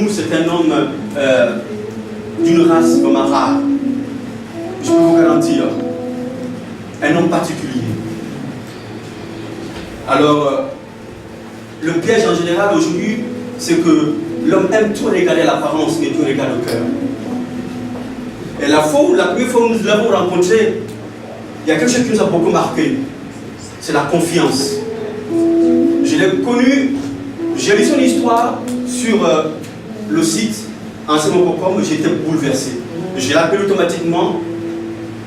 nous, c'est un homme d'une race vraiment rare. Je peux vous garantir, un homme particulier. Alors, le piège en général aujourd'hui, c'est que l'homme aime tout regarder à l'apparence, mais tout regarde au cœur. Et la première fois où nous l'avons rencontré, il y a quelque chose qui nous a beaucoup marqué. C'est la confiance. Je l'ai connu, j'ai lu son histoire sur le site enseignement.com, j'étais bouleversé. Je l'ai appelé automatiquement,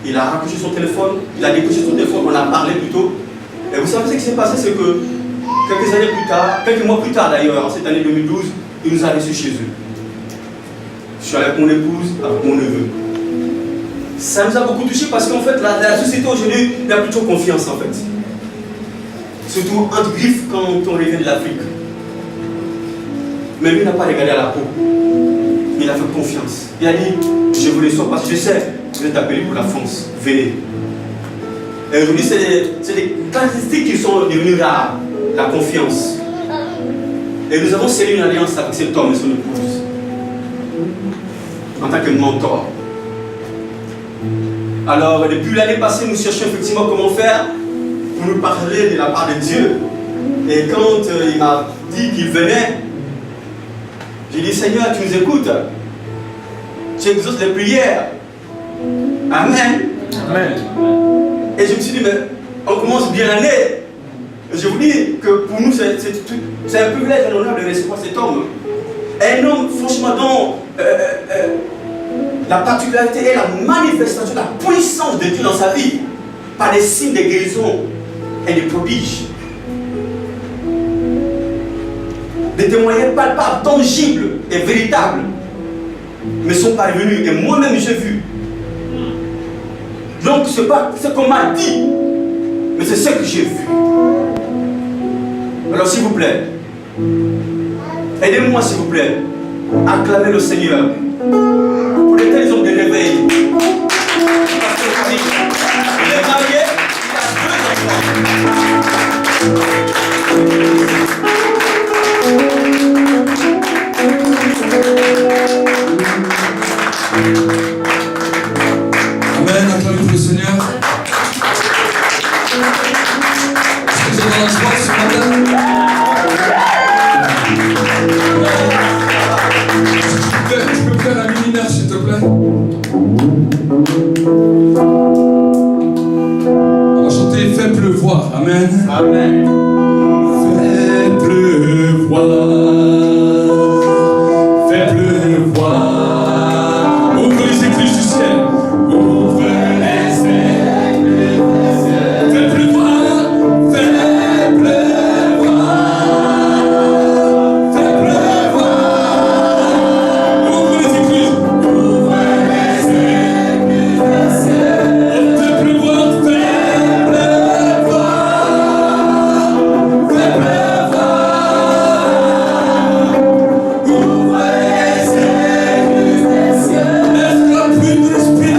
il a raccroché son téléphone, il a décroché son téléphone, on a parlé plutôt. Et vous savez ce qui s'est passé, c'est que quelques mois plus tard d'ailleurs, en cette année 2012, il nous a reçus chez eux. Je suis avec mon épouse, avec mon neveu. Ça nous a beaucoup touché parce qu'en fait, la société aujourd'hui n'a plus trop confiance en fait. Surtout entre griffes quand on revient de l'Afrique. Mais lui n'a pas regardé à la peau. Il a fait confiance. Il a dit, je vous reçois parce que je sais que vous êtes appelés pour la France. Venez. Et aujourd'hui, c'est des caractéristiques qui sont devenues rares. La confiance. Et nous avons scellé une alliance avec cet homme et son épouse. En tant que mentor. Alors, depuis l'année passée, nous cherchons effectivement comment faire pour nous parler de la part de Dieu. Et quand il m'a dit qu'il venait, j'ai dit, Seigneur, tu nous écoutes. Tu exauces les prières. Amen. Amen. Et je me suis dit, mais on commence bien l'année. Je vous dis que pour nous, c'est un privilège et un honneur de recevoir cet homme. Un homme, franchement, dont la particularité est la manifestation de la puissance de Dieu dans sa vie par des signes de guérison et des prodiges. Des témoignages palpables, tangibles et véritables me sont parvenus et moi-même j'ai vu. Donc ce n'est pas ce qu'on m'a dit, mais c'est ce que j'ai vu. Alors s'il vous plaît, aidez-moi s'il vous plaît à acclamer le Seigneur pour les tels hommes de réveil. Parce que il est marié, il a 2 enfants. Amen, acclamez pour le Seigneur. Est-ce que vous êtes dans la joie ce matin? Tu peux faire un luminaire s'il te plaît? On va chanter Fais pleuvoir. Amen. Amen. Fais pleuvoir. Fais pleuvoir. Ouvre les écluses du ciel. Ouvre les écluses du ciel. Fais pleuvoir. Fais pleuvoir. Fais pleuvoir. Ouvre les écluses. Ouvre les écluses du ciel. Fais pleuvoir. Fais pleuvoir. Fais pleuvoir. Ouvre les écluses du ciel. Laisse la pluie de l'Esprit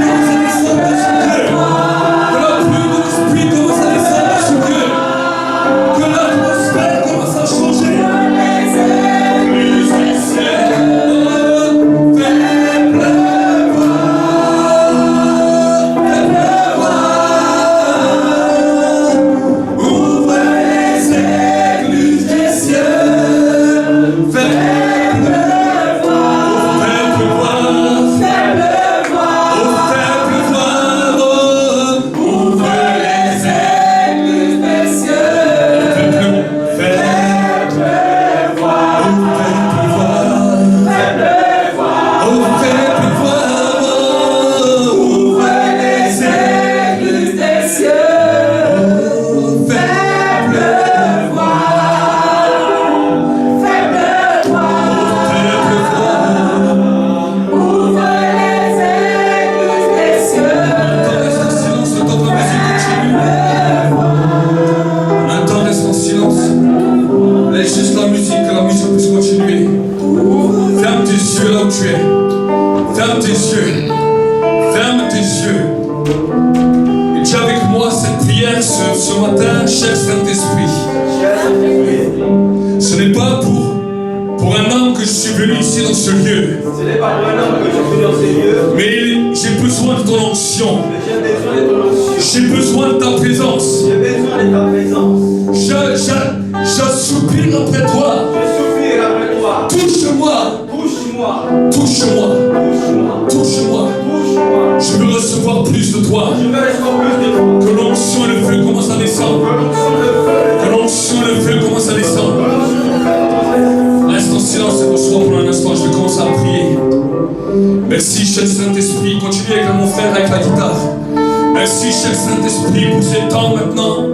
commence à descendre sur Dieu. Que l'atmosphère commence à changer. Écluses du ciel. Fais pleuvoir. Fais pleuvoir. Ouvre les écluses du ciel. Fais pleuvoir. Fais pleuvoir. Fais pleuvoir. Fais pleuvoir. Ouvre les écluses du ciel. Fais pleuvoir. Fais pleuvoir. Fais pleuvoir. Fais pleuvoir. Ouvre les écluses du ciel. Fais pleuvoir. Fais pleuvoir. Ouvre les écluses du ciel. On reste en silence, le temps de la musique continue. Un temps reste en silence. Laisse juste la musique, que la musique puisse continuer. Ferme tes yeux là où tu es. Ferme tes yeux. Ferme tes yeux. Et dis avec moi cette prière ce matin, cher Saint-Esprit. Ce n'est pas pour un homme que je suis venu ici dans ce lieu. Ce n'est pas pour un homme que je suis dans ces lieux. Mais j'ai besoin de ton onction. Mais j'ai besoin de ton onction. J'ai besoin de ta présence. J'ai besoin de ta présence. J'assoupire après toi. Je soupire après toi. Touche-moi. Touche-moi. Touche-moi. Touche-moi. Touche-moi. Touche-moi. Je veux recevoir plus de toi. Je veux recevoir plus de toi. Que l'onction et le feu commencent à descendre. Que l'onction et le feu commencent à descendre. Reste en silence et reçois pour un instant. Je vais commencer à prier. Merci, cher Saint-Esprit. Continue avec mon frère avec la guitare. Merci, cher Saint-Esprit, pour ces temps maintenant.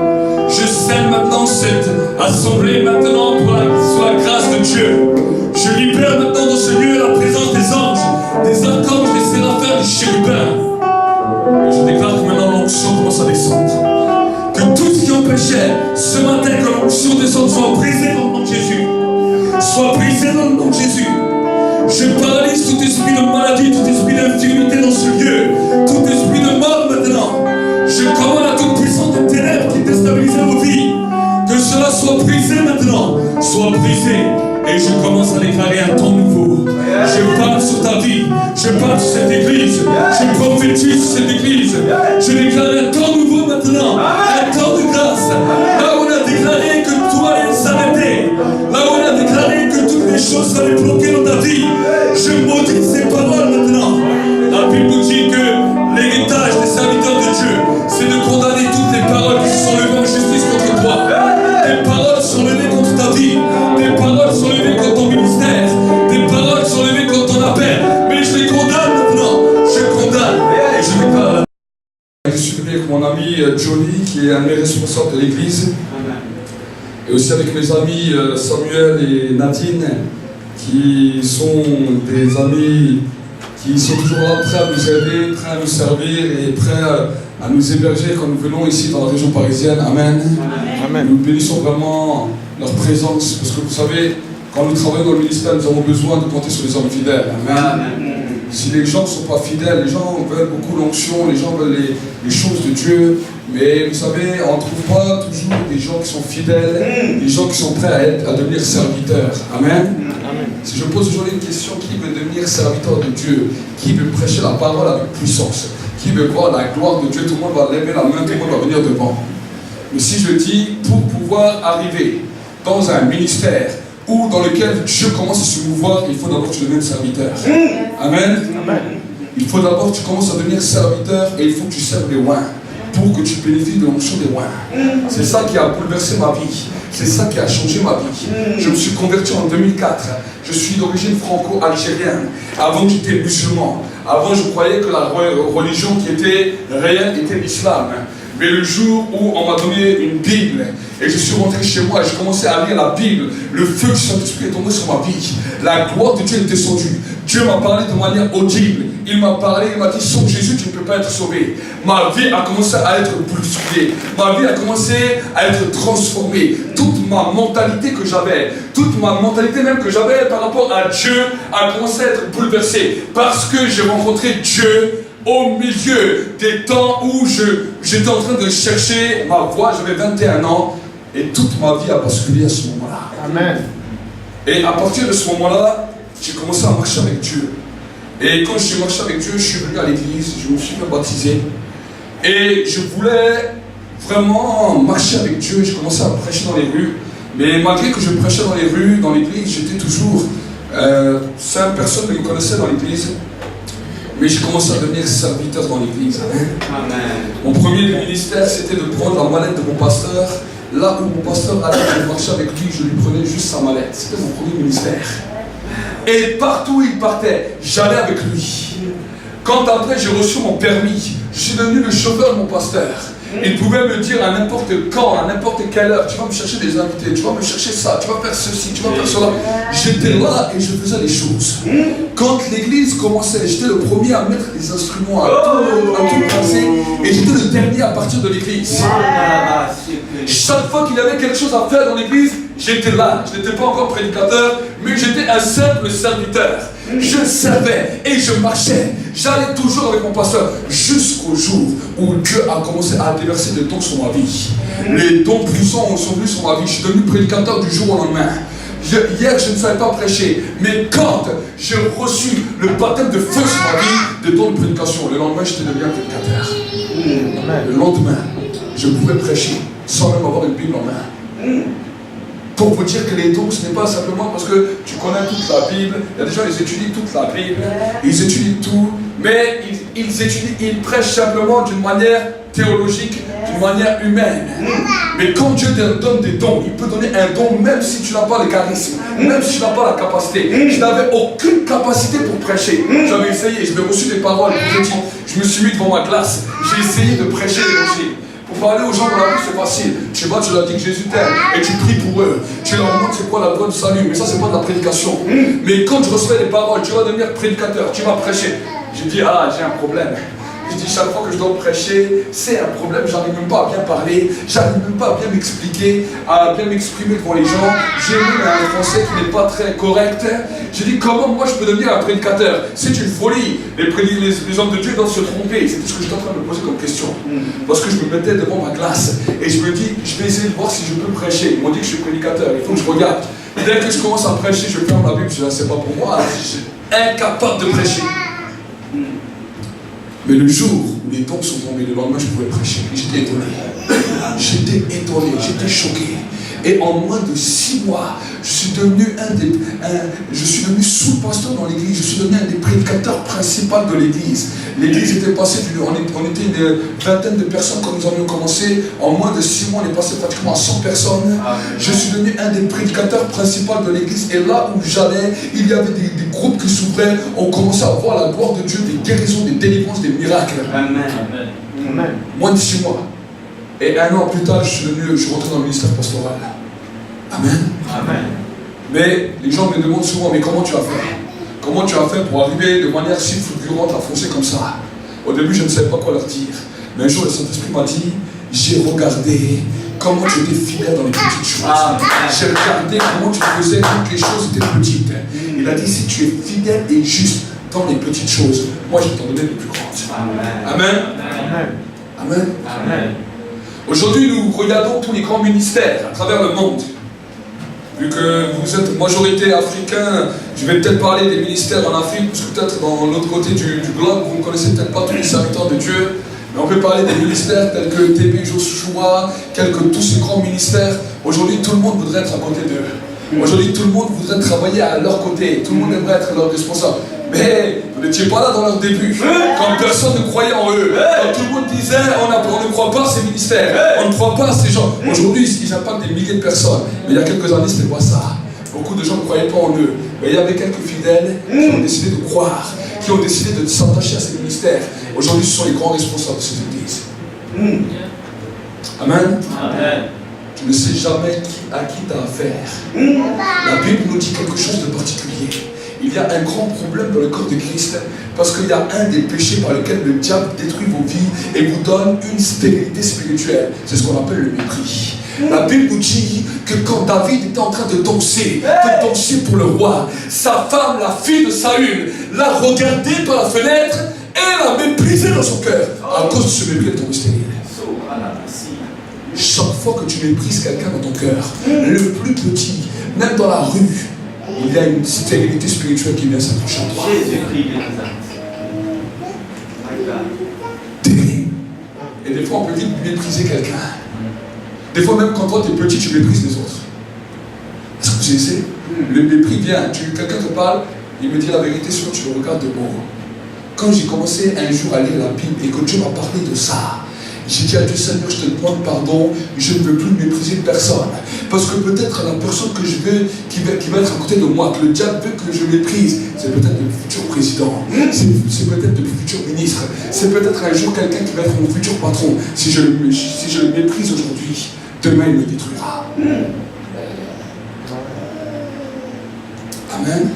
Je scelle maintenant cette assemblée maintenant sur la grâce de Dieu. Je libère maintenant dans ce lieu la présence des anges, des archanges, des séraphins, des chérubins. Et je déclare que maintenant l'onction commence à descendre. Que tout ce qui empêchait ce matin que l'onction descende soit brisé dans le nom de Jésus. Soit brisé dans le nom de Jésus. Je paralyse tout esprit de maladie, tout esprit d'infirmité dans ce lieu, tout esprit de mort maintenant. Je commande à toute puissance de ténèbres qui déstabilisait vos vies, que cela soit brisé maintenant, soit brisé. Et je commence à déclarer un temps nouveau. Je parle sur ta vie, je parle sur cette église, je prophétise sur cette église. Je déclare un temps nouveau maintenant, un temps de grâce. Là où on a déclaré que tout allait s'arrêter, là où on a déclaré que toutes les choses allaient bloquer dans ta vie, je maudis ces paroles maintenant. La Bible nous dit que l'héritage des serviteurs de Dieu, c'est de condamner toutes les paroles qui se sont levées en justice contre toi. Des paroles sont levées contre ta vie, des paroles sont levées contre ton ministère, des paroles sont levées contre ton appel. Mais je les condamne maintenant, je condamne et je déclare. Je suis venu avec mon ami Johnny, qui est un des responsables de l'église, et aussi avec mes amis Samuel et Nadine, qui sont des amis qui sont toujours là, prêts à nous aider, prêts à nous servir et prêts à nous héberger quand nous venons ici dans la région parisienne. Amen. Amen. Nous bénissons vraiment leur présence, parce que vous savez, quand nous travaillons dans le ministère, nous avons besoin de compter sur les hommes fidèles. Amen. Amen. Si les gens ne sont pas fidèles, les gens veulent beaucoup l'onction, les gens veulent les choses de Dieu, mais vous savez, on ne trouve pas toujours des gens qui sont fidèles, des gens qui sont prêts à devenir serviteurs. Amen. Amen. Si je pose aujourd'hui une question, qui veut devenir serviteur de Dieu? Qui veut prêcher la parole avec puissance? Qui veut voir la gloire de Dieu? Tout le monde va lever la main, tout le monde va venir devant. Mais si je dis, pour pouvoir arriver dans un ministère ou dans lequel Dieu commence à se mouvoir, il faut d'abord que tu deviennes serviteur. Amen. Amen. Il faut d'abord que tu commences à devenir serviteur et il faut que tu serves les oins pour que tu bénéficies de l'onction des oins. C'est ça qui a bouleversé ma vie. C'est ça qui a changé ma vie. Je me suis converti en 2004. Je suis d'origine franco-algérienne. Avant, j'étais musulman. Avant, je croyais que la religion qui était réelle était l'islam. Mais le jour où on m'a donné une Bible et je suis rentré chez moi et j'ai commencé à lire la Bible, le feu du Saint-Esprit est tombé sur ma vie. La gloire de Dieu est descendue. Dieu m'a parlé de manière audible. Il m'a parlé, il m'a dit, sans Jésus, tu ne peux pas être sauvé. Ma vie a commencé à être bousculée. Ma vie a commencé à être transformée. Toute ma mentalité que j'avais, toute ma mentalité même que j'avais par rapport à Dieu a commencé à être bouleversée. Parce que j'ai rencontré Dieu au milieu des temps où j'étais en train de chercher ma voie. J'avais 21 ans et toute ma vie a basculé à ce moment-là. Amen. Et à partir de ce moment-là, j'ai commencé à marcher avec Dieu. Et quand je suis marché avec Dieu, je suis venu à l'église, je me suis fait baptiser. Et je voulais vraiment marcher avec Dieu. J'ai commencé à prêcher dans les rues. Mais malgré que je prêchais dans les rues, dans l'église, j'étais toujours... 5 personnes me connaissaient dans l'église. Mais j'ai commencé à devenir serviteur dans l'église. Amen. Mon premier ministère, c'était de prendre la mallette de mon pasteur. Là où mon pasteur allait, je marchais avec lui, je lui prenais juste sa mallette. C'était mon premier ministère. Et partout où il partait, j'allais avec lui. Quand après j'ai reçu mon permis, je suis devenu le chauffeur de mon pasteur. Il pouvait me dire à n'importe quand, à n'importe quelle heure, tu vas me chercher des invités, tu vas me chercher ça, tu vas faire ceci, tu vas faire cela. J'étais là et je faisais les choses. Quand l'église commençait, j'étais le premier à mettre des instruments, à tout passer, et j'étais le dernier à partir de l'église. Chaque fois qu'il y avait quelque chose à faire dans l'église, j'étais là. Je n'étais pas encore prédicateur, mais j'étais un simple serviteur. Je servais et je marchais. J'allais toujours avec mon pasteur jusqu'au jour où Dieu a commencé à déverser des dons sur ma vie. Les dons puissants sont venus sur ma vie. Je suis devenu prédicateur du jour au lendemain. Hier, je ne savais pas prêcher. Mais quand j'ai reçu le baptême de feu sur ma vie, de don de prédication, le lendemain, j'étais devenu un prédicateur. Le lendemain, je pouvais prêcher sans même avoir une Bible en main. Pour vous dire que les dons, ce n'est pas simplement parce que tu connais toute la Bible. Il y a des gens, ils étudient toute la Bible, ils étudient tout, mais ils prêchent simplement d'une manière théologique, d'une manière humaine. Mais quand Dieu te donne des dons, il peut donner un don même si tu n'as pas le charisme, même si tu n'as pas la capacité. Je n'avais aucune capacité pour prêcher. J'avais essayé, je me reçu des paroles, je me suis mis devant ma classe, j'ai essayé de prêcher l'évangile. Pour parler aux gens dans la rue, c'est facile. Tu vas, tu leur dis que Jésus t'aime et tu pries pour eux. Tu leur montres c'est quoi la voie du salut. Mais ça, c'est pas de la prédication. Mais quand je reçois des paroles, tu vas devenir prédicateur, tu vas prêcher. Je dis, ah, j'ai un problème. Je dis, chaque fois que je dois prêcher, c'est un problème. J'arrive même pas à bien parler. J'arrive même pas à bien m'expliquer, à bien m'exprimer devant les gens. J'ai même un français qui n'est pas très correct. Je dis, comment moi je peux devenir un prédicateur? C'est une folie. Les hommes de Dieu doivent se tromper. C'est tout ce que j'étais en train de me poser comme question. Parce que je me mettais devant ma classe et je me dis, je vais essayer de voir si je peux prêcher. Ils m'ont dit que je suis prédicateur. Il faut que je regarde. Dès que je commence à prêcher, je ferme la Bible. Je dis, c'est pas pour moi. Je suis incapable de prêcher. Mais le jour où les dons sont tombés, le lendemain je pouvais prêcher. J'étais étonné. J'étais étonné, j'étais choqué. Et en moins de 6 mois, je suis devenu sous-pasteur dans l'église. Je suis devenu un des prédicateurs principaux de l'église. L'église était passée, on était une vingtaine de personnes quand nous avions commencé. En moins de 6 mois, on est passé pratiquement à 100 personnes. Je suis devenu un des prédicateurs principaux de l'église. Et là où j'allais, il y avait des groupes qui s'ouvraient. On commençait à voir la gloire de Dieu, des guérisons, des délivrances, des miracles. Amen. Moins de 6 mois. Et 1 an plus tard, je suis rentré dans le ministère pastoral. Amen. Amen. Mais les gens me demandent souvent, mais comment tu as fait? Comment tu as fait pour arriver de manière si fulgurante à foncer comme ça? Au début, je ne savais pas quoi leur dire. Mais un jour, le Saint-Esprit m'a dit, j'ai regardé comment tu étais fidèle dans les petites choses. J'ai regardé comment tu faisais toutes les choses étaient petites. Il a dit, si tu es fidèle et juste dans les petites choses, moi je t'en donne les plus grandes. Amen. Amen. Amen. Amen. Aujourd'hui, nous regardons tous les grands ministères à travers le monde. Vu que vous êtes majorité africain, je vais peut-être parler des ministères en Afrique, parce que peut-être dans l'autre côté du globe, vous ne connaissez peut-être pas tous les serviteurs de Dieu. Mais on peut parler des ministères tels que TB Joshua, tels que tous ces grands ministères. Aujourd'hui, tout le monde voudrait être à côté d'eux. Aujourd'hui, tout le monde voudrait travailler à leur côté. Tout le monde aimerait être leur responsable. Mais vous n'étiez pas là dans leur début, quand personne ne croyait en eux, quand tout le monde disait on ne croit pas à ces ministères, on ne croit pas à ces gens. Aujourd'hui, ils impactent des milliers de personnes, mais il y a quelques années, c'était pas ça. Beaucoup de gens ne croyaient pas en eux, mais il y avait quelques fidèles qui ont décidé de croire, qui ont décidé de s'attacher à ces ministères. Aujourd'hui, ce sont les grands responsables de ces églises. Amen. Amen. Tu ne sais jamais à qui tu as affaire. La Bible nous dit quelque chose de particulier. Il y a un grand problème dans le corps de Christ parce qu'il y a un des péchés par lesquels le diable détruit vos vies et vous donne une stérilité spirituelle. C'est ce qu'on appelle le mépris. La Bible nous dit que quand David était en train de danser pour le roi, sa femme, la fille de Saül, l'a regardé par la fenêtre et l'a méprisé dans son cœur. À cause de ce mépris, elle est tombée stérile. Chaque fois que tu méprises quelqu'un dans ton cœur, le plus petit, même dans la rue, il y a une stérilité spirituelle qui vient s'accrocher à toi. Terrible. Et des fois, on peut vite mépriser quelqu'un. Des fois, même quand toi, tu es petit, tu méprises les autres. Est-ce que vous essayez? Le mépris vient. Quelqu'un te parle, il me dit la vérité, sinon tu le regardes de bon. Quand j'ai commencé un jour à lire la Bible et que Dieu m'a parlé de ça, j'ai dit à Dieu, Seigneur, je te demande pardon, je ne veux plus mépriser personne. Parce que peut-être la personne que je veux, qui va être à côté de moi, que le diable veut que je méprise, c'est peut-être le futur président, c'est peut-être le futur ministre, c'est peut-être un jour quelqu'un qui va être mon futur patron. Si je le méprise aujourd'hui, demain il me détruira. Amen.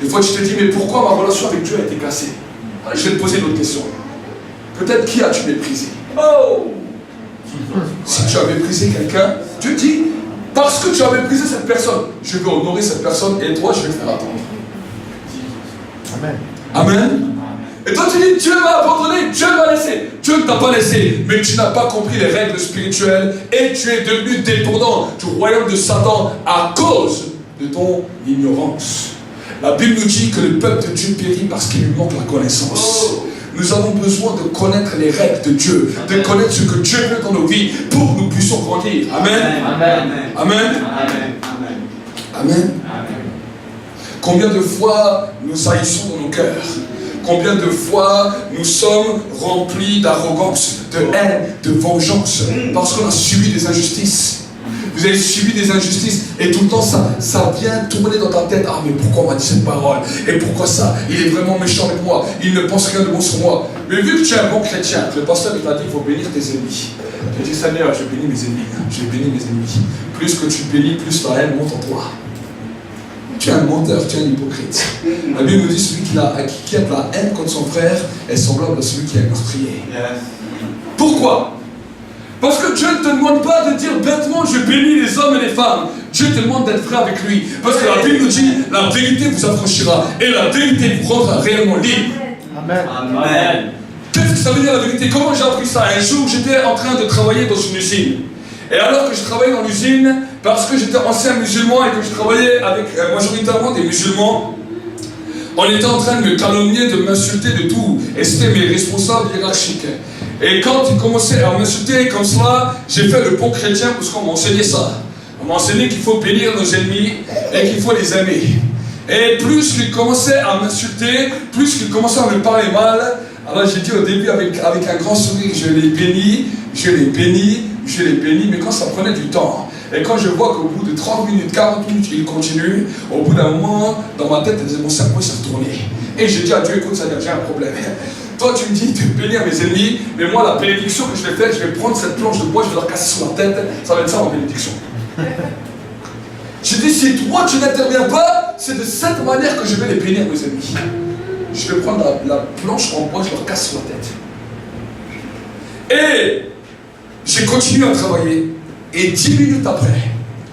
Des fois tu te dis, mais pourquoi ma relation avec Dieu a été cassée? Je vais te poser une autre question. Peut-être qui as-tu méprisé? Si tu as méprisé quelqu'un, Dieu dit, parce que tu as méprisé cette personne, je vais honorer cette personne et toi, je vais te faire attendre. Amen. Amen. Et toi tu dis, Dieu m'a abandonné, Dieu m'a laissé. Dieu ne t'a pas laissé, mais tu n'as pas compris les règles spirituelles et tu es devenu dépendant du royaume de Satan à cause de ton ignorance. La Bible nous dit que le peuple de Dieu périt parce qu'il lui manque la connaissance. Nous avons besoin de connaître les règles de Dieu, de connaître ce que Dieu veut dans nos vies pour que nous puissions grandir. Amen. Amen. Amen. Amen. Amen. Combien de fois nous haïssons dans nos cœurs? Combien de fois nous sommes remplis d'arrogance, de haine, de vengeance, parce qu'on a subi des injustices. Vous avez subi des injustices et tout le temps ça vient tourner dans ta tête. Ah mais pourquoi on m'a dit cette parole? Et pourquoi ça? Il est vraiment méchant avec moi. Il ne pense rien de bon sur moi. Mais vu que tu es un bon chrétien, le pasteur t'a dit il faut bénir tes ennemis. Tu dis Seigneur, je bénis mes ennemis. Je bénis mes ennemis. Plus que tu bénis, plus la haine monte en toi. Tu es un menteur, tu es un hypocrite. La Bible nous dit celui qui a de la haine contre son frère est semblable à celui qui est meurtrier. Pourquoi? Parce que Dieu ne te demande pas de dire bêtement je bénis les hommes et les femmes. Dieu te demande d'être frère avec lui. Parce que la Bible nous dit la vérité vous affranchira et la vérité vous rendra réellement libre. Amen. Amen. Qu'est-ce que ça veut dire la vérité? Comment j'ai appris ça? Un jour j'étais en train de travailler dans une usine. Et alors que je travaillais dans l'usine, parce que j'étais ancien musulman et que je travaillais avec majoritairement des musulmans, on était en train de me calomnier, de m'insulter de tout. Et c'était mes responsables hiérarchiques. Et quand ils commençaient à m'insulter comme cela, j'ai fait le bon chrétien parce qu'on m'a enseigné ça. On m'a enseigné qu'il faut bénir nos ennemis et qu'il faut les aimer. Et plus ils commençaient à m'insulter, plus ils commençaient à me parler mal, alors j'ai dit au début avec un grand sourire, je les bénis, je les bénis, je les bénis, mais quand ça prenait du temps, et quand je vois qu'au bout de 30 minutes, 40 minutes, il continue, au bout d'un moment, dans ma tête, mon cerveau s'est retourné. Et j'ai dit à Dieu, écoute, ça j'ai un problème. Toi, tu me dis de bénir mes ennemis, mais moi, la bénédiction que je vais faire, je vais prendre cette planche de bois, je vais leur casser sur la tête, ça va être ça ma bénédiction. J'ai dit, si toi, tu n'interviens pas, c'est de cette manière que je vais les bénir, mes ennemis. Je vais prendre la planche en bois, je leur casse sur la tête. Et j'ai continué à travailler. Et 10 minutes après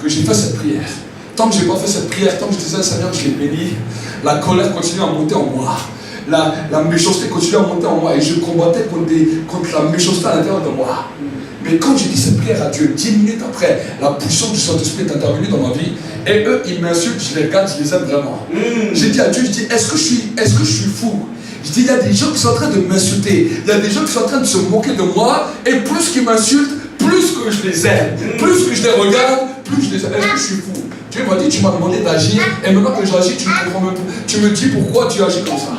que j'ai fait cette prière, tant que je n'ai pas fait cette prière, tant que je disais Seigneur, je l'ai béni, la colère continue à monter en moi. La méchanceté continue à monter en moi. Et je combattais contre la méchanceté à l'intérieur de moi. Mais quand j'ai dit cette prière à Dieu, 10 minutes après, la puissance du Saint-Esprit est intervenue dans ma vie. Et eux, ils m'insultent, je les regarde, je les aime vraiment. J'ai dit à Dieu, je dis, est-ce que je suis fou? Je dis, il y a des gens qui sont en train de m'insulter. Il y a des gens qui sont en train de se moquer de moi. Et plus qu'ils m'insultent, plus que je les aime. Plus que je les regarde, plus je les aime. Est-ce que je suis fou? Dieu m'a dit, tu m'as demandé d'agir. Et maintenant que j'agis, tu me comprends même pas. Tu me dis pourquoi tu agis comme ça.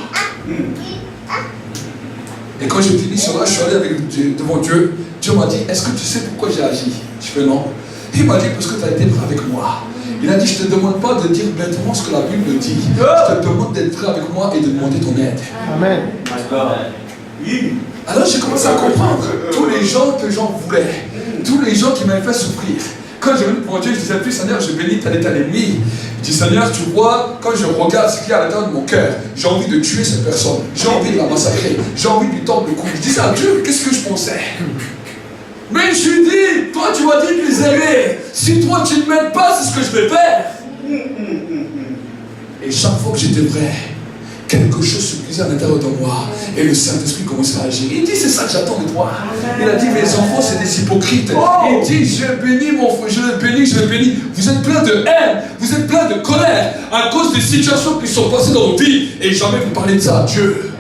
Et quand j'ai fini cela, je suis allé devant Dieu. Dieu m'a dit, est-ce que tu sais pourquoi j'ai agi? Je fais non. Il m'a dit, parce que tu as été prêt avec moi. Il a dit, je ne te demande pas de dire bêtement ce que la Bible dit. Je te demande d'être prêt avec moi et de demander ton aide. Amen. Alors j'ai commencé à comprendre tous les gens que j'en voulais. Tous les gens qui m'avaient fait souffrir. Quand je venais devant Dieu, je disais, puis Seigneur, je bénis tel et tel ennemi. Je dis, Seigneur, tu vois, quand je regarde ce qu'il y a à l'intérieur de mon cœur, j'ai envie de tuer cette personne. J'ai envie de la massacrer. J'ai envie de lui tordre le cou. Je disais à Dieu, qu'est-ce que je pensais? Mais je lui dis, toi tu m'as dit de les aimer. Si toi tu ne m'aides pas, c'est ce que je vais faire. Et chaque fois que j'étais vrai, quelque chose se brisait à l'intérieur de moi. Et le Saint-Esprit commençait à agir. Il dit, c'est ça que j'attends de toi. Il a dit, mes enfants, c'est des hypocrites. Il dit, je bénis mon frère, je le bénis, je le bénis. Vous êtes plein de haine, vous êtes plein de colère à cause des situations qui sont passées dans vos vies. Et jamais vous parlez de ça à Dieu.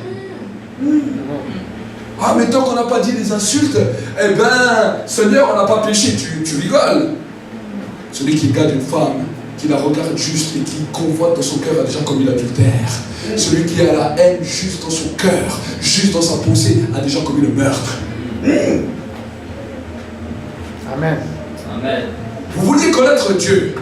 Ah, mais tant qu'on n'a pas dit des insultes, eh ben, Seigneur, on n'a pas péché, tu rigoles. Celui qui garde une femme, qui la regarde juste et qui convoite dans son cœur a déjà commis l'adultère. Celui qui a la haine juste dans son cœur, juste dans sa pensée, a déjà commis le meurtre. Amen. Amen. Vous vouliez connaître Dieu.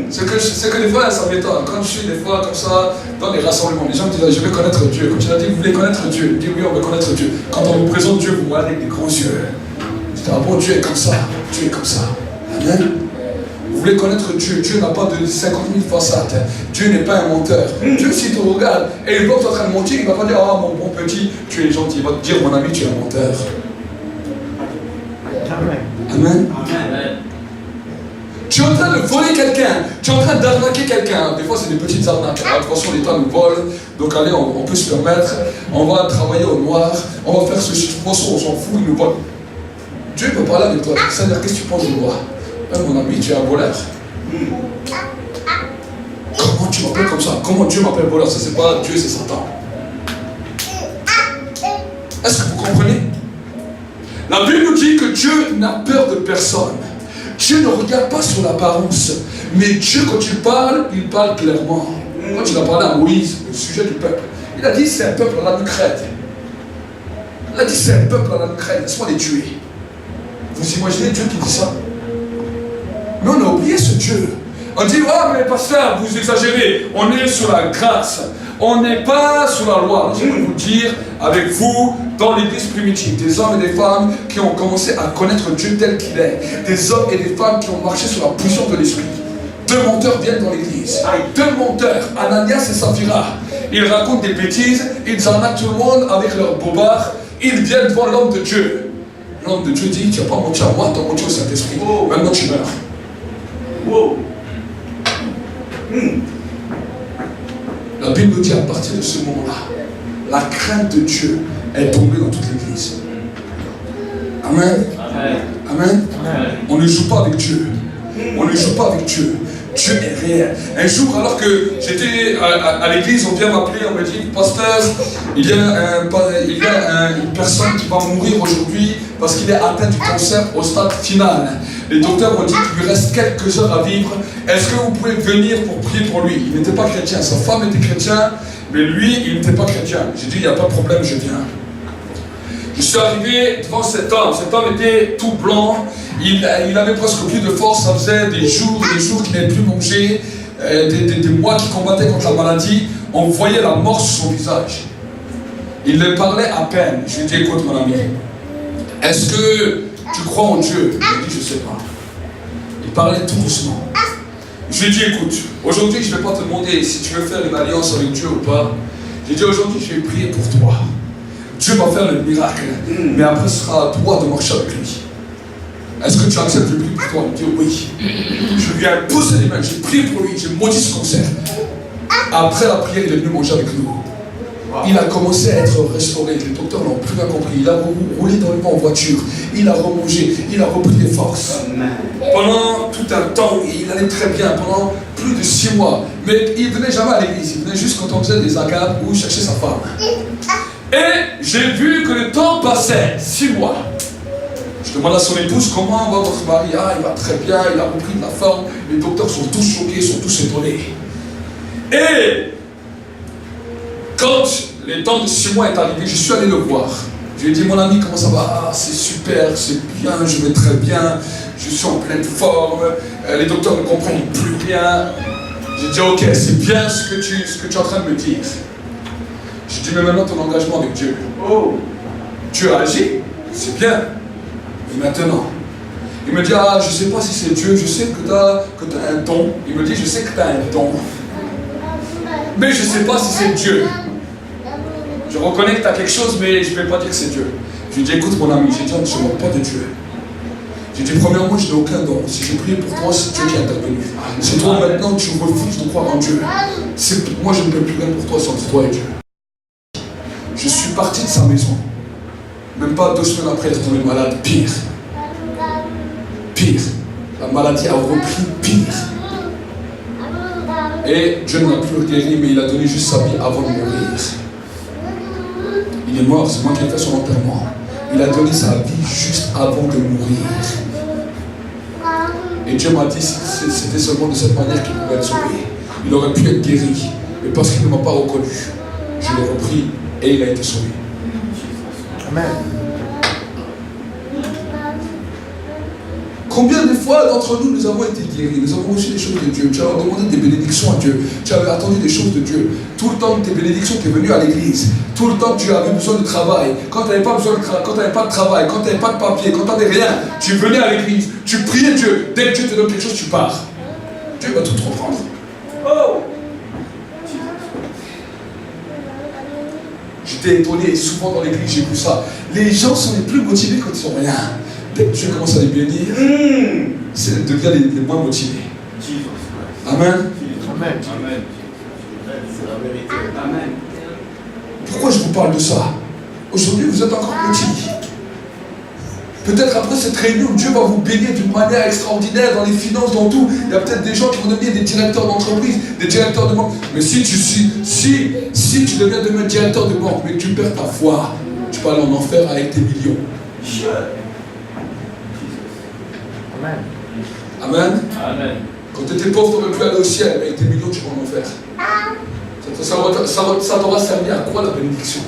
C'est que des fois, ça m'étonne. Quand je suis des fois comme ça, dans les rassemblements, les gens me disent, je vais connaître Dieu. Quand tu as dit, vous voulez connaître Dieu? Je dis, oui, on veut connaître Dieu. Quand on vous présente Dieu, vous voyez avec des grands yeux. Je dis, ah bon, Dieu est comme ça. Dieu est comme ça. Amen. Vous voulez connaître Dieu? Dieu n'a pas de 50 000 façades. Dieu n'est pas un menteur. Dieu, s'il te regarde et il voit que tu es en train de mentir, il ne va pas dire, ah mon bon petit, tu es gentil. Il va te dire, mon ami, tu es un menteur. Amen. Amen. Amen. Tu es en train de voler quelqu'un, tu es en train d'arnaquer quelqu'un. Des fois, c'est des petites arnaques. Attention, l'État nous vole. Donc, allez, on peut se permettre. On va travailler au noir. On va faire ce poisson, on s'en fout, il nous vole. Dieu peut parler avec toi. C'est-à-dire, qu'est-ce que tu penses de moi? Mon ami, tu es un voleur. Comment tu m'appelles comme ça? Comment Dieu m'appelle voleur? Ça, c'est pas Dieu, c'est Satan. Est-ce que vous comprenez? La Bible nous dit que Dieu n'a peur de personne. Dieu ne regarde pas sur l'apparence. Mais Dieu, quand il parle clairement. Quand il a parlé à Moïse, au sujet du peuple, il a dit c'est un peuple à la crête. Il a dit c'est un peuple à la crête, laisse-moi les tuer. Vous imaginez Dieu qui dit ça? Mais on a oublié ce Dieu. On dit, ah mais pasteur, vous exagérez, on est sur la grâce, on n'est pas sur la loi. Je vais vous dire, avec vous, dans l'église primitive, des hommes et des femmes qui ont commencé à connaître Dieu tel qu'il est, des hommes et des femmes qui ont marché sur la puissance de l'esprit. Deux menteurs viennent dans l'église, deux menteurs, Ananias et Saphira. Ils racontent des bêtises, ils arnaquent tout le monde avec leur bobard, ils viennent devant l'homme de Dieu. L'homme de Dieu dit, tu n'as pas menti à moi, tu as menti au Saint-Esprit, maintenant tu meurs. Wow. La Bible nous dit à partir de ce moment-là, la crainte de Dieu est tombée dans toute l'église. Amen. Amen. Amen. On ne joue pas avec Dieu. On ne joue pas avec Dieu. Dieu est réel. Un jour, alors que j'étais à l'église, on vient m'appeler, on me dit, pasteur, il y a une personne qui va mourir aujourd'hui parce qu'il est atteint du cancer au stade final. Les docteurs ont dit qu'il lui reste quelques heures à vivre. Est-ce que vous pouvez venir pour prier pour lui? Il n'était pas chrétien, sa femme était chrétienne, mais lui, il n'était pas chrétien. J'ai dit, il n'y a pas de problème, je viens. Je suis arrivé devant cet homme était tout blanc, il avait presque plus de force, ça faisait des jours qu'il n'avait plus mangé, des mois qu'il combattait contre la maladie, on voyait la mort sur son visage. Il me parlait à peine, je lui ai dit, écoute mon ami, est-ce que tu crois en Dieu? Il m'a dit, je ne sais pas. Il parlait tout doucement. Je lui ai dit, écoute, aujourd'hui je ne vais pas te demander si tu veux faire une alliance avec Dieu ou pas. J'ai dit, aujourd'hui je vais prier pour toi. Dieu va faire le miracle, mais après ce sera à toi de marcher avec lui. Est-ce que tu acceptes de prier pour toi? Il dit oui. Je lui ai posé les mains, j'ai prié pour lui, j'ai maudit ce concert. Après la prière, il est venu manger avec nous. Il a commencé à être restauré, les docteurs n'ont plus rien compris. Il a roulé dans le vent en voiture, il a remangé, il a repris des forces. Pendant tout un temps, il allait très bien, pendant plus de 6 mois. Mais il ne venait jamais à l'église, il venait juste quand on faisait des agapes ou chercher sa femme. Et j'ai vu que le temps passait, 6 mois. Je demande à son épouse, comment va votre mari? Ah, il va très bien, il a repris de la forme. Les docteurs sont tous choqués, sont tous étonnés. Et quand le temps de 6 mois est arrivé, je suis allé le voir. Je lui ai dit, mon ami, comment ça va? Ah, c'est super, c'est bien, je vais très bien, je suis en pleine forme, les docteurs ne comprennent plus rien. J'ai dit, ok, c'est bien ce que tu es en train de me dire. Je dis, mais maintenant ton engagement avec Dieu. Oh, Dieu a agi, c'est bien. Et maintenant, il me dit, ah, je ne sais pas si c'est Dieu, je sais que tu as un don. Il me dit, je sais que tu as un don. Mais je ne sais pas si c'est Dieu. Je reconnais que tu as quelque chose, mais je ne vais pas dire que c'est Dieu. Je lui dis, écoute mon ami, j'ai dit, je ne manque pas de Dieu. J'ai dit, premièrement, je n'ai aucun don. Si j'ai prié pour toi, c'est Dieu qui est intervenu. Si toi maintenant tu refuses de croire en Dieu, moi je ne peux plus rien pour toi sans toi et Dieu. Je suis parti de sa maison. Même pas 2 semaines après, il est tombé malade. Pire. Pire. La maladie a repris pire. Et Dieu ne l'a plus guéri, mais il a donné juste sa vie avant de mourir. Il est mort, c'est moi qui ai fait son enterrement. Il a donné sa vie juste avant de mourir. Et Dieu m'a dit que c'était seulement de cette manière qu'il pouvait être sauvé. Il aurait pu être guéri, mais parce qu'il ne m'a pas reconnu, je l'ai repris et il a été sauvé. Amen. Combien de fois d'entre nous, nous avons été guéris, nous avons reçu des choses de Dieu, tu as demandé des bénédictions à Dieu, tu avais attendu des choses de Dieu. Tout le temps que tes bénédictions, tu es venu à l'église. Tout le temps que tu avais besoin de travail. Quand tu n'avais pas besoin de quand tu n'avais pas de travail, quand tu n'avais pas de papier, quand tu n'avais rien, tu venais à l'église, tu priais Dieu. Dès que Dieu te donne quelque chose, tu pars. Dieu va tout reprendre. Oh! J'étais étonné, souvent dans l'église j'ai vu ça. Les gens sont les plus motivés quand ils n'ont rien. dès que Dieu commence à les bénir, c'est devient les moins motivés. Amen. Amen. C'est la vérité. Amen. Pourquoi je vous parle de ça? Aujourd'hui, vous êtes encore petits. Peut-être après cette réunion, Dieu va vous bénir d'une manière extraordinaire dans les finances, dans tout. Il y a peut-être des gens qui vont devenir des directeurs d'entreprise, des directeurs de banque. Mais si tu deviens demain directeur de banque, mais que tu perds ta foi, tu peux aller en enfer avec tes millions. Amen. Amen. Amen. Quand tu étais pauvre, tu n'aurais pu aller au ciel, mais avec tes millions, tu vas en enfer. Ça t'aura servi à quoi la bénédiction?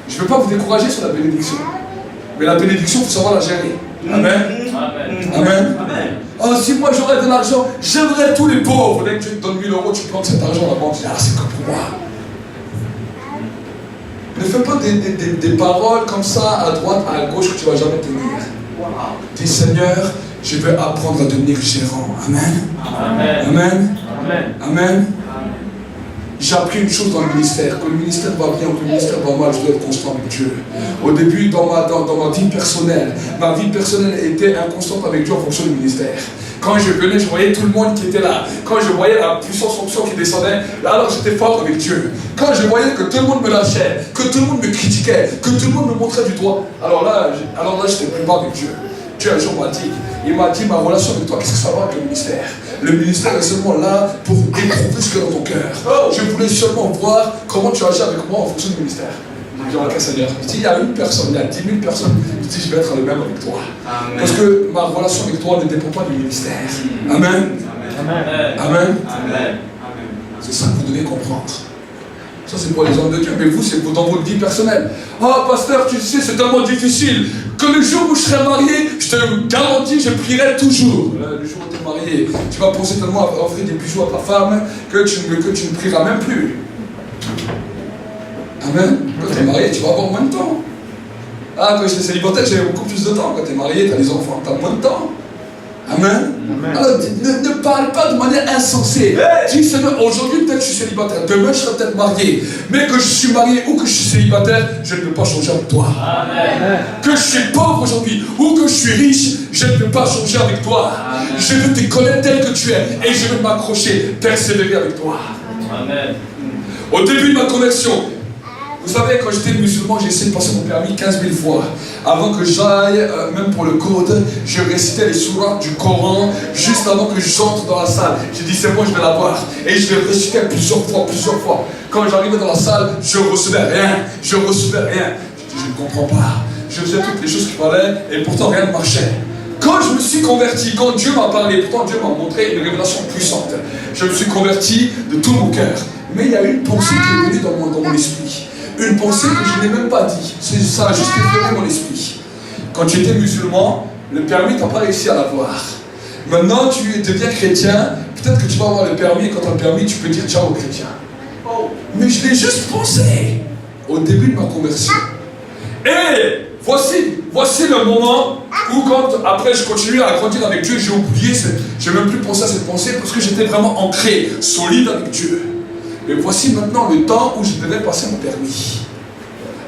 Je ne veux pas vous décourager sur la bénédiction. Mais la bénédiction, il faut savoir la gérer. Amen. Amen. Amen. Amen. Oh, si moi j'aurais de l'argent, j'aimerais tous les pauvres. Dès que Dieu te donne 1000 €, tu plantes cet argent dans la banque, tu dis, ah, c'est comme pour moi. Ne fais pas des paroles comme ça, à droite, à gauche, que tu ne vas jamais tenir. Dis, Seigneur, je veux apprendre à devenir gérant. Amen. Amen. Amen. Amen. Amen. J'ai appris une chose dans le ministère, que le ministère va bien ou que le ministère va mal, je dois être constant avec Dieu. Au début, dans ma vie personnelle, était inconstante avec Dieu en fonction du ministère. Quand je venais, je voyais tout le monde qui était là. Quand je voyais la puissance fonction qui descendait, là, alors j'étais fort avec Dieu. Quand je voyais que tout le monde me lâchait, que tout le monde me critiquait, que tout le monde me montrait du doigt, alors là, j'étais plus bas avec Dieu. Dieu un jour m'a dit, ma relation avec toi, qu'est-ce que ça va avec le ministère? Le ministère est seulement là pour éprouver ce qu'il y a dans ton cœur. Je voulais seulement voir comment tu agis avec moi en fonction du ministère. Je dis, ok Seigneur, il y a une personne, il y a 10 000 personnes, je dis, je vais être le même avec toi. Amen. Parce que ma relation avec toi ne dépend pas du ministère. Amen. Amen. Amen. Amen. C'est ça que vous devez comprendre. Ça c'est pour les hommes de Dieu, mais vous c'est dans votre vie personnelle. Ah pasteur, tu sais, c'est tellement difficile que le jour où je serai marié, je te le garantis, je prierai toujours. Le jour où tu es marié, tu vas penser tellement à offrir des bijoux à ta femme que tu ne prieras même plus. Amen. Quand tu es marié, tu vas avoir moins de temps. Ah, quand j'étais célibataire, j'avais beaucoup plus de temps. Quand tu es marié, tu as des enfants, tu as moins de temps. Amen. Amen. Alors, ne parle pas de manière insensée. Dis, Seigneur, aujourd'hui, peut-être que je suis célibataire. Demain, je serai peut-être marié. Mais que je suis marié ou que je suis célibataire, je ne peux pas changer avec toi. Amen. Que je suis pauvre aujourd'hui ou que je suis riche, je ne peux pas changer avec toi. Amen. Je veux te connaître tel que tu es et je veux m'accrocher, persévérer avec toi. Amen. Au début de ma conversion, vous savez, quand j'étais musulman, j'ai essayé de passer mon permis 15 000 fois. Avant que j'aille, même pour le code, je récitais les sourates du Coran juste avant que j'entre dans la salle. J'ai dit, c'est bon, je vais l'avoir. Et je le récitais plusieurs fois. Quand j'arrivais dans la salle, je ne recevais rien. Je dis, je ne comprends pas. Je faisais toutes les choses qu'il fallait et pourtant rien ne marchait. Quand je me suis converti, quand Dieu m'a parlé, pourtant Dieu m'a montré une révélation puissante. Je me suis converti de tout mon cœur. Mais il y a une pensée qui est venue dans mon esprit. Une pensée que je n'ai même pas dit. Ça a juste effleuré mon esprit. Quand tu étais musulman, le permis, tu n'as pas réussi à l'avoir. Maintenant, tu deviens chrétien, peut-être que tu vas avoir le permis, et quand tu as le permis, tu peux dire ciao aux chrétiens. Mais je l'ai juste pensé au début de ma conversion. Et voici le moment où après je continue à grandir avec Dieu, j'ai oublié, je n'ai même plus pensé à cette pensée parce que j'étais vraiment ancré, solide avec Dieu. Mais voici maintenant le temps où je devais passer mon permis.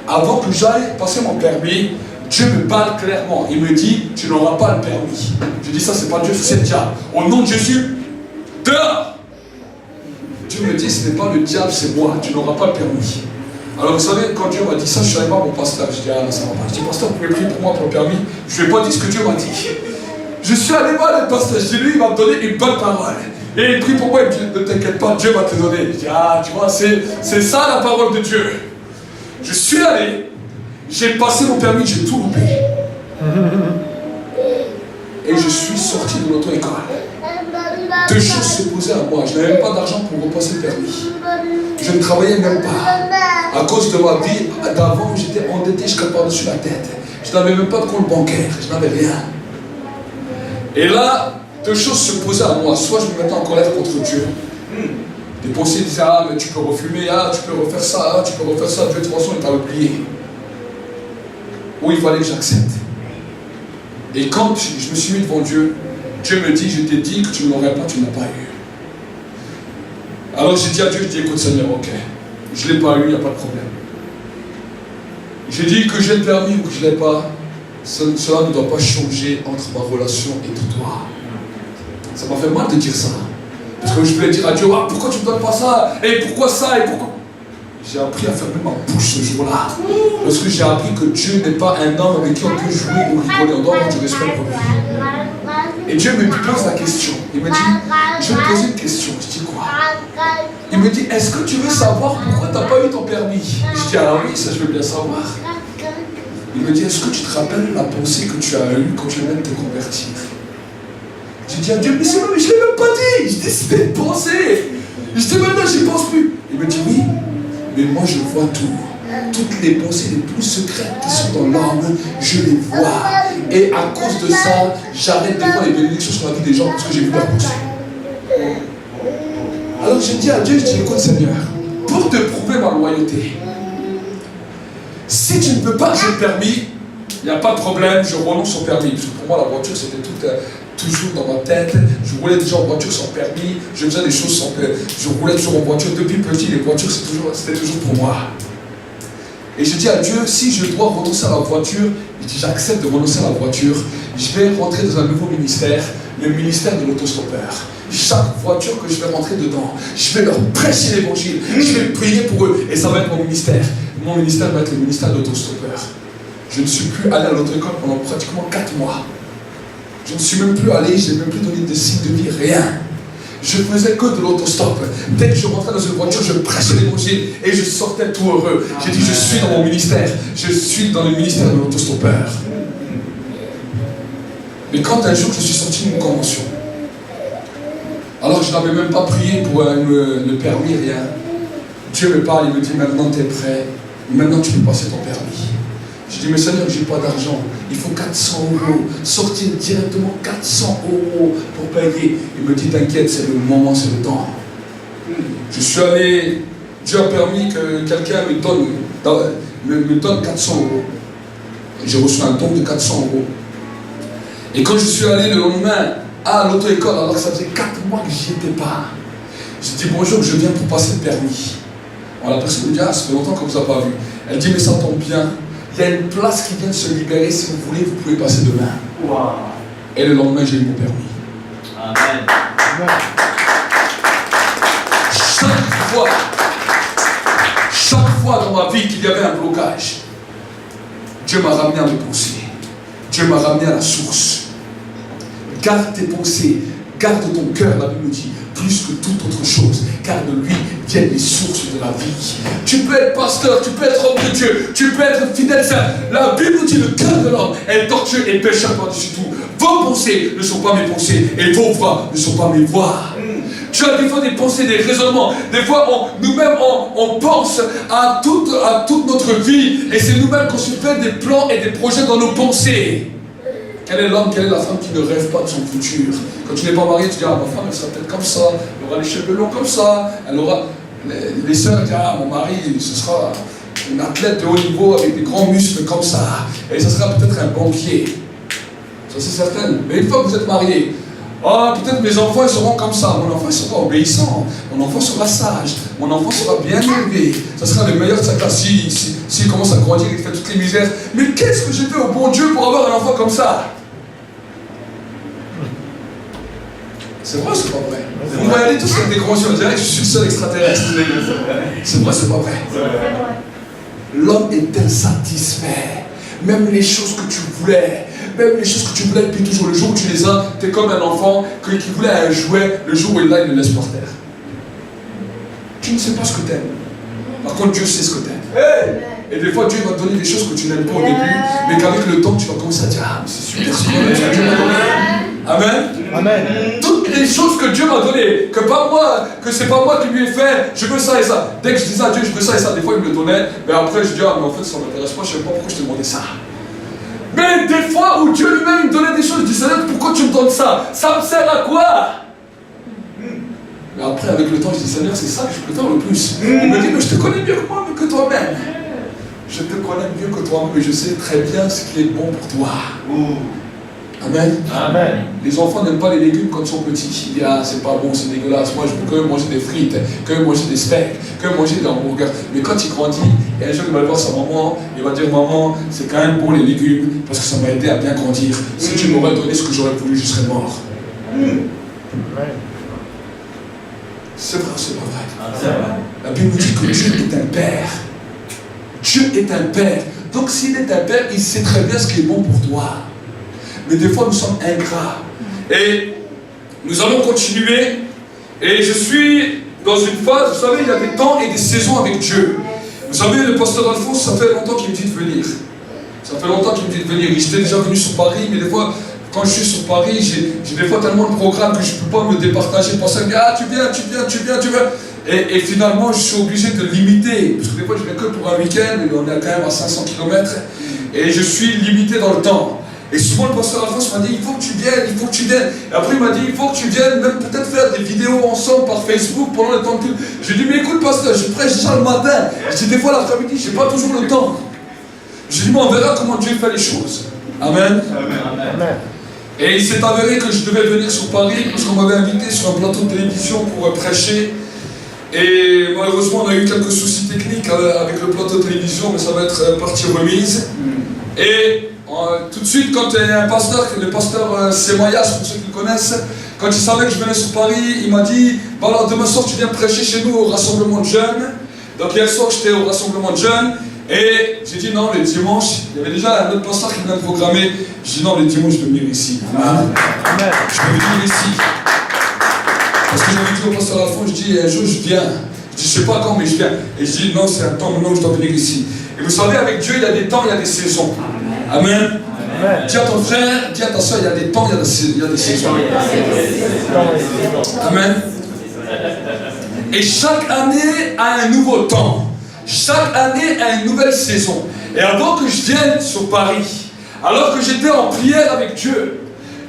Avant que j'aille passer mon permis, Dieu me parle clairement. Il me dit, tu n'auras pas le permis. Je dis, ça c'est pas Dieu, c'est le diable. Au nom de Jésus, dehors. Dieu me dit, ce n'est pas le diable, c'est moi. Tu n'auras pas le permis. Alors vous savez, quand Dieu m'a dit ça, je suis allé voir mon pasteur. Je dis, ah non, ça va pas. Je dis, pasteur, vous pouvez prier pour moi pour le permis. Je ne lui ai pas dit ce que Dieu m'a dit. Je suis allé voir le pasteur. Je dis, lui, il va me donner une bonne parole. Et il prie pour moi, il me dit, ne t'inquiète pas, Dieu va te donner. Je dis, ah, tu vois, c'est ça la parole de Dieu. Je suis allé, j'ai passé mon permis, j'ai tout loupé. Et je suis sorti de l'auto-école. Deux choses se posaient à moi. Je n'avais même pas d'argent pour repasser le permis. Je ne travaillais même pas. À cause de ma vie d'avant, j'étais endetté jusqu'à par-dessus la tête. Je n'avais même pas de compte bancaire, je n'avais rien. Et là, deux choses se posaient à moi. Soit je me mettais en colère contre Dieu. Des pensées disaient, ah mais tu peux refumer, ah tu peux refaire ça, ah tu peux refaire ça, Dieu de toute façon il t'a oublié. Ou il fallait que j'accepte. Et quand je me suis mis devant Dieu, Dieu me dit, je t'ai dit que tu ne l'aurais pas, tu ne l'as pas eu. Alors j'ai dit à Dieu, je dis, écoute Seigneur, ok, je ne l'ai pas eu, il n'y a pas de problème. J'ai dit que j'ai le permis ou que je ne l'ai pas, cela ne doit pas changer entre ma relation et toi. Ça m'a fait mal de dire ça. Parce que je voulais dire à Dieu, ah, pourquoi tu ne me donnes pas ça? Et pourquoi ça? Et pourquoi? J'ai appris à fermer ma bouche ce jour-là. Parce que j'ai appris que Dieu n'est pas un homme avec qui on peut jouer ou rigoler. On doit avoir du respect pour lui. Et Dieu me pose la question. Il me dit, je vais te poser une question. Je dis quoi? Il me dit, est-ce que tu veux savoir pourquoi tu n'as pas eu ton permis? Je dis, ah oui, ça je veux bien savoir. Il me dit, est-ce que tu te rappelles la pensée que tu as eue quand tu venais de te convertir? J'ai dit à Dieu, mais je ne l'ai même pas dit. Je dis, c'était une pensée. Je dis, maintenant, je n'y pense plus. Il me dit, oui, mais moi, je vois tout. Toutes les pensées les plus secrètes qui sont dans l'âme, je les vois. Et à cause de ça, j'arrête de voir les bénédictions sur la vie des gens parce que j'ai vu leur pensée. Alors, je dis à Dieu, je dis, écoute, Seigneur, pour te prouver ma loyauté, si tu ne peux pas, j'ai le permis, il n'y a pas de problème, je renonce au permis. Parce que pour moi, la voiture, c'était toujours dans ma tête. Je roulais déjà en voiture sans permis. Je faisais des choses sans permis. Je roulais toujours en voiture. Depuis petit, les voitures, c'était toujours pour moi. Et je dis à Dieu, si je dois renoncer à la voiture, je dis, j'accepte de renoncer à la voiture. Je vais rentrer dans un nouveau ministère, le ministère de l'autostoppeur. Chaque voiture que je vais rentrer dedans, je vais leur prêcher l'évangile. Je vais prier pour eux. Et ça va être mon ministère. Mon ministère va être le ministère de l'autostoppeur. Je ne suis plus allé à l'auto-école pendant pratiquement 4 mois. Je ne suis même plus allé, je n'ai même plus donné de signe de vie, rien. Je faisais que de l'autostop. Dès que je rentrais dans une voiture, je prêchais l'évangile et je sortais tout heureux. J'ai dit, je suis dans mon ministère. Je suis dans le ministère de l'autostoppeur. Mais quand un jour, je suis sorti d'une convention, alors je n'avais même pas prié pour le permis, rien. Dieu me parle, il me dit, maintenant tu es prêt. Maintenant tu peux passer ton permis. Je dis, mais Seigneur, je n'ai pas d'argent. Il faut 400 €. Sortir directement 400 € pour payer. Il me dit, t'inquiète, c'est le moment, c'est le temps. Je suis allé, Dieu a permis que quelqu'un me donne 400 €. J'ai reçu un don de 400 €. Et quand je suis allé le lendemain à l'auto-école, alors que ça faisait 4 mois que j'y étais pas, j'ai dit, bonjour, je viens pour passer le permis. Alors la personne me dit, ah, ça fait longtemps qu'on ne vous a pas vu. Elle dit, mais ça tombe bien. Il y a une place qui vient de se libérer. Si vous voulez, vous pouvez passer demain. Wow. Et le lendemain, j'ai eu mon permis. Amen. Chaque fois dans ma vie qu'il y avait un blocage, Dieu m'a ramené à mes pensées. Dieu m'a ramené à la source. Garde tes pensées. Garde ton cœur, la Bible dit, plus que toute autre chose, car de lui viennent les sources de la vie. Tu peux être pasteur, tu peux être homme de Dieu, tu peux être fidèle. La Bible dit, le cœur de l'homme est tortueux et pécheur par-dessus tout. Vos pensées ne sont pas mes pensées et vos voix ne sont pas mes voix. Tu as des fois des pensées, des raisonnements. Des fois, nous-mêmes, on pense à toute notre vie et c'est nous-mêmes qu'on se fait des plans et des projets dans nos pensées. Quel est l'homme, quelle est la femme qui ne rêve pas de son futur? Quand tu n'es pas marié, tu dis, ah, ma femme, elle sera peut-être comme ça, elle aura les cheveux longs comme ça, elle aura... Les sœurs disent, ah, mon mari, ce sera une athlète de haut niveau avec des grands muscles comme ça, et ce sera peut-être un banquier. Ça, c'est certain. Mais une fois que vous êtes marié, ah, peut-être mes enfants, ils seront comme ça, mon enfant, il sera obéissant, mon enfant sera sage, mon enfant sera bien élevé, ça sera le meilleur de sa classe. S'il commence à grandir et qu'il fait toutes les misères, mais qu'est-ce que j'ai fait au bon Dieu pour avoir un enfant comme ça? C'est vrai ou c'est pas vrai? Vous me regardez tous avec des grands yeux, on dirait que je suis le seul extraterrestre. C'est vrai ou c'est pas vrai? L'homme est insatisfait. Même les choses que tu voulais, même les choses que tu voulais depuis toujours, le jour où tu les as, tu es comme un enfant qui voulait un jouet, le jour où il l'a, il le laisse par terre. Tu ne sais pas ce que tu aimes. Par contre, Dieu sait ce que tu aimes. Et des fois, Dieu va te donner des choses que tu n'aimes pas au début, mais qu'avec le temps, tu vas commencer à dire, ah, mais c'est super ce que Dieu m'a donné. Amen. Amen. Toutes les choses que Dieu m'a données, que c'est pas moi qui lui ai fait, je veux ça et ça. Dès que je disais à Dieu, je veux ça et ça, des fois il me le donnait, mais après je dis, ah, mais en fait ça ne m'intéresse pas, je ne sais pas pourquoi je te demandais ça. Mais des fois où Dieu lui-même me donnait des choses, je dis, Seigneur, pourquoi tu me donnes ça? Ça me sert à quoi? Mais après, avec le temps, je dis, Seigneur, c'est ça que je préfère le plus. Il me dit, mais je te connais mieux que moi, mieux que toi-même. Je te connais mieux que toi-même, mais je sais très bien ce qui est bon pour toi. Amen. Amen. Les enfants n'aiment pas les légumes quand ils sont petits. Ils disent, ah, c'est pas bon, c'est dégueulasse. Moi, je peux quand même manger des frites, quand même manger des steaks, quand même manger des hamburgers. Mais quand il grandit, et un jour, il va voir sa maman, il va dire, maman, c'est quand même bon les légumes, parce que ça m'a aidé à bien grandir. Si tu m'aurais donné ce que j'aurais voulu, je serais mort. C'est vrai, c'est pas vrai. La Bible nous dit que Dieu est un Père. Dieu est un Père. Donc s'il est un Père, il sait très bien ce qui est bon pour toi. Mais des fois, nous sommes ingrats. Et nous allons continuer. Et je suis dans une phase, vous savez, il y a des temps et des saisons avec Dieu. Vous savez, le pasteur Alphonse, ça fait longtemps qu'il me dit de venir. Ça fait longtemps qu'il me dit de venir. J'étais déjà venu sur Paris, mais des fois, quand je suis sur Paris, j'ai des fois tellement de programmes que je ne peux pas me départager. Pour ça, je dis, ah, tu viens. Et finalement, je suis obligé de limiter. Parce que des fois, je viens que pour un week-end, et on est quand même à 500 km. Et je suis limité dans le temps. Et souvent, le pasteur Alphonse m'a dit, il faut que tu viennes. Et après, il m'a dit, il faut que tu viennes, même peut-être faire des vidéos ensemble par Facebook pendant le temps de culte. Je lui ai dit, mais écoute, pasteur, je prêche déjà le matin. Je dis, des fois, l'après-midi, je n'ai pas toujours le temps. Je lui ai dit, mais on verra comment Dieu fait les choses. Amen. Amen. Et il s'est avéré que je devais venir sur Paris parce qu'on m'avait invité sur un plateau de télévision pour prêcher. Et malheureusement, on a eu quelques soucis techniques avec le plateau de télévision, mais ça va être partie remise. Et tout de suite, quand il y a un pasteur, le pasteur Semayas, pour ceux qui le connaissent, quand il savait que je venais sur Paris, il m'a dit, bah alors demain soir tu viens prêcher chez nous au rassemblement de jeunes. Donc hier soir j'étais au rassemblement de jeunes. Et j'ai dit non, le dimanche, il y avait déjà un autre pasteur qui venait de programmer. J'ai dit non, le dimanche, je vais venir ici. Amen. Je vais venir ici. Parce que j'avais dit au pasteur Alphonse, je dis un jour je viens. Je dis je ne sais pas quand, mais je viens. Et je dis non, c'est un temps maintenant où je dois venir ici. Et vous savez, avec Dieu, il y a des temps, il y a des saisons. Amen. Dis à ton frère, dis à ta soeur, il y a des temps, il y a des saisons. Amen. Et chaque année a un nouveau temps. Chaque année a une nouvelle saison. Et avant que je vienne sur Paris, alors que j'étais en prière avec Dieu,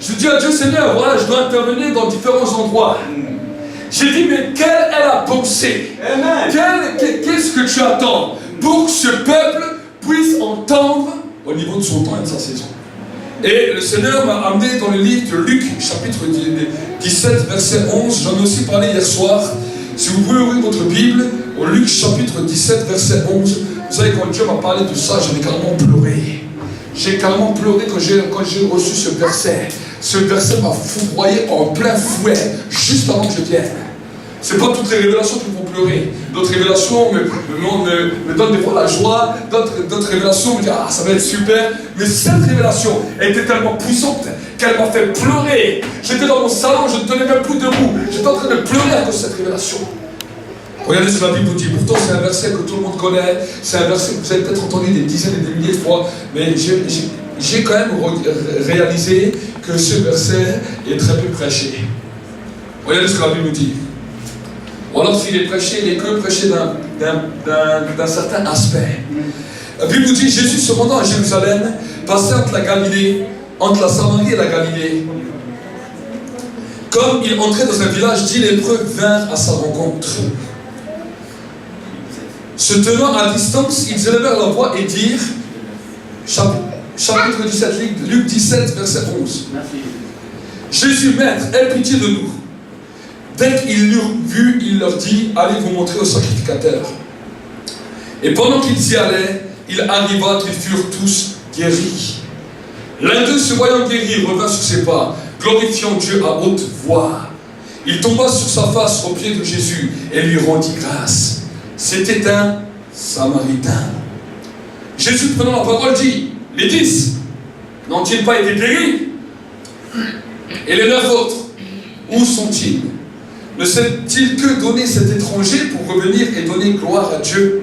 je dis à Dieu, Seigneur, voilà, je dois intervenir dans différents endroits. J'ai dit, mais quelle est la pensée? Qu'est-ce que tu attends pour que ce peuple puisse entendre au niveau de son temps et de sa saison? Et le Seigneur m'a amené dans le livre de Luc, chapitre 17, verset 11. J'en ai aussi parlé hier soir. Si vous pouvez ouvrir votre Bible, au Luc chapitre 17, verset 11, vous savez, quand Dieu m'a parlé de ça, j'ai carrément pleuré. J'ai carrément pleuré quand j'ai reçu ce verset. Ce verset m'a foudroyé en plein fouet, juste avant que je vienne. Ce n'est pas toutes les révélations qui me font pleurer. D'autres révélations me donnent des fois la joie. D'autres révélations me disent, ah, ça va être super. Mais cette révélation était tellement puissante qu'elle m'a fait pleurer. J'étais dans mon salon, je ne tenais même plus debout. J'étais en train de pleurer à cause de cette révélation. Regardez ce que la Bible nous dit. Pourtant, c'est un verset que tout le monde connaît. C'est un verset que vous avez peut-être entendu des dizaines et des milliers de fois. Mais j'ai quand même réalisé que ce verset est très peu prêché. Regardez ce que la Bible nous dit. Ou alors s'il est prêché, il est que prêché d'un certain aspect. La Bible nous dit, Jésus se rendant à Jérusalem, passait entre la Galilée, entre la Samarie et la Galilée. Comme il entrait dans un village, 10 lépreux vinrent à sa rencontre. Se tenant à distance, ils élevèrent leur voix et dirent, chapitre 17, Luc 17, verset 11. Jésus, Maître, aie pitié de nous. Dès qu'ils l'eurent vu, il leur dit, allez vous montrer au sacrificateur. Et pendant qu'ils y allaient, il arriva qu'ils furent tous guéris. L'un d'eux, se voyant guéri, revint sur ses pas, glorifiant Dieu à haute voix. Il tomba sur sa face aux pieds de Jésus et lui rendit grâce. C'était un Samaritain. Jésus, prenant la parole, dit, les 10 n'ont-ils pas été guéris? Et les 9 autres, où sont-ils? Ne sait-il que donner cet étranger pour revenir et donner gloire à Dieu?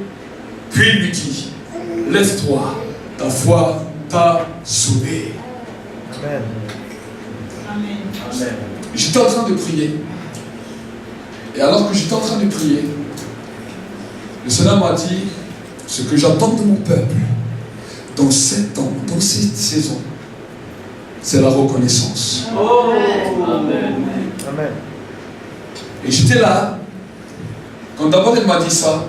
Puis il lui dit, lève-toi, ta foi t'a sauvé. Amen. Amen. J'étais en train de prier. Et alors que j'étais en train de prier, le Seigneur m'a dit, ce que j'attends de mon peuple, dans 7 ans, dans cette saison, c'est la reconnaissance. Oh, Amen. Amen. Et j'étais là, quand d'abord il m'a dit ça,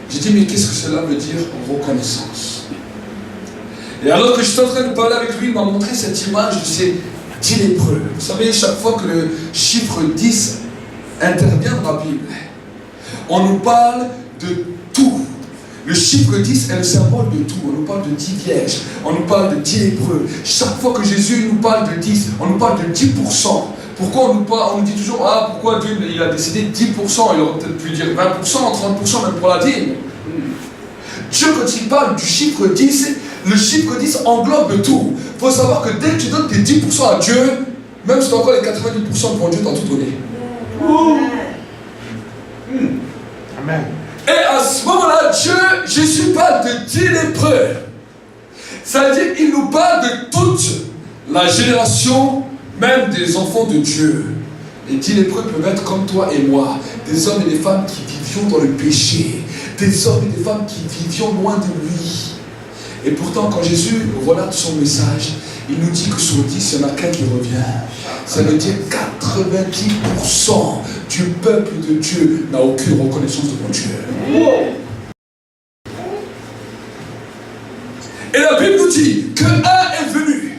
j'ai dit, mais qu'est-ce que cela veut dire, reconnaissance? Et alors que j'étais en train de parler avec lui, il m'a montré cette image de ces 10 lépreux. Vous savez, chaque fois que le chiffre 10 intervient dans la Bible, on nous parle de tout. Le chiffre 10 est le symbole de tout. On nous parle de 10 vierges, on nous parle de 10 lépreux. Chaque fois que Jésus nous parle de 10, on nous parle de 10%. Pourquoi on nous dit toujours, ah, pourquoi Dieu il a décidé 10%? Il aurait peut-être pu dire 20%, 30% même pour la dîme. Dieu, quand il parle du chiffre 10, le chiffre 10 englobe tout. Il faut savoir que dès que tu donnes tes 10% à Dieu, même si tu as encore les 90% devant Dieu, tu as tout donné. Amen. Et à ce moment-là, Jésus parle de 10 lépreux. Ça veut dire qu'il nous parle de toute la génération, même des enfants de Dieu. Les 10 lépreux peuvent être comme toi et moi, des hommes et des femmes qui vivions dans le péché, des hommes et des femmes qui vivions loin de lui. Et pourtant, quand Jésus relate son message, il nous dit que sur 10, il y en a qu'un qui revient. Ça veut dire 90% du peuple de Dieu n'a aucune reconnaissance devant Dieu. Et la Bible nous dit qu'un est venu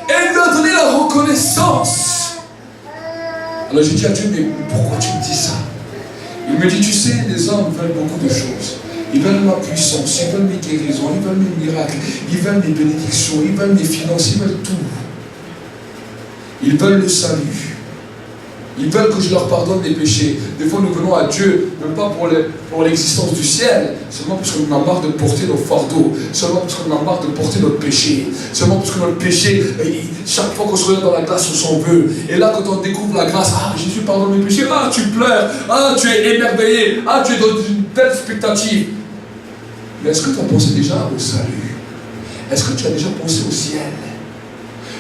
et il lui a donné la reconnaissance. Alors j'ai dit à Dieu, mais pourquoi tu me dis ça? Il me dit, tu sais, les hommes veulent beaucoup de choses. Ils veulent ma puissance, ils veulent mes guérisons, ils veulent mes miracles, ils veulent mes bénédictions, ils veulent mes finances, ils veulent tout. Ils veulent le salut. Ils veulent que je leur pardonne des péchés. Des fois, nous venons à Dieu, même pas pour l'existence du ciel, seulement parce qu'on a marre de porter nos fardeaux, seulement parce qu'on a marre de porter notre péché, seulement parce que notre péché, chaque fois qu'on se regarde dans la glace, on s'en veut. Et là, quand on découvre la grâce, ah, Jésus pardonne mes péchés, ah, tu pleures, ah, tu es émerveillé, ah, tu es dans une telle expectative. Mais est-ce que tu as pensé déjà au salut? Est-ce que tu as déjà pensé au ciel?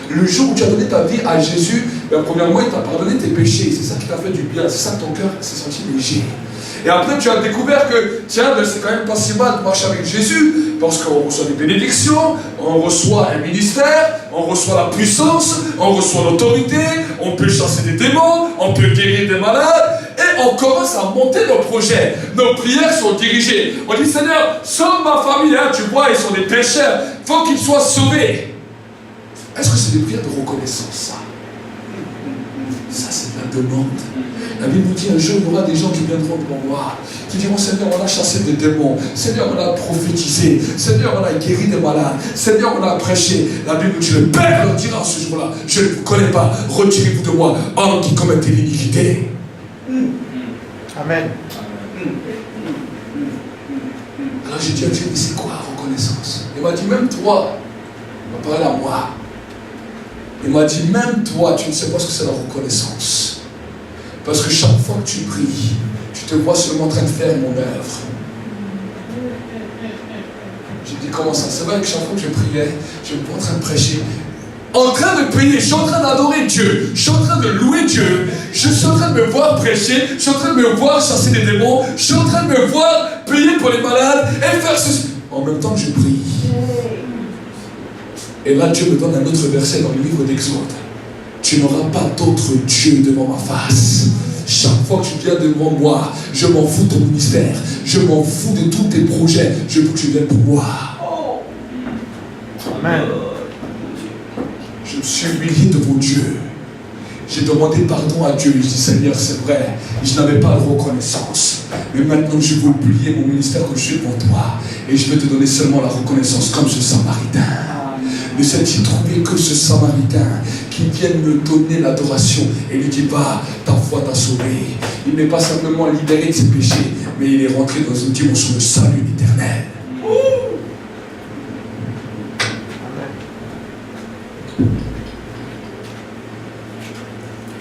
Le jour où tu as donné ta vie à Jésus, ben, premièrement, il t'a pardonné tes péchés. C'est ça qui t'a fait du bien. C'est ça que ton cœur s'est senti léger. Et après, tu as découvert que, tiens, ben, c'est quand même pas si mal de marcher avec Jésus, parce qu'on reçoit des bénédictions, on reçoit un ministère, on reçoit la puissance, on reçoit l'autorité, on peut chasser des démons, on peut guérir des malades, et on commence à monter nos projets. Nos prières sont dirigées. On dit, Seigneur, sauve ma famille, hein, tu vois, ils sont des pécheurs, il faut qu'ils soient sauvés. Est-ce que c'est des prières de reconnaissance, ça? Ça, c'est de la demande. La Bible nous dit, un jour, il y aura des gens qui viendront devant moi, qui diront, Seigneur, on a chassé des démons, Seigneur, on a prophétisé, Seigneur, on a guéri des malades, Seigneur, on a prêché. La Bible nous dit, le Père leur dira ce jour-là, je ne vous connais pas, retirez-vous de moi, hommes qui commettent l'iniquité. Amen. Alors j'ai dit à Dieu, mais c'est quoi la reconnaissance? Il m'a dit, même toi, il m'a parlé à moi. Il m'a dit, même toi, tu ne sais pas ce que c'est la reconnaissance. Parce que chaque fois que tu pries, tu te vois seulement en train de faire mon œuvre. J'ai dit, comment ça? C'est vrai que chaque fois que je priais, je me vois en train de prêcher. En train de prier, je suis en train d'adorer Dieu, je suis en train de louer Dieu, je suis en train de me voir prêcher, je suis en train de me voir chasser des démons, je suis en train de me voir prier pour les malades et faire ceci. En même temps que je prie. Et là, Dieu me donne un autre verset dans le livre d'Exode. Tu n'auras pas d'autre Dieu devant ma face. Chaque fois que tu viens devant moi, je m'en fous de ton ministère. Je m'en fous de tous tes projets. Je veux que tu viennes pour moi. Amen. Je me suis humilié devant Dieu. J'ai demandé pardon à Dieu. Je dis, Seigneur, c'est vrai, je n'avais pas de reconnaissance. Mais maintenant, je veux oublier mon ministère que je suis devant toi. Et je vais te donner seulement la reconnaissance comme ce Samaritain. Ne s'est-il trouvé que ce Samaritain qui vient me donner l'adoration et lui dit, bah, ta foi t'a sauvé. Il n'est pas simplement libéré de ses péchés, mais il est rentré dans une dimension de salut éternel.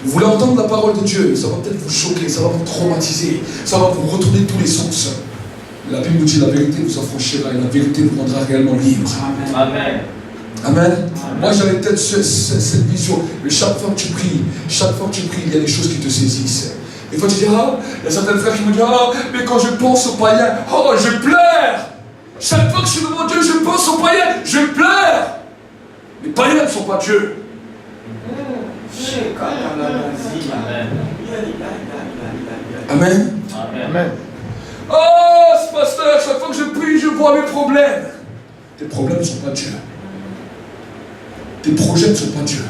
Vous voulez entendre la parole de Dieu, ça va peut-être vous choquer, ça va vous traumatiser, ça va vous retourner tous les sens. La Bible nous dit, la vérité vous affranchira et la vérité vous rendra réellement libre. Amen. Amen. Amen. Moi j'avais peut-être cette vision, mais chaque fois que tu pries, il y a des choses qui te saisissent. Des fois tu dis, ah, il y a certains frères qui me disent, ah, mais quand je pense aux païens, oh, je pleure. Chaque fois que je suis devant Dieu, je pense aux païens, je pleure. Les païens ne sont pas Dieu. Amen. Amen. Oh, ce pasteur, chaque fois que je prie, je vois mes problèmes. Tes problèmes ne sont pas Dieu. tes projets ne sont pas Dieu.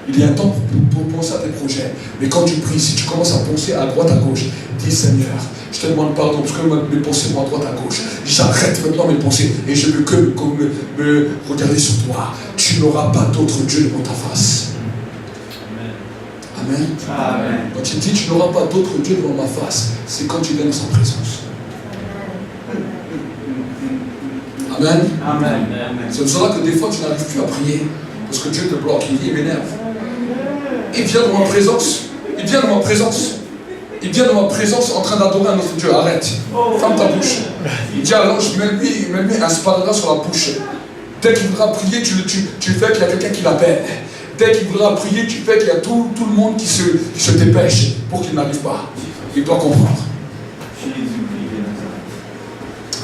Il y a un temps pour penser à tes projets. Mais quand tu pries, si tu commences à penser à droite, à gauche, dis Seigneur, je te demande pardon parce que mes pensées vont à droite, à gauche. J'arrête maintenant mes pensées et je veux que me regarder sur toi. Tu n'auras pas d'autre Dieu devant ta face. Amen. Amen. Quand tu dis tu n'auras pas d'autre Dieu devant ma face, c'est quand tu viens dans sa présence. Amen. Amen. C'est pour cela que des fois tu n'arrives plus à prier parce que Dieu te bloque, il m'énerve. Il vient dans ma présence. Il vient dans ma présence. Il vient dans ma présence en train d'adorer un autre Dieu. Arrête. Ferme ta bouche. Il dit alors, mets-lui un sparadrap sur la bouche. Dès qu'il voudra prier, tu fais qu'il y a quelqu'un qui l'appelle. Dès qu'il voudra prier, tu fais qu'il y a tout le monde qui se dépêche pour qu'il n'arrive pas. Il doit comprendre.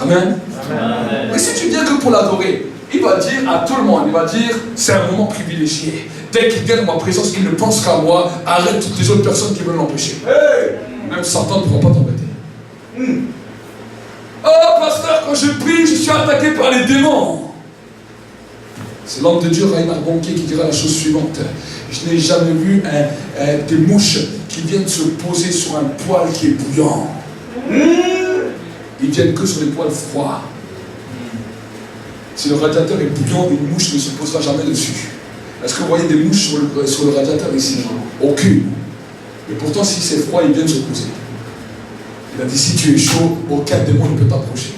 Amen. Amen. Mais si tu viens que pour l'adorer, il va dire à tout le monde, il va dire, c'est un moment privilégié. Dès qu'il vient dans ma présence, il ne pense qu'à moi, arrête toutes les autres personnes qui veulent l'empêcher. Hey! Même Satan ne pourra pas t'embêter. Oh pasteur, quand je prie, je suis attaqué par les démons. C'est l'homme de Dieu, Reinhard Bonnke, qui dira la chose suivante. Je n'ai jamais vu des mouches qui viennent se poser sur un poêle qui est bouillant. Ils viennent que sur des poêles froids. Si le radiateur est bouillant, une mouche ne se posera jamais dessus. Est-ce que vous voyez des mouches sur le radiateur ici? Aucune. Mais pourtant, si c'est froid, ils viennent se poser. Il a dit, si tu es chaud, aucun démon ne peut t'approcher.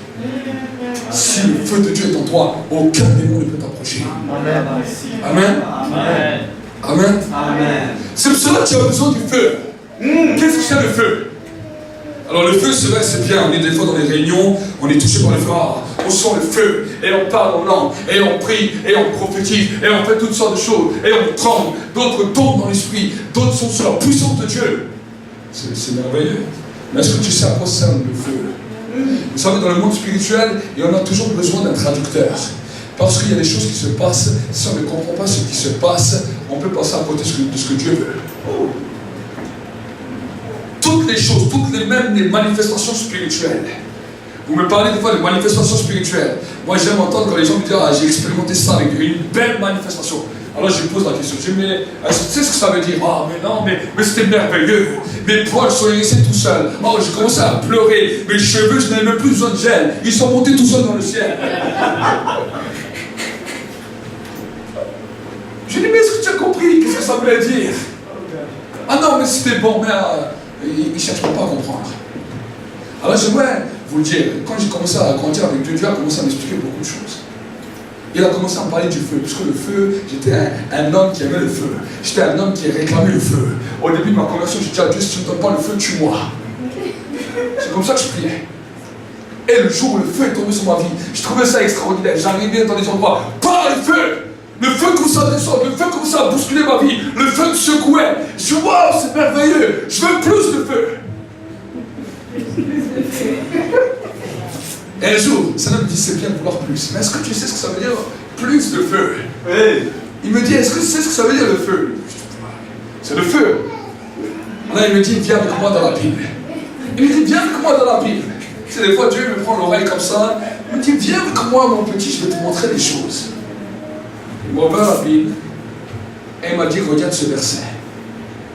Si le feu de Dieu est en toi, aucun démon ne peut t'approcher. Amen. Amen. Amen. Amen. Amen. C'est pour cela que tu as besoin du feu. Qu'est-ce que c'est le feu? Alors le feu, c'est vrai, c'est bien. On est des fois dans les réunions, on est touché par le feu. On sent le feu, et on parle en langue, et on prie, et on prophétise, et on fait toutes sortes de choses, et on tremble. D'autres tombent dans l'esprit, d'autres sont sous la puissance de Dieu. C'est merveilleux. Mais est-ce que tu sais à quoi sert le feu? Vous savez, dans le monde spirituel, et on a toujours besoin d'un traducteur. Parce qu'il y a des choses qui se passent, si on ne comprend pas ce qui se passe, on peut passer à côté de ce que Dieu veut. Toutes les choses, même les manifestations spirituelles. Vous me parlez des fois de manifestations spirituelles. Moi, j'aime entendre quand les gens me disent, ah, j'ai expérimenté ça avec une belle manifestation. Alors je pose la question, je dis, mais tu sais ce que ça veut dire? Ah, mais non, mais c'était merveilleux. Mes poils sont hérissés tout seuls. Oh, j'ai commencé à pleurer. Mes cheveux, je n'avais même plus besoin de gel. Ils sont montés tout seuls dans le ciel. Je dis, mais est-ce que tu as compris? Qu'est-ce que ça voulait dire? Ah non, mais c'était bon, mais ils ne cherchent pas à comprendre. Alors j'aimerais vous le dire, quand j'ai commencé à grandir avec Dieu, Dieu a commencé à m'expliquer beaucoup de choses. Il a commencé à me parler du feu, puisque le feu, j'étais un homme qui aimait le feu. J'étais un homme qui réclamait le feu. Au début de ma conversion, j'ai dit à Dieu, si tu ne me donnes pas le feu, tue-moi. C'est comme ça que je priais. Et le jour où le feu est tombé sur ma vie, je trouvais ça extraordinaire. J'arrivais dans des endroits, par le feu! Le feu comme ça descend, le feu comme ça a bousculé ma vie, le feu me secouait. Je dis, waouh, c'est merveilleux, je veux plus de feu. Et un jour, Seigneur me dit, c'est bien de vouloir plus. Mais est-ce que tu sais ce que ça veut dire, plus de feu? Oui. Il me dit, est-ce que tu sais ce que ça veut dire le feu? C'est le feu. Là, il me dit, viens avec moi dans la Bible. Il me dit, viens avec moi dans la Bible. Tu sais, des fois, Dieu me prend l'oreille comme ça. Il me dit, viens avec moi, mon petit, je vais te montrer les choses. Il m'a ouvert la Bible. Et il m'a dit, regarde ce verset.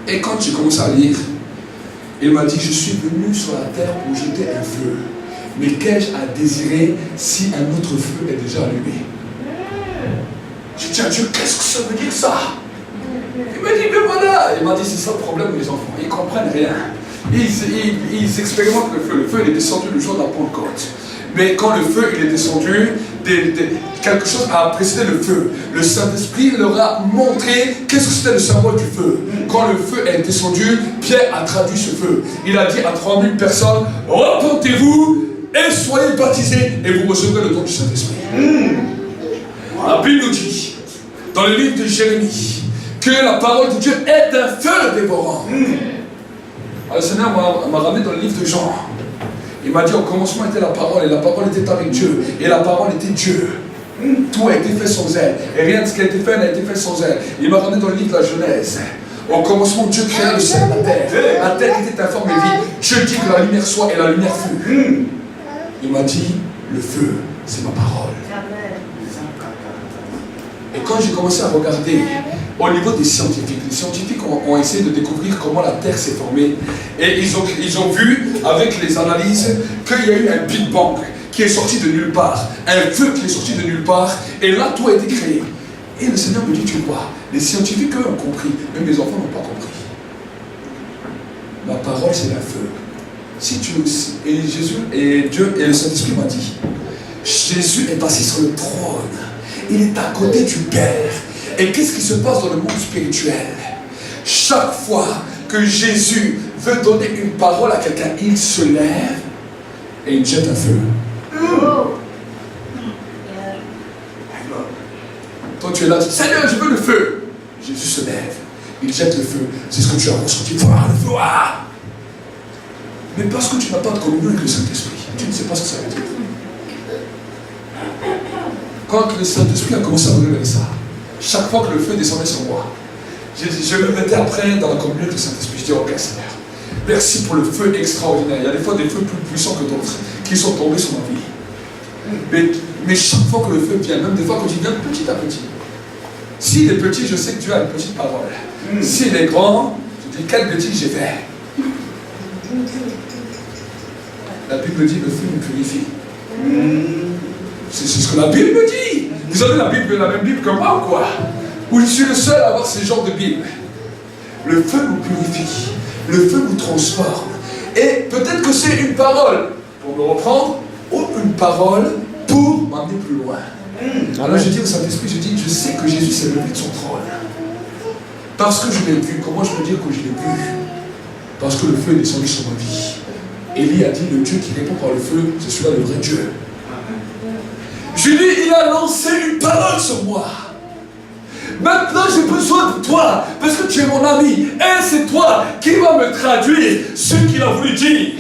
Et quand j'ai commencé à lire, il m'a dit, je suis venu sur la terre pour jeter un feu. Mais qu'ai-je à désirer si un autre feu est déjà allumé? J'ai dit à Dieu, qu'est-ce que ça veut dire ça? Il m'a dit, mais voilà. Il m'a dit, c'est ça le problème des enfants. Ils ne comprennent rien. Ils expérimentent le feu. Le feu il est descendu le jour de la Pentecôte. Mais quand le feu il est descendu, quelque chose a précédé le feu. Le Saint-Esprit leur a montré qu'est-ce que c'était le symbole du feu. Quand le feu est descendu, Pierre a traduit ce feu. Il a dit à 3000 personnes, repentez-vous et soyez baptisés et vous recevrez le don du Saint-Esprit. La Bible nous dit, dans le livre de Jérémie, que la parole de Dieu est un feu dévorant. Alors le Seigneur m'a ramené dans le livre de Jean. Il m'a dit au commencement était la parole et la parole était avec Dieu et la parole était Dieu. Tout a été fait sans elle et rien de ce qui a été fait n'a été fait sans elle. Il m'a ramené dans le livre de la Genèse. Au commencement Dieu créa le ciel et la terre. La terre était informe et vide. Dieu dit que la lumière soit et la lumière fut. Il m'a dit le feu c'est ma parole. Et quand j'ai commencé à regarder au niveau des scientifiques, les scientifiques ont essayé de découvrir comment la Terre s'est formée. Et ils ont vu, avec les analyses, qu'il y a eu un Big Bang qui est sorti de nulle part, un feu qui est sorti de nulle part, et là tout a été créé. Et le Seigneur me dit, tu vois, les scientifiques eux ont compris, même les enfants n'ont pas compris. La parole c'est un feu. Si tu et Jésus et Dieu et le Saint-Esprit m'a dit, Jésus est assis sur le trône, il est à côté du Père. Et qu'est-ce qui se passe dans le monde spirituel? Chaque fois que Jésus veut donner une parole à quelqu'un, il se lève et il jette un feu. Toi tu es là, tu dis, Seigneur, je veux le feu. Jésus se lève, il jette le feu. C'est ce que tu as ressenti. Le feu, ah! Mais parce que tu n'as pas de communion avec le Saint-Esprit, tu ne sais pas ce que ça veut dire. Quand le Saint-Esprit a commencé à me révéler ça, chaque fois que le feu descendait sur moi, je me mettais après dans la communion avec le Saint-Esprit. Je dis, ok Seigneur, merci pour le feu extraordinaire. Il y a des fois des feux plus puissants que d'autres qui sont tombés sur ma vie. Mais chaque fois que le feu vient, même des fois quand il vient petit à petit, s'il est petit, je sais que Dieu a une petite parole. S'il est grand, je dis, quelle bêtise j'ai fait. La Bible dit, le feu nous purifie. C'est ce que la Bible me dit. Vous avez la même Bible que moi ou quoi? Ou je suis le seul à avoir ce genre de Bible? Le feu nous purifie. Le feu nous transforme. Et peut-être que c'est une parole pour me reprendre ou une parole pour m'amener plus loin. Alors je dis au Saint-Esprit, je sais que Jésus s'est levé de son trône. Parce que je l'ai vu. Comment je peux dire que je l'ai vu? Parce que le feu est descendu sur ma vie. Élie a dit, le Dieu qui répond par le feu, c'est celui-là le vrai Dieu. Je lui dis, il a lancé une parole sur moi. Maintenant, j'ai besoin de toi, parce que tu es mon ami. Et c'est toi qui vas me traduire ce qu'il a voulu dire.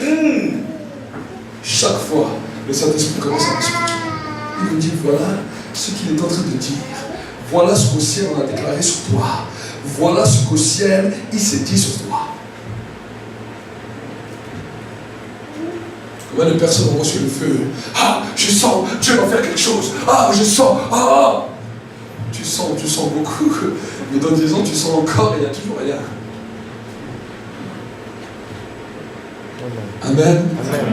Chaque fois, le Saint-Esprit commence à m'expliquer. Il me dit, voilà ce qu'il est en train de dire. Voilà ce qu'au ciel on a déclaré sur toi. Voilà ce qu'au ciel il s'est dit sur toi. Combien de personnes ont reçu le feu? Ah, je sens, Dieu va faire quelque chose. Ah, je sens, ah. Tu sens beaucoup. Mais dans 10 ans, tu sens encore et il n'y a toujours rien. Amen. Amen.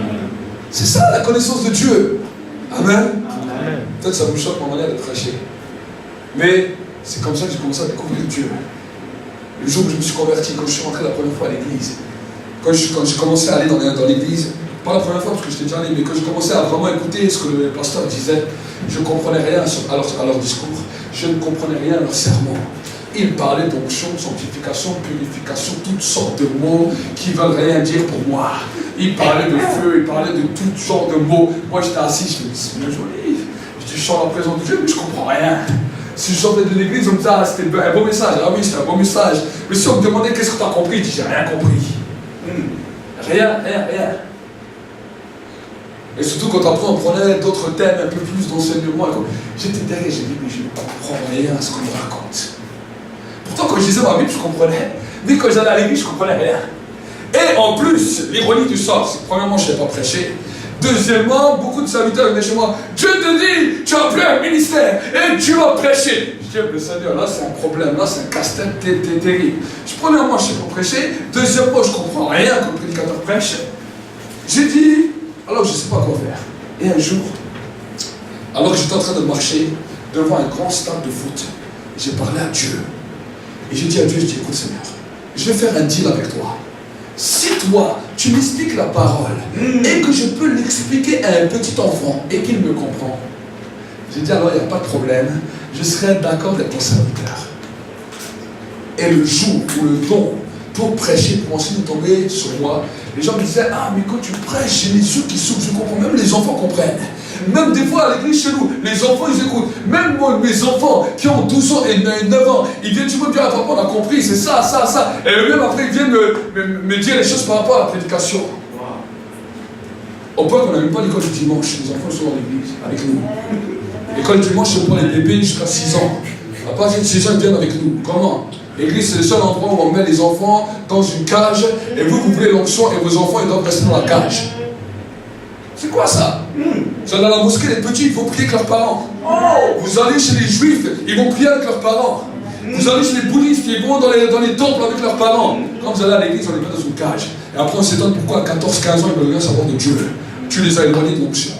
C'est ça la connaissance de Dieu. Amen. Amen. Peut-être ça vous choque ma manière de prêcher. Mais c'est comme ça que j'ai commencé à découvrir Dieu. Le jour où je me suis converti, quand je suis rentré la première fois à l'église, quand j'ai commencé à aller dans l'église, pas la première fois parce que j'étais déjà allé, mais quand j'ai commencé à vraiment écouter ce que le pasteur disait, je ne comprenais rien à leur discours, je ne comprenais rien à leur sermon. Ils parlaient d'onction, de sanctification, de purification, toutes sortes de mots qui ne veulent rien dire pour moi. Ils parlaient de feu, ils parlaient de toutes sortes de mots. Moi j'étais assis, je me dis, c'est bien joli. Je dis, je sens la présence de Dieu, mais je ne comprends rien. Si je sortais de l'église, on me disait, ah, c'était un beau message. Ah oui, c'était un beau message. Mais si on me demandait qu'est-ce que tu as compris, je dis, j'ai rien compris. Rien. Et surtout quand après on prenait d'autres thèmes, un peu plus d'enseignement. J'étais derrière, j'ai dit, mais je ne comprends rien à ce qu'on me raconte. Pourtant, quand je lisais ma Bible, je comprenais. Mais quand j'allais à l'église, je ne comprenais rien. Et en plus, l'ironie du sort, c'est que premièrement, je ne savais pas prêcher. Deuxièmement, beaucoup de serviteurs venaient chez moi. Dieu te dit, tu as appelé un ministère et tu vas prêcher. Je dis, le Seigneur, là c'est un problème, là c'est un casse-tête terrible. Premièrement, je ne sais pas prêcher. Deuxièmement, je ne comprends rien quand le prédicateur prêche. J'ai dit, alors je ne sais pas quoi faire. Et un jour, alors que j'étais en train de marcher devant un grand stade de foot, j'ai parlé à Dieu. Et j'ai dit à Dieu, je dis, écoute Seigneur, je vais faire un deal avec toi. Si toi, tu m'expliques la parole et que je peux l'expliquer à un petit enfant et qu'il me comprend, j'ai dit alors il n'y a pas de problème, je serai d'accord d'être ton serviteur. Et le jour où le don pour prêcher commençait à tomber sur moi, les gens me disaient, ah mais quand tu prêches, j'ai les yeux qui s'ouvrent, je comprends, même les enfants comprennent. Même des fois à l'église chez nous, les enfants ils écoutent. Même moi, mes enfants qui ont 12 ans et 9 ans, ils viennent toujours me dire, ah papa on a compris, c'est ça. Et eux-mêmes après ils viennent me dire les choses par rapport à la prédication. Au point qu'on n'a même pas l'école du dimanche, les enfants sont dans l'église avec nous. L'école du dimanche c'est pour les bébés jusqu'à 6 ans. À partir de 6 ans ils viennent avec nous. Comment? L'église c'est le seul endroit où on met les enfants dans une cage et vous voulez l'onction et vos enfants ils doivent rester dans la cage. C'est quoi ça? Vous allez à la mosquée, les petits, ils vont prier avec leurs parents. Vous allez chez les juifs, ils vont prier avec leurs parents. Vous allez chez les bouddhistes, ils vont dans les temples avec leurs parents. Quand vous allez à l'église, on les met dans une cage. Et après, on s'étonne pourquoi à 14, 15 ans, ils ne veulent rien savoir de Dieu. Tu les as éloignés de l'onction.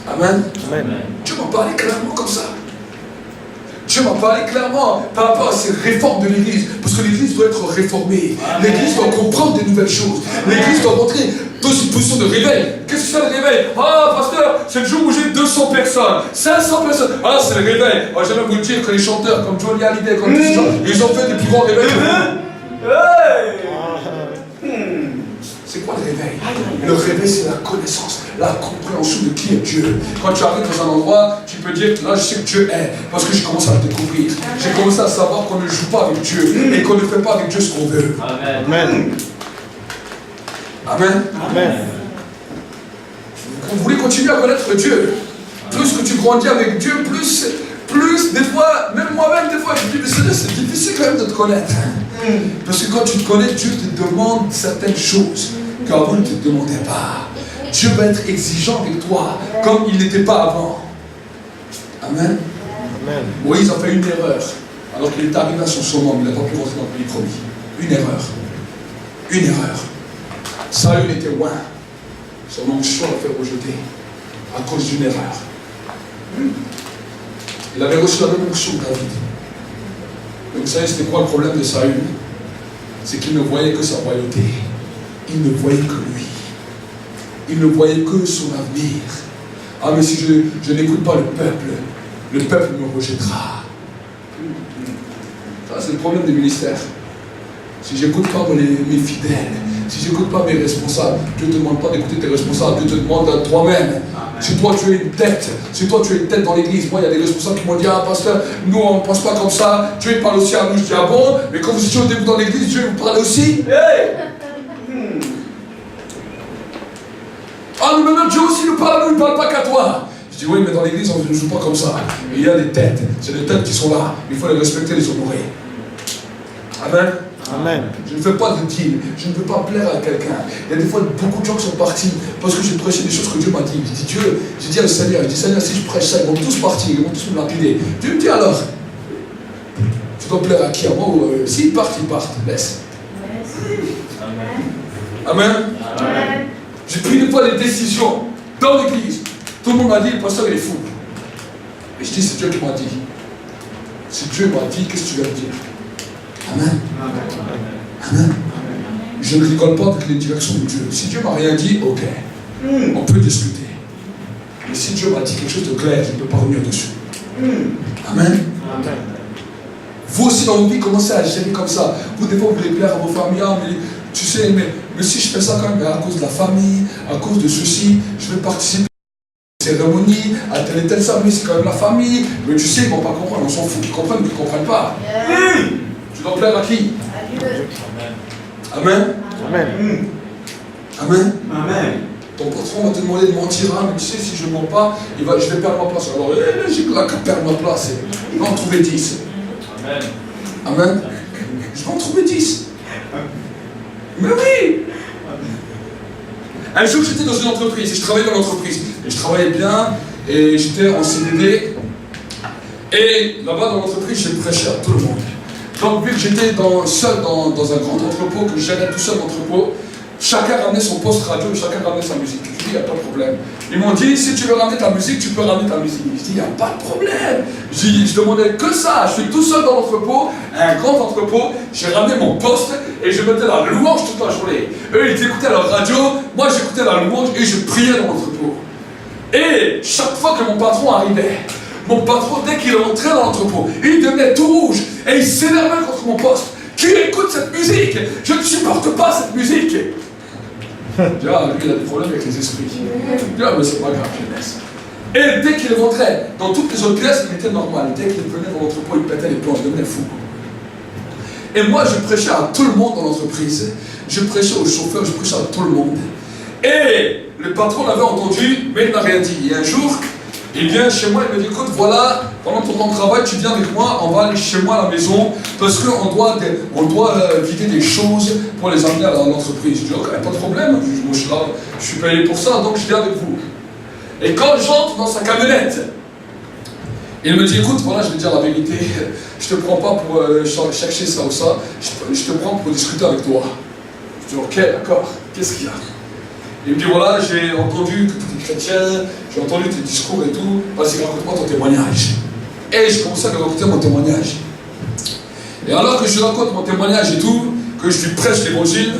Amen. Amen. Dieu m'a parlé clairement comme ça. Dieu m'a parlé clairement par rapport à ces réformes de l'église. Parce que l'église doit être réformée. L'église doit comprendre des nouvelles choses. L'église doit rentrer dans une position de réveil. Qu'est-ce que c'est le réveil? Ah, pasteur, c'est le jour où j'ai 200 personnes, 500 personnes. Ah, c'est le réveil. Ah, j'aime vous dire que les chanteurs comme Johnny Hallyday, comme tous ces gens, ils ont fait des plus grands réveils que vous. C'est quoi le réveil? Le réveil, c'est la connaissance, la compréhension de qui est Dieu. Quand tu arrives dans un endroit, tu peux dire, là, je sais que Dieu est, parce que j'ai commencé à le découvrir. J'ai commencé à savoir qu'on ne joue pas avec Dieu et qu'on ne fait pas avec Dieu ce qu'on veut. Amen. Amen. Amen. Amen. Vous voulez continuer à connaître Dieu. Plus que tu grandis avec Dieu, plus des fois, même moi-même, des fois, je me dis, mais c'est difficile quand même de te connaître. Parce que quand tu te connais, Dieu te demande certaines choses qu'avant il ne te demandait pas. Dieu va être exigeant avec toi, comme il n'était pas avant. Amen. Amen. Moïse a fait une erreur, alors qu'il est arrivé à son summum, il n'a pas pu rentrer dans le pays promis. Une erreur. Une erreur. Saül était loin. Son onction l'a fait rejeter à cause d'une erreur. Il avait reçu la même onction que David. Donc vous savez, c'était quoi le problème de Saül? C'est qu'il ne voyait que sa royauté. Il ne voyait que lui. Il ne voyait que son avenir. Ah, mais si je n'écoute pas le peuple me rejettera. Ça, c'est le problème des ministères. Si je n'écoute pas mes fidèles, si je n'écoute pas mes responsables, Dieu ne te demande pas d'écouter tes responsables, Dieu te demande à toi-même. Si toi tu es une tête, si toi tu es une tête dans l'église, moi il y a des responsables qui m'ont dit, ah pasteur, nous on ne pense pas comme ça, Dieu parle aussi à nous, je dis, ah bon, mais quand vous étiez au début dans l'église, Dieu vous parle aussi. Ah mais maintenant Dieu aussi nous parle à nous, il ne parle pas qu'à toi. Je dis, oui, mais dans l'église on ne joue pas comme ça. Et il y a des têtes, c'est des têtes qui sont là, il faut les respecter, les honorer. Amen. Amen. Je ne fais pas de deal, je ne veux pas plaire à quelqu'un. Il y a des fois beaucoup de gens qui sont partis parce que j'ai prêché des choses que Dieu m'a dit. Je dis Dieu, j'ai dit à le Seigneur, je dis Seigneur, si je prêche ça, ils vont tous partir, ils vont tous me lapider. Dieu me dit alors, tu dois plaire à qui? À moi ou s'ils partent, laisse. Amen. Amen. J'ai pris des fois des décisions dans l'église. Tout le monde m'a dit, le pasteur il est fou. Et je dis, c'est Dieu qui m'a dit. Si Dieu m'a dit, qu'est-ce que tu vas me dire? Amen. Amen. Je ne rigole pas avec les directions de Dieu. Si Dieu m'a rien dit, ok. On peut discuter. Mais si Dieu m'a dit quelque chose de clair, je ne peux pas revenir dessus. Amen. Vous aussi dans vos vies, commencez à gérer comme ça. Vous, des fois, vous voulez plaire à vos familles. Ah, mais tu sais, mais si je fais ça quand même, à cause de la famille, à cause de ceci, je vais participer à la cérémonie, à tel et tel ça, mais c'est quand même la famille. Mais tu sais, ils ne vont pas comprendre, on s'en fout qu'ils comprennent ou qu'ils ne comprennent pas. Tu dois plaire à qui? Amen. Amen. Amen. Amen. Ton patron va te demander de mentir, hein, mais tu sais, si je ne mens pas, je vais perdre ma place. Alors, j'ai que là qu'à perdre ma place. Il va en trouver 10. Amen. Amen. Je vais en trouver 10. Mais oui. Un jour, j'étais dans une entreprise, et je travaillais dans l'entreprise. Et je travaillais bien, et j'étais en CDD. Et là-bas, dans l'entreprise, j'ai prêché à tout le monde. Donc, vu que j'étais seul dans un grand entrepôt, que je gérais tout seul l'entrepôt, chacun ramenait son poste radio, chacun ramenait sa musique. Je dis, il n'y a pas de problème. Ils m'ont dit, si tu veux ramener ta musique, tu peux ramener ta musique. Je dis, il n'y a pas de problème. Je demandais que ça. Je suis tout seul dans l'entrepôt, un grand entrepôt. J'ai ramené mon poste et je mettais la louange toute la journée. Eux, ils écoutaient leur radio, moi j'écoutais la louange et je priais dans l'entrepôt. Et chaque fois que mon patron arrivait, mon patron, dès qu'il rentrait dans l'entrepôt, il devenait tout rouge et il s'énervait contre mon poste. Qui écoute cette musique? Je ne supporte pas cette musique. Je dis, ah, lui, il a des problèmes avec les esprits. Je dis, ah, mais c'est pas grave, je laisse. Et dès qu'il rentrait dans toutes les autres pièces, il était normal. Dès qu'il venait dans l'entrepôt, il pétait les plombs, il devenait fou. Et moi, je prêchais à tout le monde dans l'entreprise. Je prêchais aux chauffeurs, je prêchais à tout le monde. Et le patron l'avait entendu, mais il n'a rien dit. Et un jour, il vient chez moi, il me dit, écoute, voilà pendant ton temps de travail, tu viens avec moi, on va aller chez moi à la maison, parce qu'on doit vider des choses pour les amener à l'entreprise. Je dis, ok, pas de problème, moi je suis là, je suis payé pour ça, donc je viens avec vous. Et quand j'entre dans sa camionnette, il me dit, écoute, voilà, je vais te dire la vérité, je te prends pas pour chercher ça ou ça, je te prends pour discuter avec toi. Je dis, ok, d'accord, qu'est-ce qu'il y a? Il me dit, voilà, j'ai entendu que tu es chrétien, j'ai entendu tes discours et tout, vas-y, raconte-moi ton témoignage. Et je commence à lui raconter mon témoignage. Et alors que je raconte mon témoignage et tout, que je lui prêche l'évangile,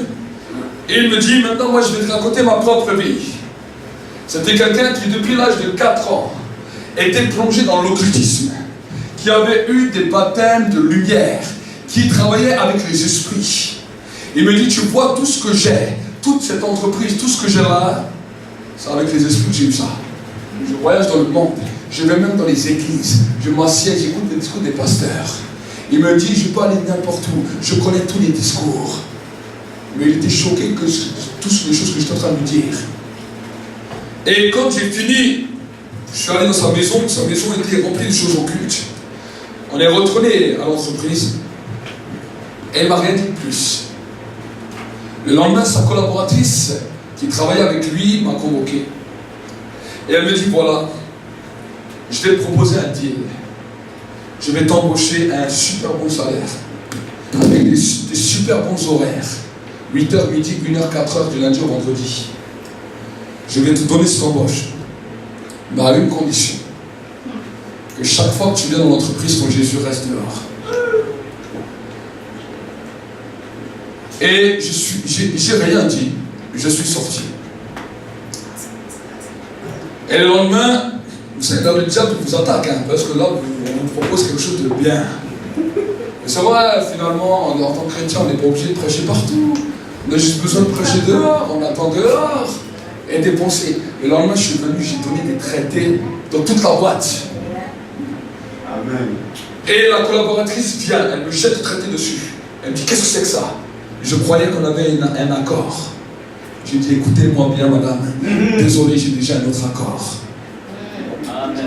il me dit, maintenant, moi, je vais te raconter ma propre vie. C'était quelqu'un qui, depuis l'âge de 4 ans, était plongé dans l'occultisme, qui avait eu des baptêmes de lumière, qui travaillait avec les esprits. Il me dit, tu vois tout ce que j'ai, toute cette entreprise, tout ce que j'ai là, c'est avec les esprits que j'ai eu ça. Je voyage dans le monde, je vais même dans les églises, je m'assieds, j'écoute les discours des pasteurs. Il me dit, je peux aller n'importe où, je connais tous les discours. Mais il était choqué que toutes les choses que j'étais en train de lui dire. Et quand j'ai fini, je suis allé dans sa maison était remplie de choses occultes. On est retourné à l'entreprise, et elle ne m'a rien dit de plus. Le lendemain, sa collaboratrice, qui travaillait avec lui, m'a convoqué. Et elle me dit, voilà, je vais te proposer un deal. Je vais t'embaucher à un super bon salaire, avec des super bons horaires. 8h midi, 1h, 4h du lundi au vendredi. Je vais te donner cette embauche. Mais à une condition. Que chaque fois que tu viens dans l'entreprise, ton Jésus reste dehors. Et j'ai rien dit. Je suis sorti. Et le lendemain, vous savez, là, le diable vous attaque, hein, parce que là, on vous propose quelque chose de bien. Et c'est vrai, finalement, en tant que chrétien, on n'est pas obligé de prêcher partout. On a juste besoin de prêcher dehors, on attend dehors. Et dépenser. Le lendemain, je suis venu, j'ai donné des traités dans toute la boîte. Amen. Et la collaboratrice vient, elle me jette le traité dessus. Elle me dit, qu'est-ce que c'est que ça? Je croyais qu'on avait un accord. J'ai dit, écoutez-moi bien, madame. Désolé, j'ai déjà un autre accord. Amen.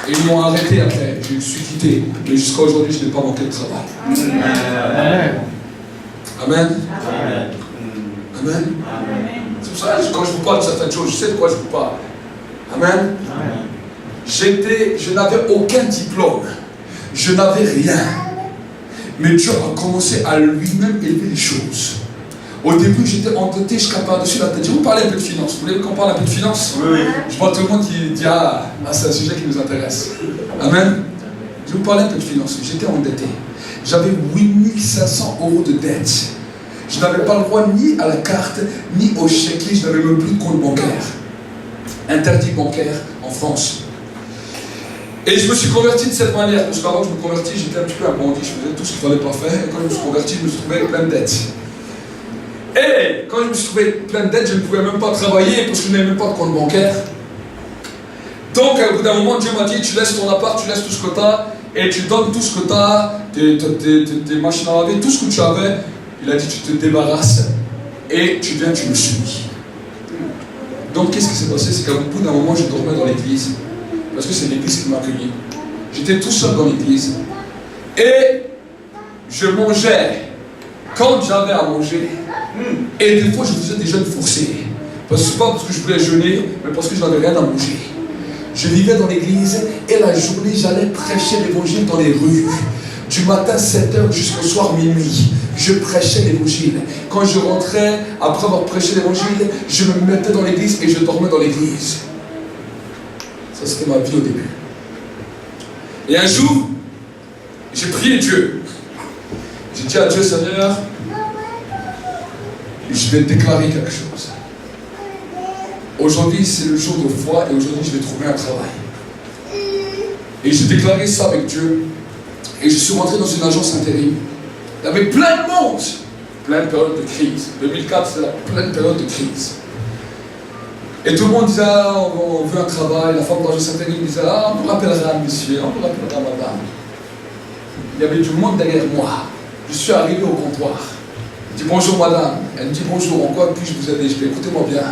Et ils m'ont arrêté après. Je suis quitté. Mais jusqu'à aujourd'hui, je n'ai pas manqué de travail. Amen. Amen. Amen. Amen. C'est pour ça que quand je vous parle de certaines choses, je sais de quoi je vous parle. Amen. Je n'avais aucun diplôme. Je n'avais rien. Mais Dieu a commencé à lui-même élever les choses. Au début, j'étais endetté jusqu'à par-dessus la tête. Je vais vous parler un peu de finance. Vous voulez qu'on parle un peu de finance? Oui. Je vois tout le monde qui dit, ah, c'est un sujet qui nous intéresse. Amen. Je vais vous parler un peu de finance. J'étais endetté. J'avais 8500 € de dette. Je n'avais pas le droit ni à la carte, ni au chèque. Je n'avais même plus de compte bancaire. Interdit bancaire en France. Et je me suis converti de cette manière. Parce qu'avant que je me convertis, j'étais un petit peu un bandit. Je faisais tout ce qu'il ne fallait pas faire. Et quand je me suis converti, je me suis trouvé avec plein de dettes. Et quand je me suis trouvé avec plein de dettes, je ne pouvais même pas travailler parce que je n'avais même pas de compte bancaire. Donc, au bout d'un moment, Dieu m'a dit, tu laisses ton appart, tu laisses tout ce que tu as. Et tu donnes tout ce que tu as, tes machines à laver, tout ce que tu avais. Il a dit, tu te débarrasses et tu viens, tu me suis. Donc, qu'est-ce qui s'est passé? C'est qu'au bout d'un moment, je dormais dans l'église. Parce que c'est l'église qui m'a accueilli. J'étais tout seul dans l'église. Et je mangeais quand j'avais à manger. Et des fois, je faisais des jeûnes forcés. Parce que ce n'est pas parce que je voulais jeûner, mais parce que je n'avais rien à manger. Je vivais dans l'église et la journée, j'allais prêcher l'évangile dans les rues. Du matin 7h jusqu'au soir minuit, je prêchais l'évangile. Quand je rentrais, après avoir prêché l'évangile, je me mettais dans l'église et je dormais dans l'église. Ça, c'était ma vie au début. Et un jour, j'ai prié Dieu. J'ai dit à Dieu, Seigneur, je vais déclarer quelque chose. Aujourd'hui, c'est le jour de foi et aujourd'hui, je vais trouver un travail. Et j'ai déclaré ça avec Dieu. Et je suis rentré dans une agence intérim. Il y avait plein de monde. Pleine période de crise. 2004, c'était la pleine période de crise. Et tout le monde disait, ah, on veut un travail. La femme de l'agence intérim disait, ah, on vous rappellera monsieur, on vous rappellera madame. Il y avait du monde derrière moi. Je suis arrivé au comptoir. Je dis bonjour madame. Elle me dit bonjour, en quoi puis-je vous aider? Je dis écoutez-moi bien.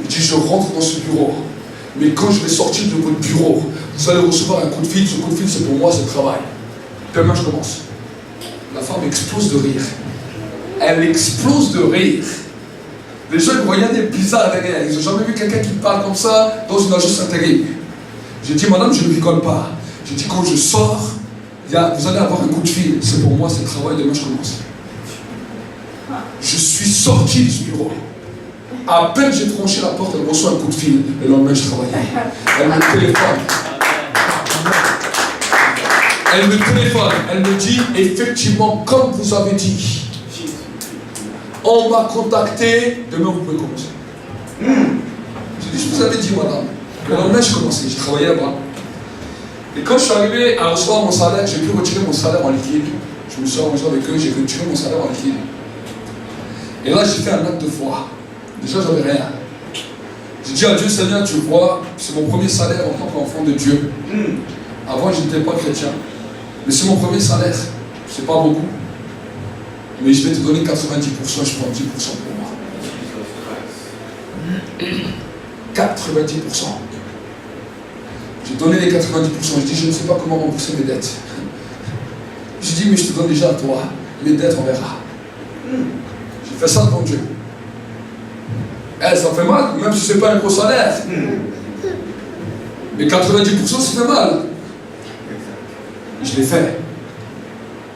Il dit, je rentre dans ce bureau. Mais quand je vais sortir de votre bureau, vous allez recevoir un coup de fil. Ce coup de fil, c'est pour moi, c'est le travail. Demain, je commence. La femme explose de rire. Elle explose de rire. Les gens ils voyaient des bizarres derrière. Ils n'ont jamais vu quelqu'un qui parle comme ça dans une agence intérim. J'ai dit, madame, je ne rigole pas. J'ai dit, quand je sors, vous allez avoir un coup de fil. C'est pour moi, c'est le travail. Demain, je commence. Je suis sorti de ce bureau. À peine j'ai franchi la porte, elle reçoit un coup de fil. Le lendemain, je travaillais. Elle me téléphone. Elle me téléphone. Elle me dit, effectivement, comme vous avez dit, on m'a contacté. Demain, vous pouvez commencer. J'ai dit, je vous avais dit, madame. Le lendemain, je commençais. Je travaillais là-bas. Et quand je suis arrivé à recevoir mon salaire, j'ai pu retirer mon salaire en liquide. Je me suis arrangé avec eux, j'ai retiré mon salaire en liquide. Et là, j'ai fait un acte de foi. Déjà, j'avais rien. J'ai dit à Dieu, Seigneur, tu vois, c'est mon premier salaire en tant qu'enfant de Dieu. Avant, je n'étais pas chrétien. Mais c'est mon premier salaire. C'est pas beaucoup. Mais je vais te donner 90%, je prends 10% pour moi. 90%. J'ai donné les 90%. Je dis, je ne sais pas comment rembourser mes dettes. Je dis, mais je te donne déjà à toi. Les dettes, on verra. J'ai fait ça devant Dieu. Ça fait mal, même si ce n'est pas un gros salaire. Mais 90%, ça fait mal. Je l'ai fait.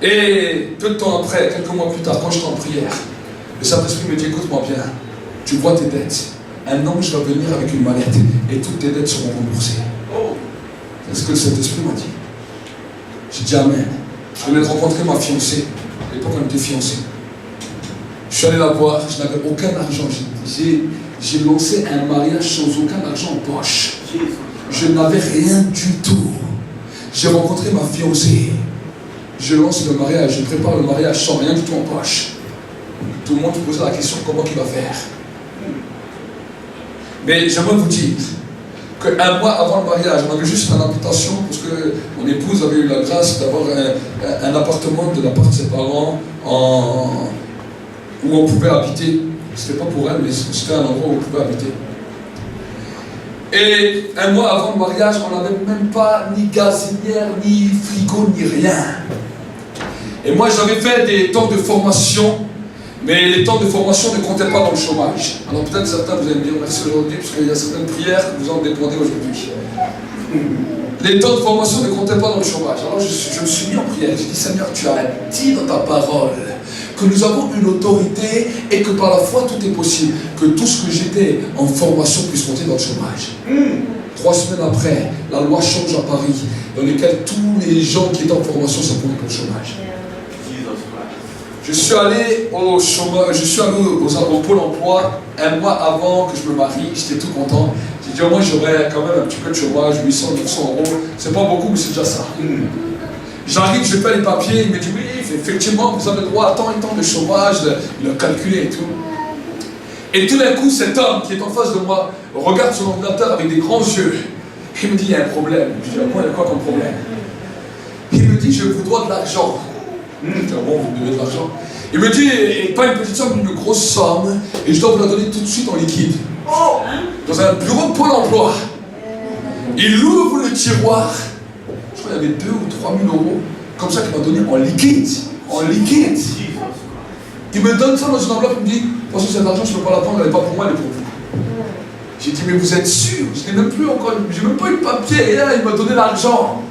Et peu de temps après, quelques mois plus tard, quand j'étais en prière, le Saint-Esprit me dit, écoute-moi bien, tu vois tes dettes. Un ange va venir avec une mallette et toutes tes dettes seront remboursées. C'est ce que le Saint-Esprit m'a dit. J'ai dit amen. Je venais de rencontrer ma fiancée. À l'époque, on était fiancés. Je suis allé la voir, je n'avais aucun argent. J'ai lancé un mariage sans aucun argent en poche. Je n'avais rien du tout. J'ai rencontré ma fiancée. Je lance le mariage, je prépare le mariage sans rien du tout en poche. Tout le monde me posait la question comment il va faire. Mais j'aimerais vous dire qu'un mois avant le mariage, on avait juste une invitation parce que mon épouse avait eu la grâce d'avoir un appartement de la part de ses parents où on pouvait habiter. C'était pas pour elle, mais c'était un endroit où on pouvait habiter. Et un mois avant le mariage, on n'avait même pas ni gazinière, ni frigo, ni rien. Et moi, j'avais fait des temps de formation, mais les temps de formation ne comptaient pas dans le chômage. Alors peut-être certains vous allez me dire merci aujourd'hui, parce qu'il y a certaines prières que vous en dépendez aujourd'hui. Les temps de formation ne comptaient pas dans le chômage. Alors je me suis mis en prière. J'ai dit, Seigneur, tu as dit dans ta parole que nous avons une autorité et que par la foi tout est possible. Que tout ce que j'étais en formation puisse compter dans le chômage. 3 semaines après, la loi change à Paris, dans laquelle tous les gens qui étaient en formation sont pour le chômage. Je suis allé au chômage, je suis allé au Pôle emploi un mois avant que je me marie, j'étais tout content. J'ai dit au moins j'aurais quand même un petit peu de chômage, 800, 900 euros, c'est pas beaucoup mais c'est déjà ça. J'arrive, je fais les papiers, il me dit oui, effectivement vous avez le droit à tant et tant de chômage, il a calculé et tout. Et tout d'un coup cet homme qui est en face de moi regarde son ordinateur avec des grands yeux. Il me dit il y a un problème. Je dis à moi il y a quoi comme problème? Il me dit je vous dois de l'argent. Je dis bon vous me devez de l'argent. Il me dit et pas une petite somme, une grosse somme et je dois vous la donner tout de suite en liquide. Dans un bureau de Pôle emploi. Il ouvre le tiroir. Je crois qu'il y avait 2 ou 3 000 euros. Comme ça qu'il m'a donné en liquide. En liquide. Il me donne ça dans une enveloppe, il me dit, parce que cet argent, je ne peux pas la prendre, elle n'est pas pour moi, elle est pour vous. J'ai dit, mais vous êtes sûr? Je n'ai même plus encore, j'ai même pas eu de papier, et là, il m'a donné l'argent.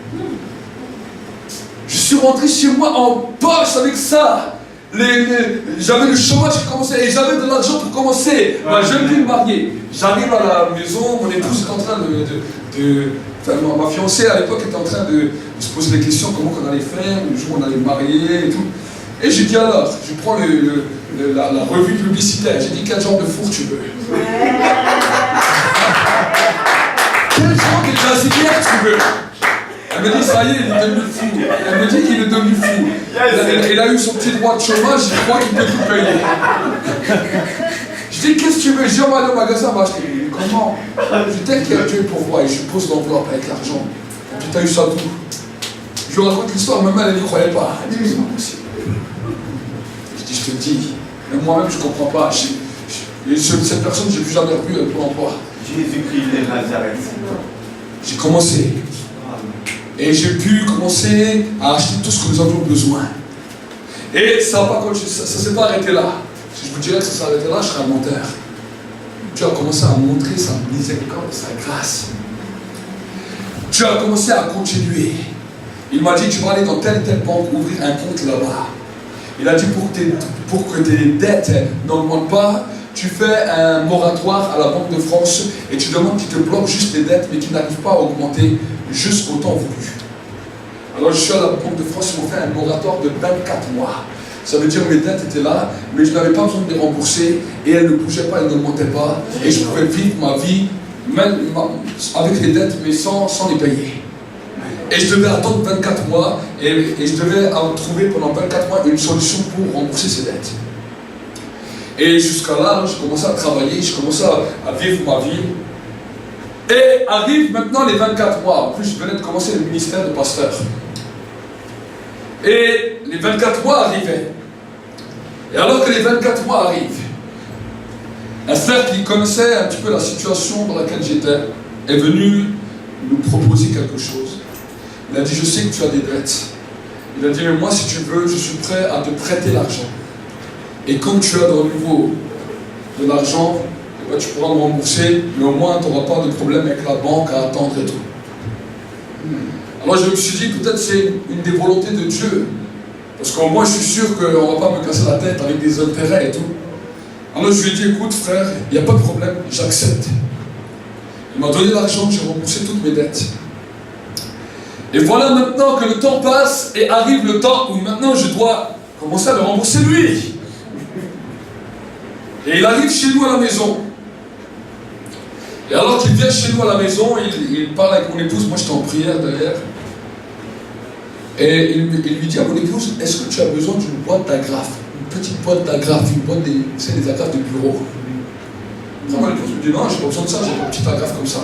Je suis rentré chez moi en poche avec ça. J'avais le chômage qui commençait, et j'avais de l'argent pour commencer. Ma jeune fille mariée. J'arrive à la maison, mon épouse est en train enfin, ma fiancée à l'époque était en train de se poser des questions, comment on allait faire, le jour où on allait marier et tout. Et j'ai dit alors, je prends la revue publicitaire, j'ai dit quel genre de four tu veux? Quel genre de jazinière tu veux? Elle me dit ça y est, il est devenu fou. Elle me dit qu'il est devenu fou. Il a eu son petit droit de chômage, je crois qu'il peut tout payer. Je dis qu'est-ce que tu veux? Je dis on va aller au magasin, on va acheter. Comment? Je dis t'inquiète, Dieu pour voir et je pose l'enveloppe avec l'argent. Et puis t'as eu ça tout. Je lui raconte l'histoire, même elle n'y croyait pas. Elle dit mais c'est pas possible. Je te dis, même moi-même je ne comprends pas. Et cette personne, je n'ai plus jamais revu un Pôle emploi. Jésus-Christ de Nazareth. J'ai commencé. Et j'ai pu commencer à acheter tout ce que nous avions besoin. Et ça ne s'est pas arrêté là. Si je vous dirais que ça s'est arrêté là, je serais un menteur. Dieu a commencé à montrer sa miséricorde et sa grâce. Dieu a commencé à continuer. Il m'a dit, tu vas aller dans telle banque ouvrir un compte là-bas. Il a dit, pour que tes dettes n'augmentent pas, tu fais un moratoire à la Banque de France et tu demandes qu'ils te bloquent juste les dettes, mais qui n'arrivent pas à augmenter jusqu'au temps voulu. Alors je suis à la Banque de France, ils m'ont fait un moratoire de 24 mois. Ça veut dire que mes dettes étaient là, mais je n'avais pas besoin de les rembourser et elles ne bougeaient pas, elles n'augmentaient pas. Et je pouvais vivre ma vie, même avec les dettes, mais sans les payer. Et je devais attendre 24 mois et je devais trouver pendant 24 mois une solution pour rembourser ces dettes. Et jusqu'à là, je commençais à travailler, je commençais à vivre ma vie. Et arrivent maintenant les 24 mois. En plus, je venais de commencer le ministère de pasteur. Et les 24 mois arrivaient. Et alors que les 24 mois arrivent, un frère qui connaissait un petit peu la situation dans laquelle j'étais est venu nous proposer quelque chose. Il a dit, je sais que tu as des dettes. Il a dit, mais moi, si tu veux, je suis prêt à te prêter l'argent. Et comme tu as dans le niveau de l'argent, eh ben, tu pourras me rembourser, mais au moins tu n'auras pas de problème avec la banque à attendre et tout. Alors je me suis dit, peut-être c'est une des volontés de Dieu. Parce qu'au moins je suis sûr qu'on ne va pas me casser la tête avec des intérêts et tout. Alors je lui ai dit, écoute frère, il n'y a pas de problème, j'accepte. Il m'a donné l'argent, j'ai remboursé toutes mes dettes. Et voilà maintenant que le temps passe et arrive le temps où maintenant je dois commencer à le rembourser lui. Et il arrive chez nous à la maison. Et alors qu'il vient chez nous à la maison, il parle avec mon épouse, moi j'étais en prière derrière. Et il lui dit à mon épouse, est-ce que tu as besoin d'une boîte d'agrafes? Une petite boîte d'agrafes, une boîte des agrafes de bureau. Mon épouse me dit, non, j'ai pas besoin de ça, j'ai une petite agrafe comme ça.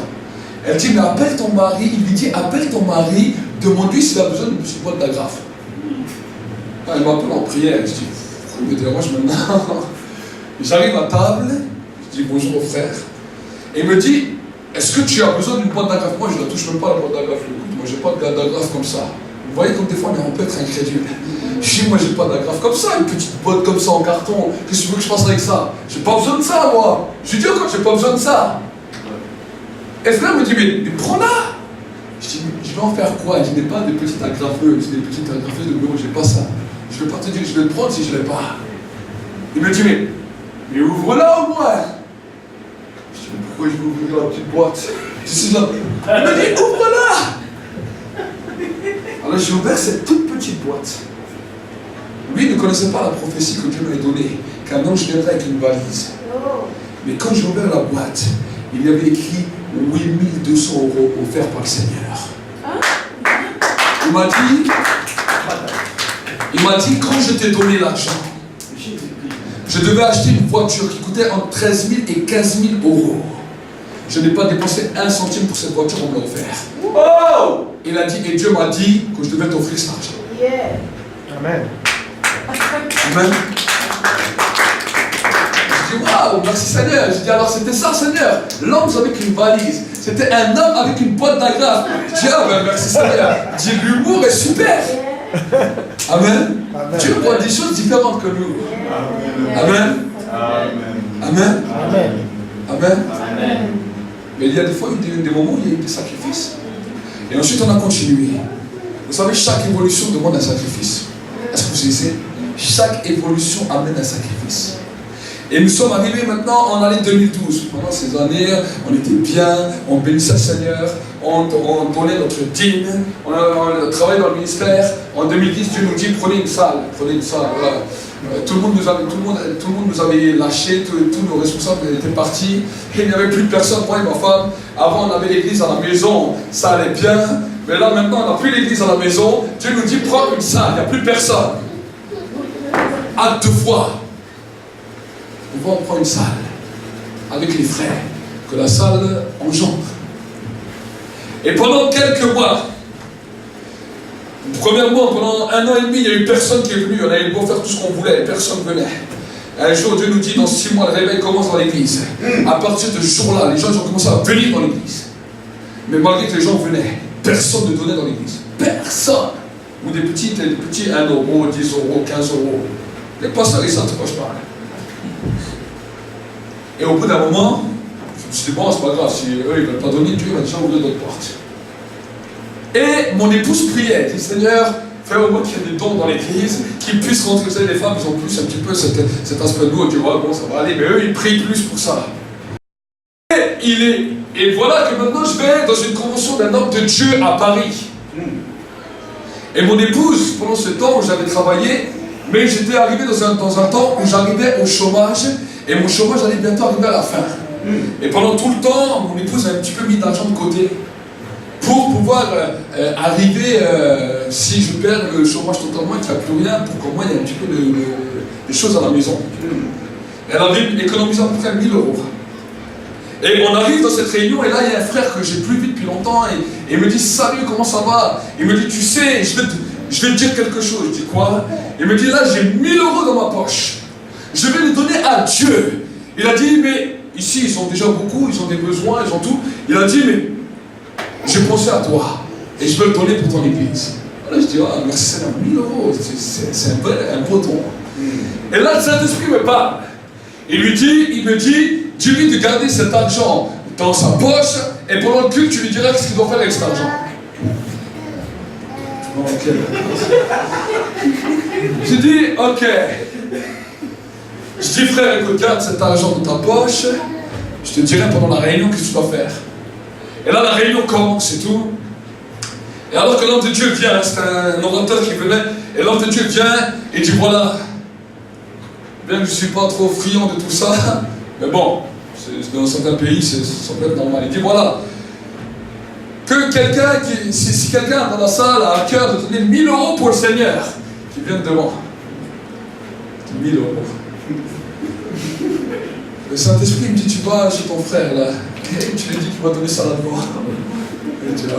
Elle dit, mais appelle ton mari, il lui dit, appelle ton mari, demande-lui s'il a besoin d'une petite boîte d'agrafes. Elle m'appelle en prière, je dis, pourquoi il me dérange maintenant? J'arrive à table, je dis bonjour au frère, et il me dit, est-ce que tu as besoin d'une boîte d'agrafes? Moi je ne la touche même pas la boîte d'agrafes, moi j'ai pas d'agrafes comme ça. Vous voyez comme des fois on peut être incrédule. Je dis, moi j'ai pas d'agrafes comme ça, une petite boîte comme ça en carton, qu'est-ce que tu veux que je fasse avec ça? J'ai pas besoin de ça moi. Je lui dis encore, j'ai pas besoin de ça. Et le frère me dit, mais prends-la. Je dis, je vais en faire quoi? Je n'ai pas de petites agrafeuses, des petites agrafeuses de bureau, j'ai pas ça. Je vais pas te dire que je vais le prendre si je l'ai pas. Il me dit, mais ouvre-la au moins. Je dis, mais pourquoi je vais ouvrir la petite boîte? Il me dit, ouvre-la. Alors j'ai ouvert cette toute petite boîte. Lui ne connaissait pas la prophétie que Dieu m'avait donnée, qu'un ange viendrait avec une valise. Mais quand j'ai ouvert la boîte, il y avait écrit 8200 € offerts par le Seigneur. Il m'a dit, quand je t'ai donné l'argent, je devais acheter une voiture qui coûtait entre 13 000 et 15 000 €. Je n'ai pas dépensé un centime pour cette voiture, on me l'a offert. Oh! Il a dit, et Dieu m'a dit que je devais t'offrir cet argent. Yeah. Amen. Amen. Je dis, waouh, merci Seigneur. Je dis, alors c'était ça Seigneur. L'homme avec une valise. C'était un homme avec une boîte d'agrafes. Je dis, ah ben merci Seigneur. Je dis, l'humour est super. Amen. Amen. Dieu voit des choses différentes que nous. Amen. Amen. Amen. Amen. Amen. Amen. Mais il y a des fois des moments où il y a eu des sacrifices. Et ensuite on a continué. Vous savez, chaque évolution demande un sacrifice. Est-ce que vous savez? Chaque évolution amène un sacrifice. Et nous sommes arrivés maintenant en année 2012. Pendant ces années, on était bien, on bénissait le Seigneur, on donnait notre dîme, on travaillait dans le ministère. En 2010, Dieu nous dit, prenez une salle. Voilà. Tout le monde nous avait lâchés, tous nos responsables étaient partis. Et il n'y avait plus de personne, moi et ma femme. Avant, on avait l'église à la maison, ça allait bien. Mais là, maintenant, on n'a plus l'église à la maison. Dieu nous dit, prends une salle, il n'y a plus personne. Acte de foi. On prend une salle avec les frères, que la salle engendre. Et pendant quelques mois, premièrement, pendant 1 an et demi, il n'y a eu personne qui est venu. On avait beau faire tout ce qu'on voulait, personne ne venait. Un jour, Dieu nous dit, dans 6 mois, le réveil commence dans l'église. À partir de ce jour-là, les gens ont commencé à venir dans l'église. Mais malgré que les gens venaient, personne ne donnait dans l'église. Personne. Ou des petits 1 euro, 10 euros, 15 euros. Les pasteurs, ils ne s'interrogent pas. Et au bout d'un moment, je me suis dit, bon, c'est pas grave, si eux, ils ne veulent pas donner, Dieu va déjà ouvrir d'autres portes. Et mon épouse priait, elle dit, Seigneur, fais au moins qu'il y ait des dons dans l'église, qu'ils puissent rentrer. Vous savez, les femmes, ils ont plus un petit peu cet aspect de nous, tu vois, bon, ça va aller, mais eux, ils prient plus pour ça. Et voilà que maintenant, je vais dans une convention d'un homme de Dieu à Paris. Et mon épouse, pendant ce temps où j'avais travaillé, mais j'étais arrivé dans un temps où j'arrivais au chômage, et mon chômage allait bientôt arriver à la fin. Et pendant tout le temps, mon épouse a un petit peu mis d'argent de côté pour pouvoir arriver, si je perds le chômage totalement et qu'il n'y a plus rien, pour qu'au moins il y ait un petit peu des choses à la maison. Elle avait économisé à peu près 1000 euros. Et on arrive dans cette réunion, et là il y a un frère que j'ai plus vu depuis longtemps, et il me dit, salut, comment ça va? Il me dit, tu sais, je vais te dire quelque chose. Je dis, quoi? Il me dit, là j'ai 1000 euros dans ma poche. Je vais les donner à Dieu. Il a dit, mais ici ils ont déjà beaucoup, ils ont des besoins, ils ont tout. Il a dit, mais j'ai pensé à toi, et je veux le donner pour ton église. Alors je dis, ah, merci Seigneur, 1000 euros, c'est un beau don. Et là le Saint-Esprit me parle. Il me dit, dis-lui de garder cet argent dans sa poche, et pendant le culte, tu lui diras ce qu'il doit faire avec cet argent. Ok. J'ai dit, ok. Je dis, frère, écoute, garde cet argent dans ta poche, je te dirai pendant la réunion ce que tu dois faire. Et là, la réunion commence et tout. Et alors que l'homme de Dieu vient, c'est un orateur qui venait, et l'homme de Dieu vient et dit, voilà, bien que je ne suis pas trop friand de tout ça, mais bon, dans certains pays, ça peut être normal. Il dit, voilà, que quelqu'un, si quelqu'un dans la salle a à cœur de donner 1000 euros pour le Seigneur, qui vienne devant. 1000 euros. Le Saint-Esprit me dit, tu vas chez ton frère là, et tu lui dis qu'il va donner ça là-bas. Et tu là,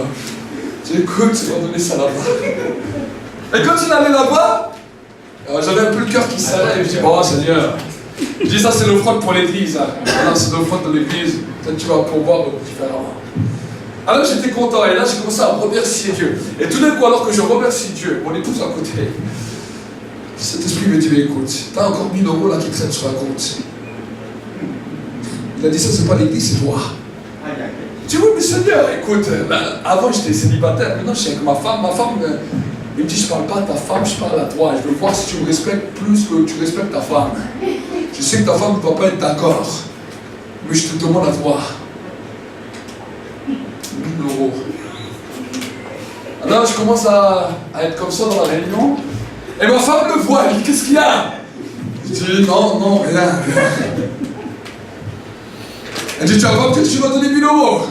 tu écoutes, tu vas donner ça là-bas. Et quand il allait là-bas, j'avais un peu le cœur qui serrait, et je dis, bon Seigneur, je dis, ça c'est l'offrande pour l'église, hein. Voilà, c'est l'offrande de l'église, peut-être tu vas pouvoir différemment. Alors j'étais content, et là j'ai commencé à remercier Dieu. Et tout d'un coup, alors que je remercie Dieu, mon épouse à côté, cet esprit me dit, mais écoute, t'as encore 1000 euros là qui traînent sur la compte. Il a dit, ça c'est pas l'église, c'est toi. Je dis, oui mais Seigneur, écoute, là, avant j'étais célibataire, maintenant je suis avec ma femme, il me dit, je parle pas à ta femme, je parle à toi. Je veux voir si tu me respectes plus que tu respectes ta femme. Je sais que ta femme ne va pas être d'accord, mais je te demande à toi. 1000 euros. Alors je commence à être comme ça dans la réunion, et ma femme le voit, elle dit, qu'est-ce qu'il y a? Je dis, non, rien. Elle dit, tu vas pas me dire que tu vas donner 1000 euros.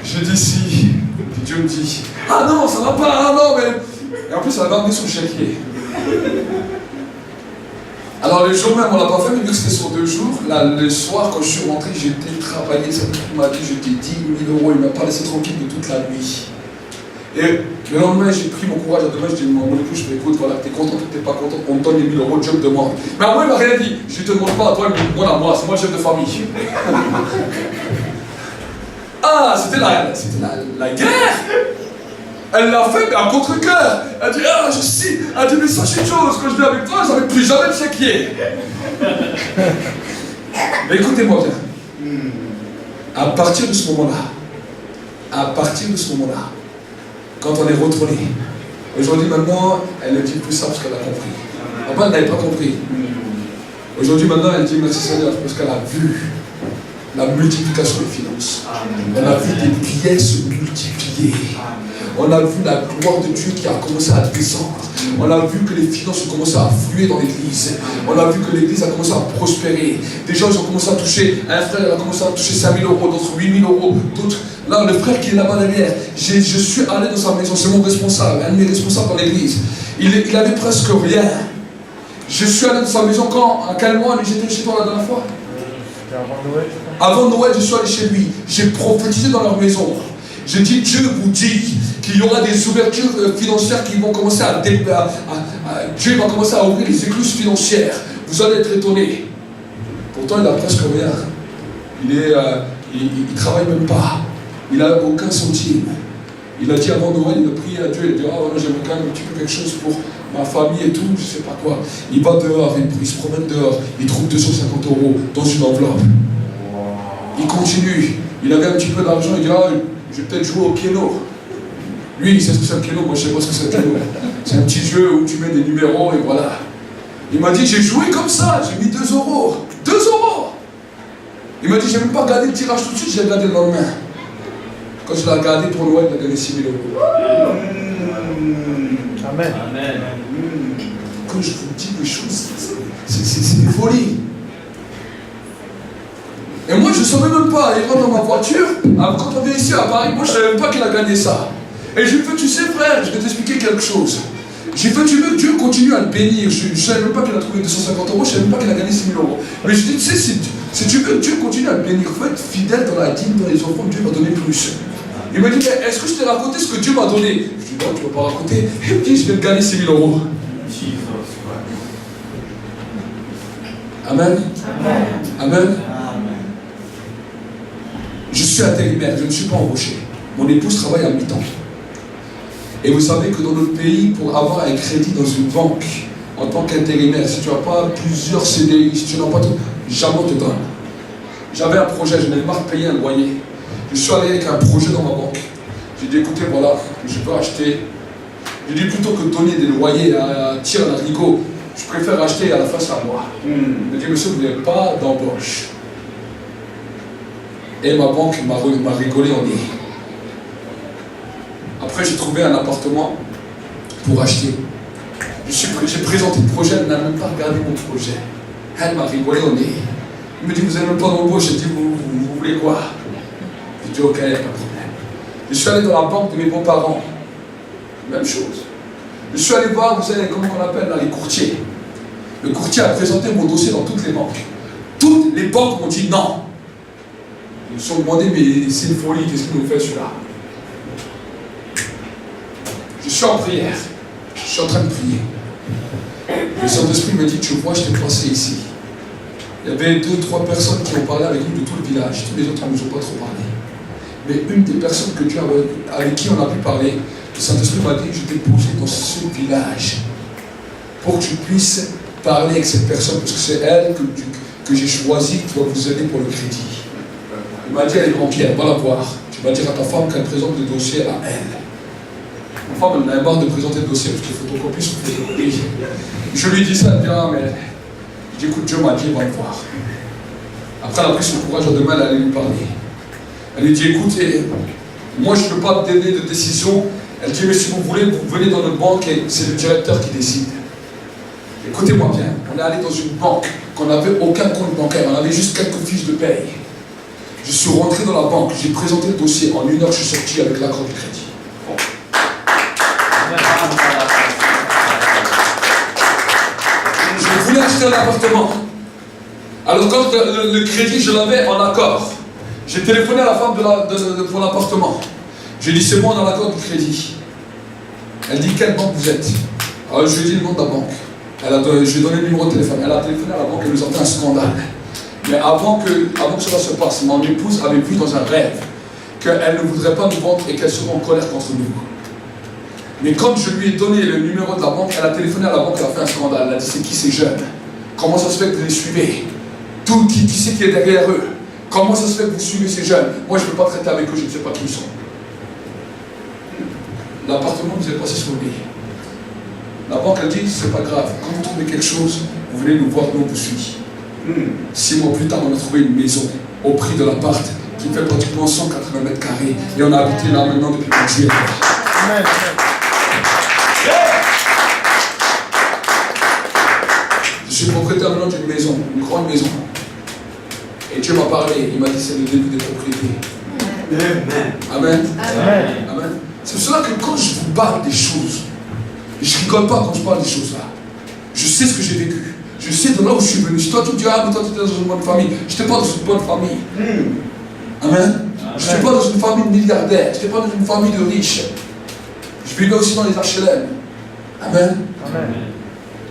Je dis si. Puis Dieu me dit, ah non, ça va pas, ah non, mais. Et en plus, elle avait amené son chéquier. Alors, le jour même, on l'a pas fait, mais vu que c'était sur 2 jours, là, le soir, quand je suis rentré, j'étais travaillé, ça m'a dit, je t'ai dit 1000 euros, il m'a pas laissé tranquille de toute la nuit. Et le lendemain, j'ai pris mon courage à demain, je dis, mon épouse, je fais, écoute, voilà, t'es content, t'es pas content, on me donne les 1000 euros, Dieu me demande. Mais à moi, il m'a rien dit, je te demande pas à toi, il me demande à moi, c'est moi le chef de famille. Ah, c'était la guerre. Elle l'a fait, mais à contre-cœur. Elle dit, ah, je sais. Elle dit, mais sache une chose, quand je viens avec toi, je n'avais plus jamais de chéquier. Mais écoutez-moi bien. À partir de ce moment-là, quand on est retourné, aujourd'hui maintenant, elle le dit plus ça parce qu'elle a compris. Avant, elle n'avait pas compris. Aujourd'hui maintenant, elle dit merci Seigneur parce qu'elle a vu la multiplication des finances. On a vu des pièces se multiplier. On a vu la gloire de Dieu qui a commencé à descendre. On a vu que les finances ont commencé à affluer dans l'église. On a vu que l'église a commencé à prospérer. Des gens ils ont commencé à toucher. Un frère a commencé à toucher 5 000 euros, d'autres 8 000 euros, d'autres. Là, le frère qui est là-bas derrière, je suis allé dans sa maison, c'est mon responsable, un de mes responsables dans l'église. Il avait presque rien. Je suis allé dans sa maison quand, à quel mois j'étais chez toi la dernière fois? Avant Noël. Avant Noël, je suis allé chez lui. J'ai prophétisé dans leur maison. J'ai dit, Dieu vous dit qu'il y aura des ouvertures financières qui vont commencer Dieu va commencer à ouvrir les écluses financières. Vous allez être étonnés. Pourtant, il n'a presque rien. Il travaille même pas. Il n'a aucun centime. Il a dit avant Noël, il a prié à Dieu, il a dit, ah voilà, j'aimerais quand même un petit peu quelque chose pour ma famille et tout, je sais pas quoi. Il va dehors, il se promène dehors, il trouve 250 € dans une enveloppe. Il continue, il avait un petit peu d'argent, il dit, ah, je vais peut-être jouer au piano. Lui, il sait ce que c'est le piano, moi je sais pas ce que c'est le piano. C'est un petit jeu où tu mets des numéros et voilà. Il m'a dit, j'ai joué comme ça, j'ai mis 2 €. 2 €. Il m'a dit, j'ai même pas regardé le tirage tout de suite, j'ai regardé le lendemain. Quand je l'ai regardé pour Noël, il a gagné 6 000 €. Amen. Amen. Quand je vous dis les choses, c'est des folies. Et moi, je ne savais même pas, il rentre dans ma voiture, quand on vient ici à Paris, moi je ne savais même pas qu'il a gagné ça. Et je lui ai fait, tu sais frère, je vais t'expliquer quelque chose. J'ai fait, tu veux que Dieu continue à le bénir. Je ne savais même pas qu'il a trouvé 250 €, je ne savais même pas qu'il a gagné 6 000 €. Mais je dis, tu sais, si tu veux que Dieu continue à le bénir, faut être fidèle dans la dîme, dans les offrandes, Dieu va donner plus. Il m'a dit, mais est-ce que je t'ai raconté ce que Dieu m'a donné? Je dis, non, tu ne vas pas raconter. Il me dit, je vais te gagner 6 000 €. Amen. Amen. Amen. Je suis intérimaire, je ne suis pas embauché. Mon épouse travaille à mi-temps. Et vous savez que dans notre pays, pour avoir un crédit dans une banque, en tant qu'intérimaire, si tu n'as pas plusieurs CDI, si tu n'as pas tout, jamais on te donne. J'avais un projet, je n'avais pas payé un loyer. Je suis allé avec un projet dans ma banque. J'ai dit, écoutez, voilà, je peux acheter. J'ai dit, plutôt que de donner des loyers à tir à l'arigot, je préfère acheter à la face à moi. Il m'a dit, monsieur, vous n'avez pas d'embauche. Et ma banque m'a rigolé en nez. Après, j'ai trouvé un appartement pour acheter. J'ai présenté le projet, elle n'a même pas regardé mon projet. Elle m'a rigolé au nez. Il me dit, vous n'avez même pas d'embauche. J'ai dit, vous voulez quoi? J'ai dit, ok, il n'y a pas de problème. Je suis allé dans la banque de mes beaux-parents. Même chose. Je suis allé voir, vous savez, comment on appelle là, les courtiers. Le courtier a présenté mon dossier dans toutes les banques. Toutes les banques m'ont dit non. Ils se sont demandé, mais c'est une folie, qu'est-ce qu'il nous fait celui-là? Je suis en prière. Je suis en train de prier. Le Saint-Esprit me dit, tu vois, je t'ai placé ici. Il y avait 2-3 personnes qui ont parlé avec nous de tout le village. Tous les autres ne nous ont pas trop parlé. Mais une des personnes que Dieu avec qui on a pu parler, le Saint-Esprit m'a dit, je t'ai posé dans ce village pour que tu puisses parler avec cette personne, parce que c'est elle que j'ai choisie qui va vous aider pour le crédit. Il m'a dit, elle est remplie, va la voir. Tu vas dire à ta femme qu'elle présente le dossier à elle. Ma femme, elle en a marre de présenter le dossier, parce qu'il faut photocopie sur photocopie. Je lui dis ça, elle dit, ah, mais je dis, écoute, Dieu m'a dit, va le voir. Après, elle a pris son courage à demain, elle allait lui parler. Elle lui dit, écoutez, moi je ne peux pas te donner de décision. Elle dit, mais si vous voulez, vous venez dans notre banque et c'est le directeur qui décide. Écoutez-moi bien, on est allé dans une banque qu'on n'avait aucun compte bancaire, on avait juste quelques fiches de paye. Je suis rentré dans la banque, j'ai présenté le dossier, en 1 heure je suis sorti avec l'accord du crédit. Je voulais acheter un appartement. Alors quand le crédit, je l'avais en accord. J'ai téléphoné à la femme pour l'appartement. J'ai dit, c'est moi dans l'accord du crédit. Elle dit, quelle banque vous êtes? Alors je lui ai dit le nom de la banque. Je lui ai donné le numéro de téléphone. Elle a téléphoné à la banque, elle nous a fait un scandale. Mais avant que cela se passe, mon épouse avait vu dans un rêve qu'elle ne voudrait pas nous vendre et qu'elle serait en colère contre nous. Mais quand je lui ai donné le numéro de la banque, elle a téléphoné à la banque, elle a fait un scandale. Elle a dit, c'est qui ces jeunes? Comment ça se fait que vous les suivez? Qui c'est qui est derrière eux? Comment ça se fait que vous suivez ces jeunes? Moi, je ne peux pas traiter avec eux, je ne sais pas qui ils sont. L'appartement vous est passé sur le nez. La banque a dit, c'est pas grave, quand vous trouvez quelque chose, vous venez nous voir, nous on vous suit. 6 mois plus tard, on a trouvé une maison au prix de l'appart qui fait pratiquement 180 mètres carrés et on a habité là maintenant depuis 4 juillet. Amen. Je suis propriétaire maintenant d'une maison, une grande maison. Et Dieu m'a parlé, il m'a dit c'est le début des propriétés. Amen. Amen. Amen. C'est pour cela que quand je vous parle des choses, je ne rigole pas quand je parle des choses là. Je sais ce que j'ai vécu. Je sais de là où je suis venu. Si toi tu me dis, ah mais toi tu étais dans une bonne famille, je n'étais pas dans une bonne famille. Amen. Je n'étais pas dans une famille de milliardaires, je n'étais pas dans une famille de riches. Je vivais aussi dans les HLM. Amen. Amen.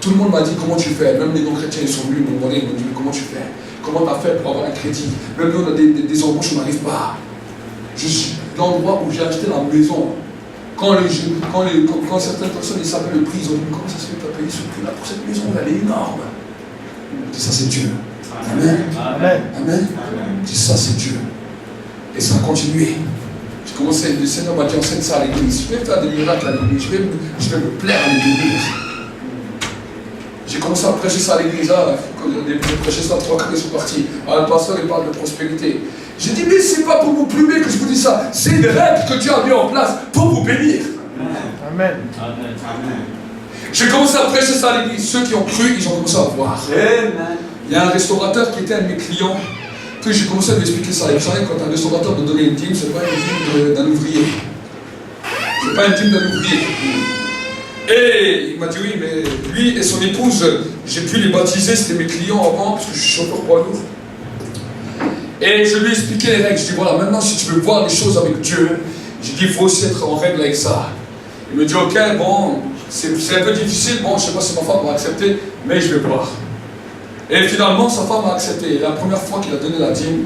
Tout le monde m'a dit comment tu fais. Même les non-chrétiens, ils sont venus me demander, ils m'ont dit mais comment tu fais? Comment tu as fait pour avoir un crédit? Même nous, on a des embauches, on n'arrive pas. Je suis l'endroit où j'ai acheté la maison. Quand certaines personnes ils s'appellent le prix, ils ont dit comment ça se fait que tu as payé ce prix-là pour cette maison? Elle est énorme. Je dis ça, c'est Dieu. Amen. Amen. Amen. Je dis ça, c'est Dieu. Et ça a continué. J'ai commencé, le Seigneur m'a dit enseigne ça à l'église. Je vais faire des miracles à l'église. Je vais me plaire à l'église. J'ai commencé à prêcher ça à l'église. J'ai prêché ça 3-4 ils sont partis. Le pasteur il parle de prospérité. J'ai dit mais c'est pas pour vous plumer que je vous dis ça. C'est une règle que Dieu a mis en place pour vous bénir. Amen. Amen. J'ai commencé à prêcher ça à l'église. Ceux qui ont cru, ils ont commencé à voir. Amen. Il y a un restaurateur qui était un de mes clients. Que j'ai commencé à lui expliquer ça. Vous savez, quand un restaurateur me donnait une dîme, c'est pas une dîme d'un ouvrier. C'est pas une dîme d'un ouvrier. Et il m'a dit oui, mais lui et son épouse, j'ai pu les baptiser, c'était mes clients avant, parce que je suis chauffeur poids lourd. Et je lui ai expliqué les règles. Je dis voilà, maintenant si tu veux voir les choses avec Dieu, j'ai dit il faut aussi être en règle avec ça. Il me dit ok, bon, c'est un peu difficile, bon, je sais pas si ma femme va accepter, mais je vais voir. Et finalement, sa femme a accepté. La première fois qu'il a donné la dîme,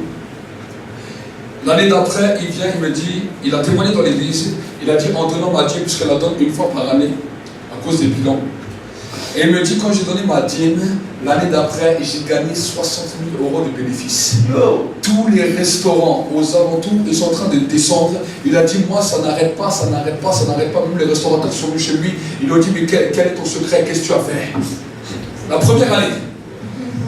l'année d'après, il vient, il me dit, il a témoigné dans l'église, il a dit en donnant ma dîme, puisqu'elle la donne une fois par année, à cause des bilans. Et il me dit, quand j'ai donné ma dîme, l'année d'après, j'ai gagné 60 000 € de bénéfices. Tous les restaurants aux alentours, ils sont en train de descendre. Il a dit, moi, ça n'arrête pas, ça n'arrête pas, ça n'arrête pas. Même les restaurateurs sont venus chez lui. Ils lui ont dit, mais quel est ton secret? Qu'est-ce que tu as fait? La première année.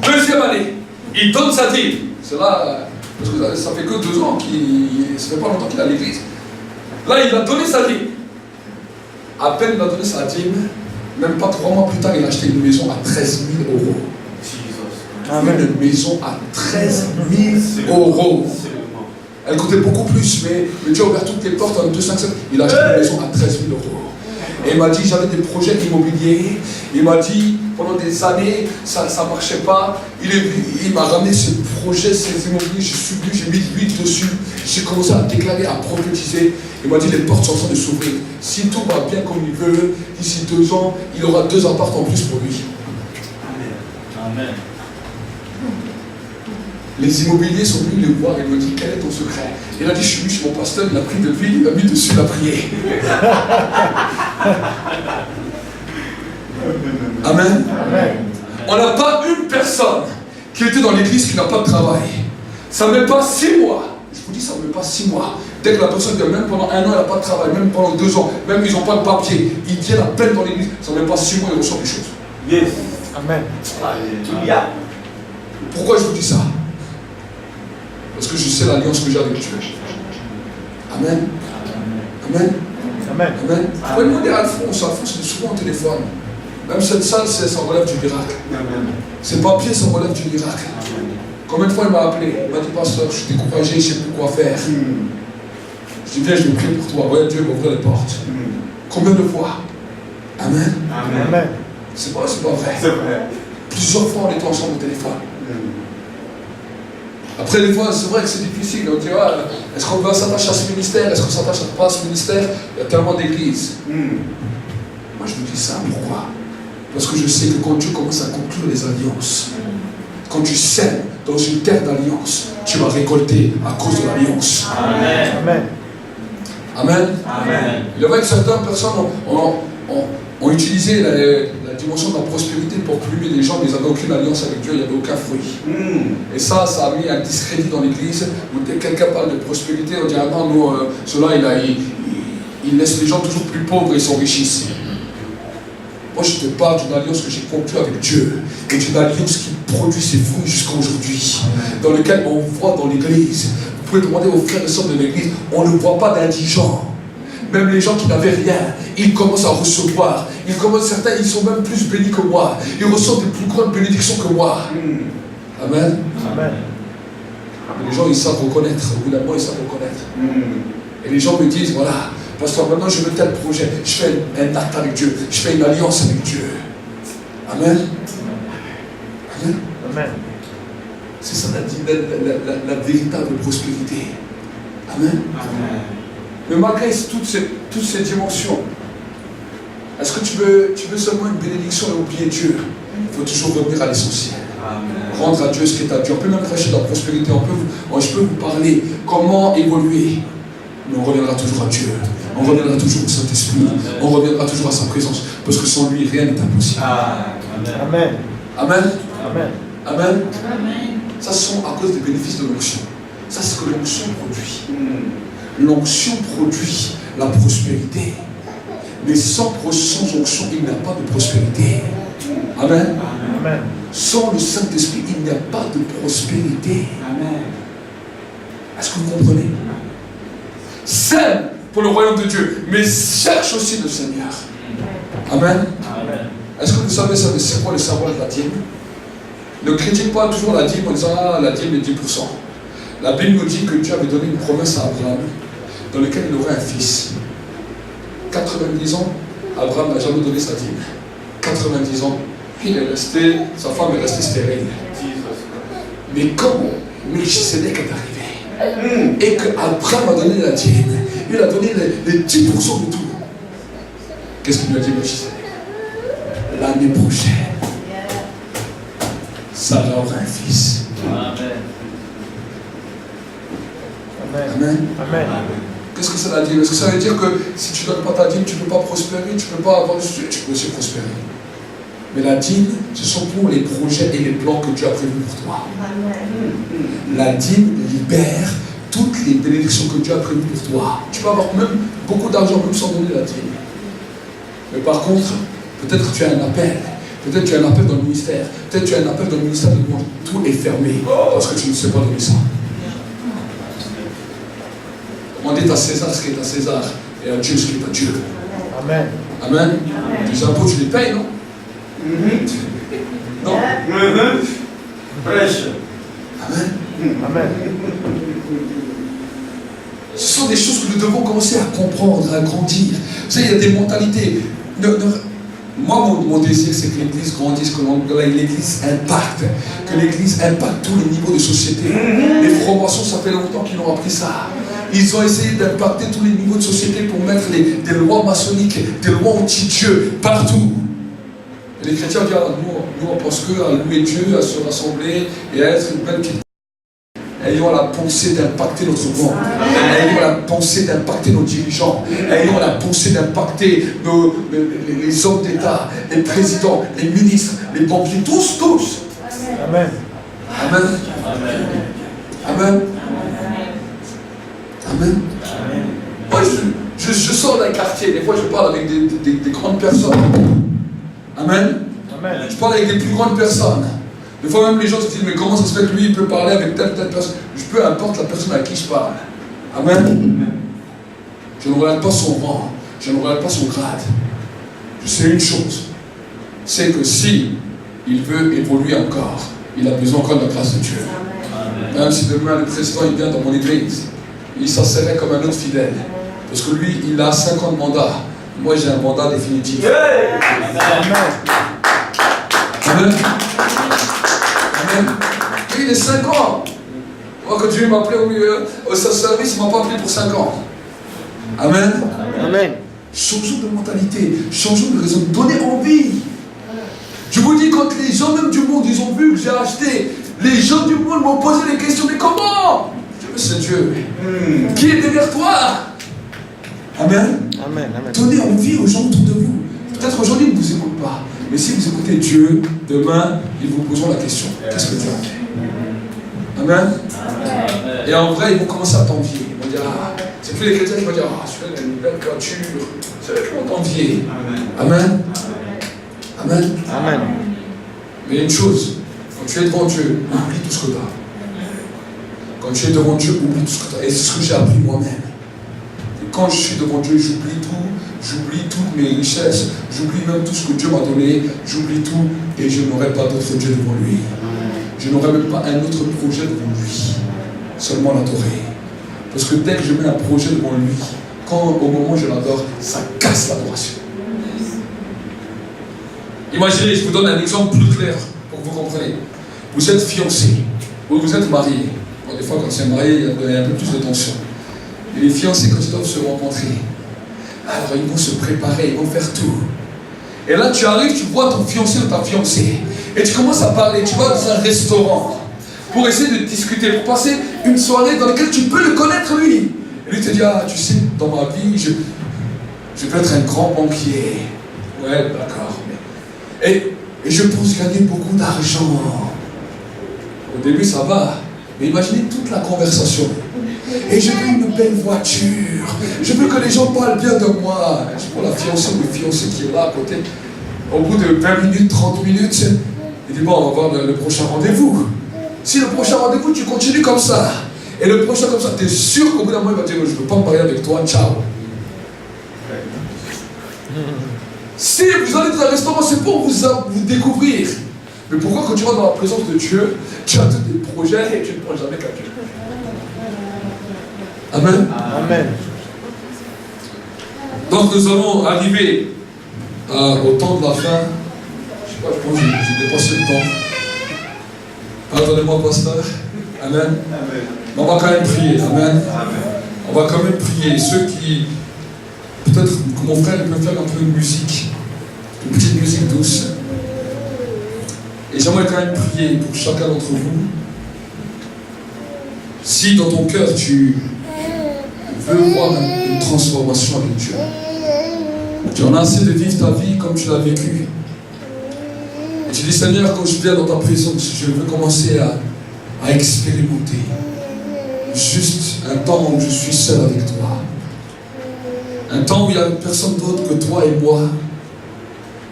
Deuxième année, il donne sa dîme. C'est là, parce que ça fait que 2 ans, ça fait pas longtemps qu'il est à l'église. Là, il a donné sa dîme. À peine il a donné sa dîme, même pas 3 mois plus tard, il a acheté une maison à 13 000 €. Amen. Une maison à 13 000 €. Elle coûtait beaucoup plus, mais Dieu a ouvert toutes les portes en 2, 5, 7. Il a acheté une maison à 13 000 €. Et il m'a dit, j'avais des projets immobiliers. Il m'a dit, pendant des années, ça ne marchait pas. Il m'a ramené ce projet, ces immobiliers, j'ai subi, j'ai mis de l'huile dessus. J'ai commencé à déclarer, à prophétiser. Il m'a dit, les portes sont en train de s'ouvrir. Si tout va bien comme il veut, d'ici 2 ans, il aura 2 apparts en plus pour lui. Amen. Les immobiliers sont venus le voir et lui ont dit, quel est ton secret? Il a dit, je suis venu chez mon pasteur, il a pris de l'huile, il m'a mis dessus, il a prié. Amen. Amen. On n'a pas une personne qui était dans l'église qui n'a pas de travail. Ça ne met pas 6 mois. Je vous dis, ça ne met pas 6 mois. Dès que la personne vient, même pendant 1 an, elle n'a pas de travail, même pendant 2 ans, même ils n'ont pas de papier, ils viennent à peine dans l'église, ça ne met pas 6 mois, ils reçoivent des choses. Yes. Amen. Alléluia. Pourquoi je vous dis ça? Parce que je sais l'alliance que j'ai avec Dieu. Amen. Amen. Amen. Amen. Vous pouvez demander à Alphonse, Alphonse est souvent au téléphone. Même cette salle, ça relève du miracle. Amen. Ces papiers, ça relève du miracle. Combien de fois il m'a appelé? Il m'a dit, pasteur, je suis découragé, je ne sais plus quoi faire. Je dis, viens, je vais prier pour toi. Ouais, Dieu va ouvrir les portes. Combien de fois? Amen. Amen. Amen. C'est pas vrai. C'est vrai. Plusieurs fois, on était ensemble au téléphone. Après, des fois, c'est vrai que c'est difficile. On dit, est-ce qu'on va s'attacher à ce ministère? Est-ce qu'on s'attache pas à ce ministère? Il y a tellement d'églises. Moi, je vous dis ça. Pourquoi? Parce que je sais que quand Dieu commence à conclure les alliances, quand tu sèmes dans une terre d'alliance, tu vas récolter à cause de l'alliance. Amen. Amen. Amen. Amen. Il y avait que certaines personnes ont utilisé la dimension de la prospérité pour plumer les gens, mais ils n'avaient aucune alliance avec Dieu, il n'y avait aucun fruit. Et ça a mis un discrédit dans l'église, où dès que quelqu'un parle de prospérité, on dit ah non, nous, cela il laisse les gens toujours plus pauvres et s'enrichissent. Moi je te parle d'une alliance que j'ai conclue avec Dieu, et d'une alliance qui produit ses fruits jusqu'à aujourd'hui, dans lequel on voit dans l'église. Vous pouvez demander aux frères et sœurs de l'église, on ne voit pas d'indigents. Même les gens qui n'avaient rien, ils commencent à recevoir. Certains, ils sont même plus bénis que moi. Ils reçoivent des plus grandes bénédictions que moi. Amen. Amen. Et les gens, ils savent reconnaître. Au bout d'un moment, ils savent reconnaître. Et les gens me disent, voilà, pasteur, maintenant je veux tel projet. Je fais un acte avec Dieu. Je fais une alliance avec Dieu. Amen. Amen. Amen. C'est ça la véritable prospérité. Amen. Amen. Mais malgré toutes ces dimensions, Est-ce que tu veux seulement une bénédiction et oublier Dieu? Il faut toujours revenir à l'essentiel. Rendre à Dieu ce qui est à Dieu. On peut même prêcher la prospérité. Je peux vous parler comment évoluer. Mais on reviendra toujours à Dieu. On reviendra toujours au Saint-Esprit. On reviendra toujours à sa présence. Parce que sans lui, rien n'est impossible. Amen. Amen. Amen. Amen. Ça, ce sont à cause des bénéfices de l'onction. Ça, c'est ce que l'onction produit. L'onction produit la prospérité. Mais sans onction, il n'y a pas de prospérité. Amen. Amen. Sans le Saint-Esprit, il n'y a pas de prospérité. Amen. Est-ce que vous comprenez? Sème pour le royaume de Dieu, mais cherche aussi le Seigneur. Amen. Amen. Est-ce que vous savez ça, c'est quoi le savoir de la dîme? Ne critique pas toujours la dîme en disant la dîme est 10%. La Bible nous dit que Dieu avait donné une promesse à Abraham dans laquelle il aurait un fils. 90 ans, Abraham n'a jamais donné sa dîme. 90 ans, sa femme est restée stérile. Mais quand Melchisédek est arrivé et qu'Abraham a donné la dîme, il a donné les 10% de tout. Qu'est-ce qu'il lui a dit Melchisédek? L'année prochaine, Sarah aura un fils. Amen. Amen. Amen. Qu'est-ce que ça veut dire? Est-ce que ça veut dire que si tu ne donnes pas ta dîme, tu ne peux pas prospérer, tu ne peux pas avoir de succès, tu peux aussi prospérer? Mais la dîme, ce sont pour les projets et les plans que Dieu a prévus pour toi. La dîme libère toutes les bénédictions que Dieu a prévues pour toi. Tu peux avoir même beaucoup d'argent, même sans donner la dîme. Mais par contre, peut-être tu as un appel. Peut-être tu as un appel dans le ministère. Peut-être tu as un appel dans le ministère de moi. Tout est fermé parce que tu ne sais pas donner ça. Demandez à César ce qui est à César et à Dieu ce qui est à Dieu. Amen. Amen. Les impôts, tu les payes, non? Non. Prêche. Amen. Amen. Ce sont des choses que nous devons commencer à comprendre, à grandir. Vous savez, il y a des mentalités. Moi, mon désir, c'est que l'Église grandisse, que l'Église impacte, que l'Église impacte tous les niveaux de société. Les francs-maçons, ça fait longtemps qu'ils ont appris ça. Ils ont essayé d'impacter tous les niveaux de société pour mettre des lois maçonniques, des lois anti-Dieu partout. Et les chrétiens disent, nous on pense qu'à louer Dieu, à se rassembler et à être une belle petite. Ayons la pensée d'impacter notre monde. Ayons la pensée d'impacter nos dirigeants. Ayons la pensée d'impacter les hommes d'État, les présidents, les ministres, les banquiers, tous. Amen. Amen. Amen. Amen. Moi, je sors d'un quartier, des fois je parle avec des grandes personnes. Amen. Amen. Je parle avec des plus grandes personnes. Des fois même les gens se disent, mais comment ça se fait que lui il peut parler avec telle personne? Peu importe la personne à qui je parle. Amen. Je ne regarde pas son rang, je ne regarde pas son grade. Je sais une chose, c'est que si il veut évoluer encore, il a besoin encore de la grâce de Dieu. Amen. Même si demain le président il vient dans mon église, il s'en serait comme un autre fidèle. Parce que lui, il a 50 mandats. Moi, j'ai un mandat définitif. Amen. Amen. Amen. Lui, il est 5 ans. Moi, quand Dieu m'a appelé au service, il ne m'a pas appelé pour 5 ans. Amen. Amen. Changeons de mentalité, changeons de raison, donnez envie. Je vous dis, quand les gens même du monde, ils ont vu que j'ai acheté, les gens du monde m'ont posé des questions, mais comment? Je veux, c'est Dieu. Qui est derrière toi? Amen. Amen. Amen. Donnez envie aux gens autour de vous. Peut-être aujourd'hui, ils ne vous écoutent pas. Mais si vous écoutez Dieu, demain, ils vous poseront la question. Qu'est-ce que Dieu a fait? Amen. Et en vrai, ils vont commencer à t'envier. Ils vont dire, c'est plus les chrétiens qui vont dire, celui-là, il a une belle voiture. C'est eux qui vont t'envier. Amen. Amen. Amen. Mais il y a une chose, quand tu es devant Dieu, oublie tout ce que tu as. Quand tu es devant Dieu, oublie tout ce que tu as. Et c'est ce que j'ai appris moi-même. Et quand je suis devant Dieu, j'oublie tout. J'oublie toutes mes richesses, j'oublie même tout ce que Dieu m'a donné, j'oublie tout et je n'aurai pas d'autre Dieu devant lui. Je n'aurai même pas un autre projet devant lui, seulement l'adorer. Parce que dès que je mets un projet devant lui, quand au moment où je l'adore, ça casse l'adoration. Imaginez, je vous donne un exemple plus clair pour que vous compreniez. Vous êtes fiancés, ou vous êtes mariés. Bon, des fois, quand c'est marié, il y a un peu plus de tension. Et les fiancés, quand ils doivent se rencontrer, alors ils vont se préparer, ils vont faire tout. Et là, tu arrives, tu vois ton fiancé ou ta fiancée. Et tu commences à parler. Tu vas dans un restaurant pour essayer de discuter, pour passer une soirée dans laquelle tu peux le connaître, lui. Et lui te dit, ah, tu sais, dans ma vie, je peux être un grand banquier. Ouais, d'accord. Et je pense gagner beaucoup d'argent. Au début, ça va. Mais imaginez toute la conversation. Et je veux une belle voiture. Je veux que les gens parlent bien de moi. Je prends la fiancée ou le fiancé qui est là à côté. Au bout de 20 minutes, 30 minutes, il dit, bon, on va voir le prochain rendez-vous. Si le prochain rendez-vous, tu continues comme ça. Et le prochain comme ça, tu es sûr qu'au bout d'un moment, il va dire, je ne veux pas me marier avec toi, ciao. Si vous allez dans un restaurant, c'est pour vous découvrir. Mais pourquoi quand tu vas dans la présence de Dieu, tu as tous des projets et tu ne prends jamais qu'à Dieu? Amen. Amen. Donc nous allons arriver au temps de la fin. Je sais pas, je pense que j'ai dépassé le temps. Pardonnez-moi, pasteur. Amen. Amen. Mais on va quand même prier. Amen. Amen. On va quand même prier. Ceux qui, peut-être que mon frère peut faire un peu de musique, une petite musique douce. Et j'aimerais quand même prier pour chacun d'entre vous. Si dans ton cœur tu veux voir une transformation avec Dieu, tu en as assez de vivre ta vie comme tu l'as vécu. Et tu dis, Seigneur, quand je viens dans ta présence, je veux commencer à expérimenter juste un temps où je suis seul avec toi. Un temps où il n'y a personne d'autre que toi et moi.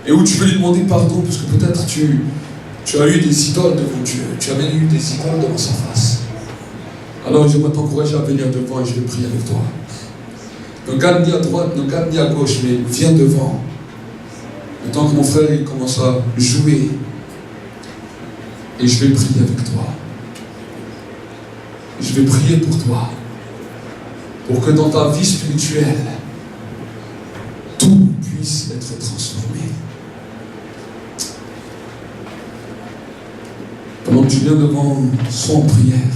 Et où tu veux lui demander pardon parce que peut-être tu as eu des idoles devant Dieu. Tu as même eu des idoles devant sa face. Alors j'aimerais t'encourager à venir devant et je vais prier avec toi. Ne garde ni à droite, ne garde ni à gauche, mais viens devant. Le temps que mon frère il commence à jouer, et je vais prier avec toi. Je vais prier pour toi. Pour que dans ta vie spirituelle, tout puisse être transformé. Pendant que tu viens devant, sois en prière.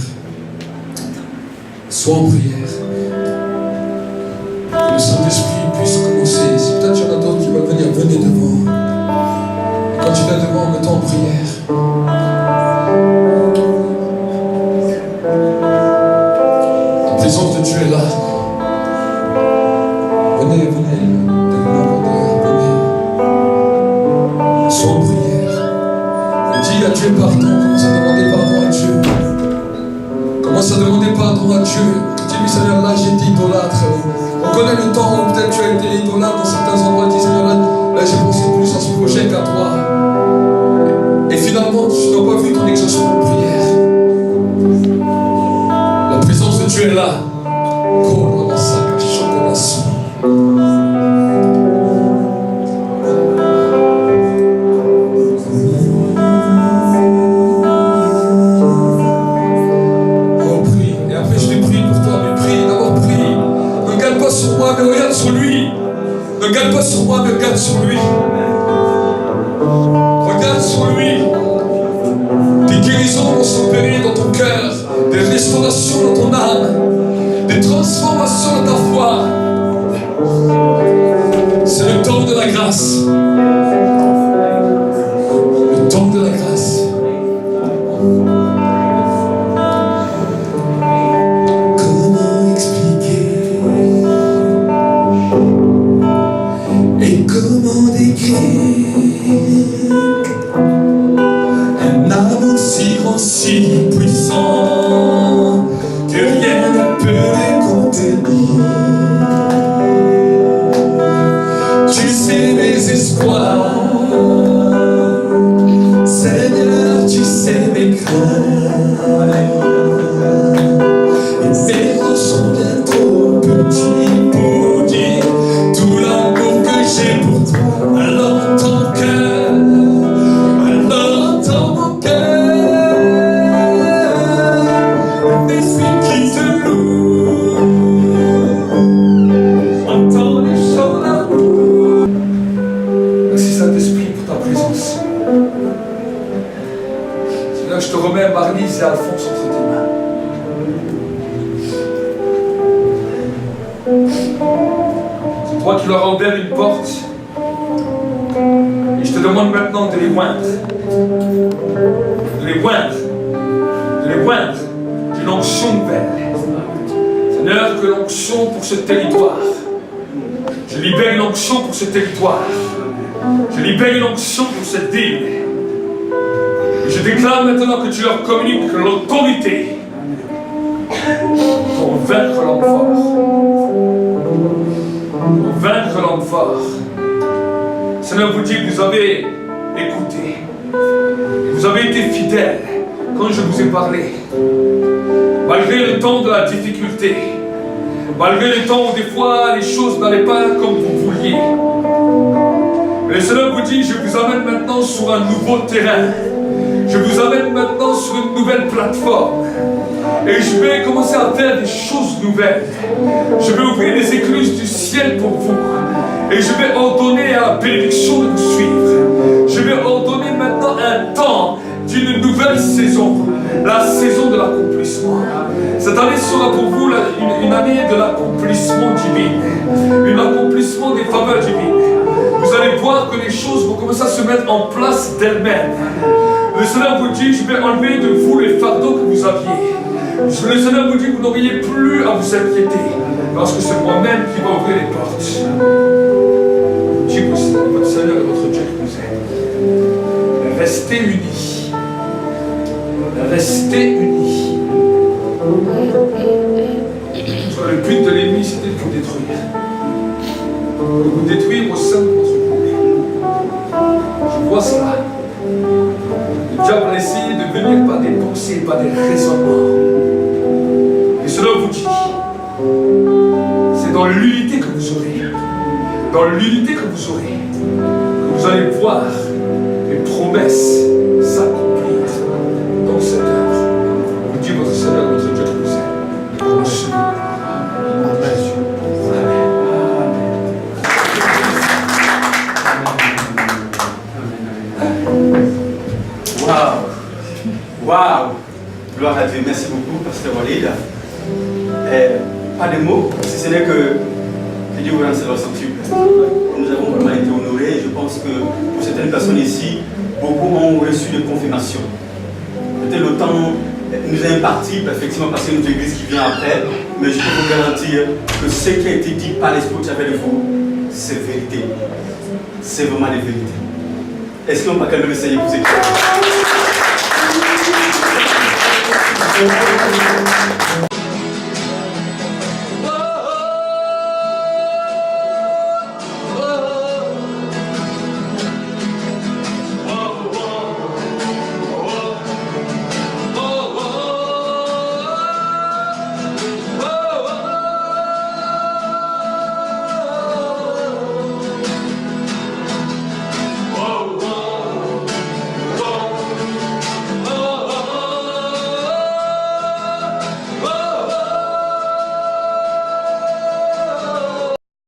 Sois en prière. Que le Saint-Esprit puisse commencer. Si peut-être il y en a d'autres qui veulent venir, venez devant. Et quand tu viens devant, mets-toi en prière. La présence de Dieu est là. Venez, venez. Venez. Sois en prière. Et dis à Dieu pardon. Commence à demander pardon à Dieu. Commence à demander pardon à Dieu. Dis-lui, Seigneur, là j'ai été idolâtre. On connaît le temps où peut-être tu as été idolâtre dans certains endroits. Dis, Seigneur, là j'ai pensé plus à ce projet qu'à toi. Et finalement, tu n'as pas vu ton exaucement de prière. La présence de Dieu est là. Sur moi, mais regarde sur lui. Regarde sur lui. Des guérisons vont s'opérer dans ton cœur, des restaurations dans ton âme, des transformations dans ta foi. C'est le temps de la grâce. Le temps de la grâce. Comment expliquer? Comment décrire un amour si grand, si puissant que rien ne peut le contenir. Tu sais mes espoirs, Seigneur, tu sais mes craintes. Et mes mots sont bien trop petits pour dire tout l'amour que j'ai pour toi. Alors ton cœur, alors ton mon cœur, un esprit qui te loue, entend les chants d'amour. Merci Saint-Esprit pour ta présence. Seigneur, je te remets Marlise et Alphonse entre tes mains. C'est toi qui leur as ouvert une porte. demande maintenant de les oindre. De les oindre. De les oindre d'une onction nouvelle. Seigneur, que l'onction pour ce territoire. Je libère une onction pour ce territoire. Je libère une onction pour cette ville. Et je déclare maintenant que tu leur communiques l'autorité pour vaincre l'homme fort. Pour vaincre l'homme fort. Seigneur vous dit que vous avez écouté. Vous avez été fidèle quand je vous ai parlé. Malgré le temps de la difficulté. Malgré le temps où des fois les choses n'allaient pas comme vous vouliez. Mais le Seigneur vous dit, je vous amène maintenant sur un nouveau terrain. Je vous amène maintenant sur une nouvelle plateforme. Et je vais commencer à faire des choses nouvelles. Je vais ouvrir les écluses du ciel pour vous. Et je vais ordonner à la bénédiction de vous suivre. Je vais ordonner maintenant un temps d'une nouvelle saison. La saison de l'accomplissement. Cette année sera pour vous une année de l'accomplissement divin. Un accomplissement des faveurs divines. Vous allez voir que les choses vont commencer à se mettre en place d'elles-mêmes. Le Seigneur vous dit, je vais enlever de vous les fardeaux que vous aviez. Le Seigneur vous dit que vous n'auriez plus à vous inquiéter. Parce que c'est moi-même qui vais ouvrir les portes. Je dis que votre Seigneur et votre Dieu qui vous aide. Restez unis. Restez unis. Parce que le but de l'ennemi, c'était de vous détruire. De vous détruire au sein de votre couple. Je vois cela. Le diable a essayé de venir par des pensées, par des raisonnements. Et cela vous dit, c'est dans l'unité que vous aurez. Dans l'unité que vous aurez, que vous allez voir les promesses s'accomplir dans cette œuvre. Vous dit votre Seigneur, votre Dieu qui vous aime. Waouh! Gloire à Dieu. Merci beaucoup, Pasteur Walid. Pas de mots, si ce n'est que Dieu vous rende leur sanctuaire. Nous avons vraiment été honorés. Je pense que pour certaines personnes ici, beaucoup ont reçu de confirmation. Peut-être le temps nous est imparti, effectivement, parce que notre église qui vient après, mais je peux vous garantir que ce qui a été dit par l'Esprit qui avait de vous, c'est vérité. C'est vraiment la vérité. Est-ce qu'on peut quand même essayer pour écouter? Oh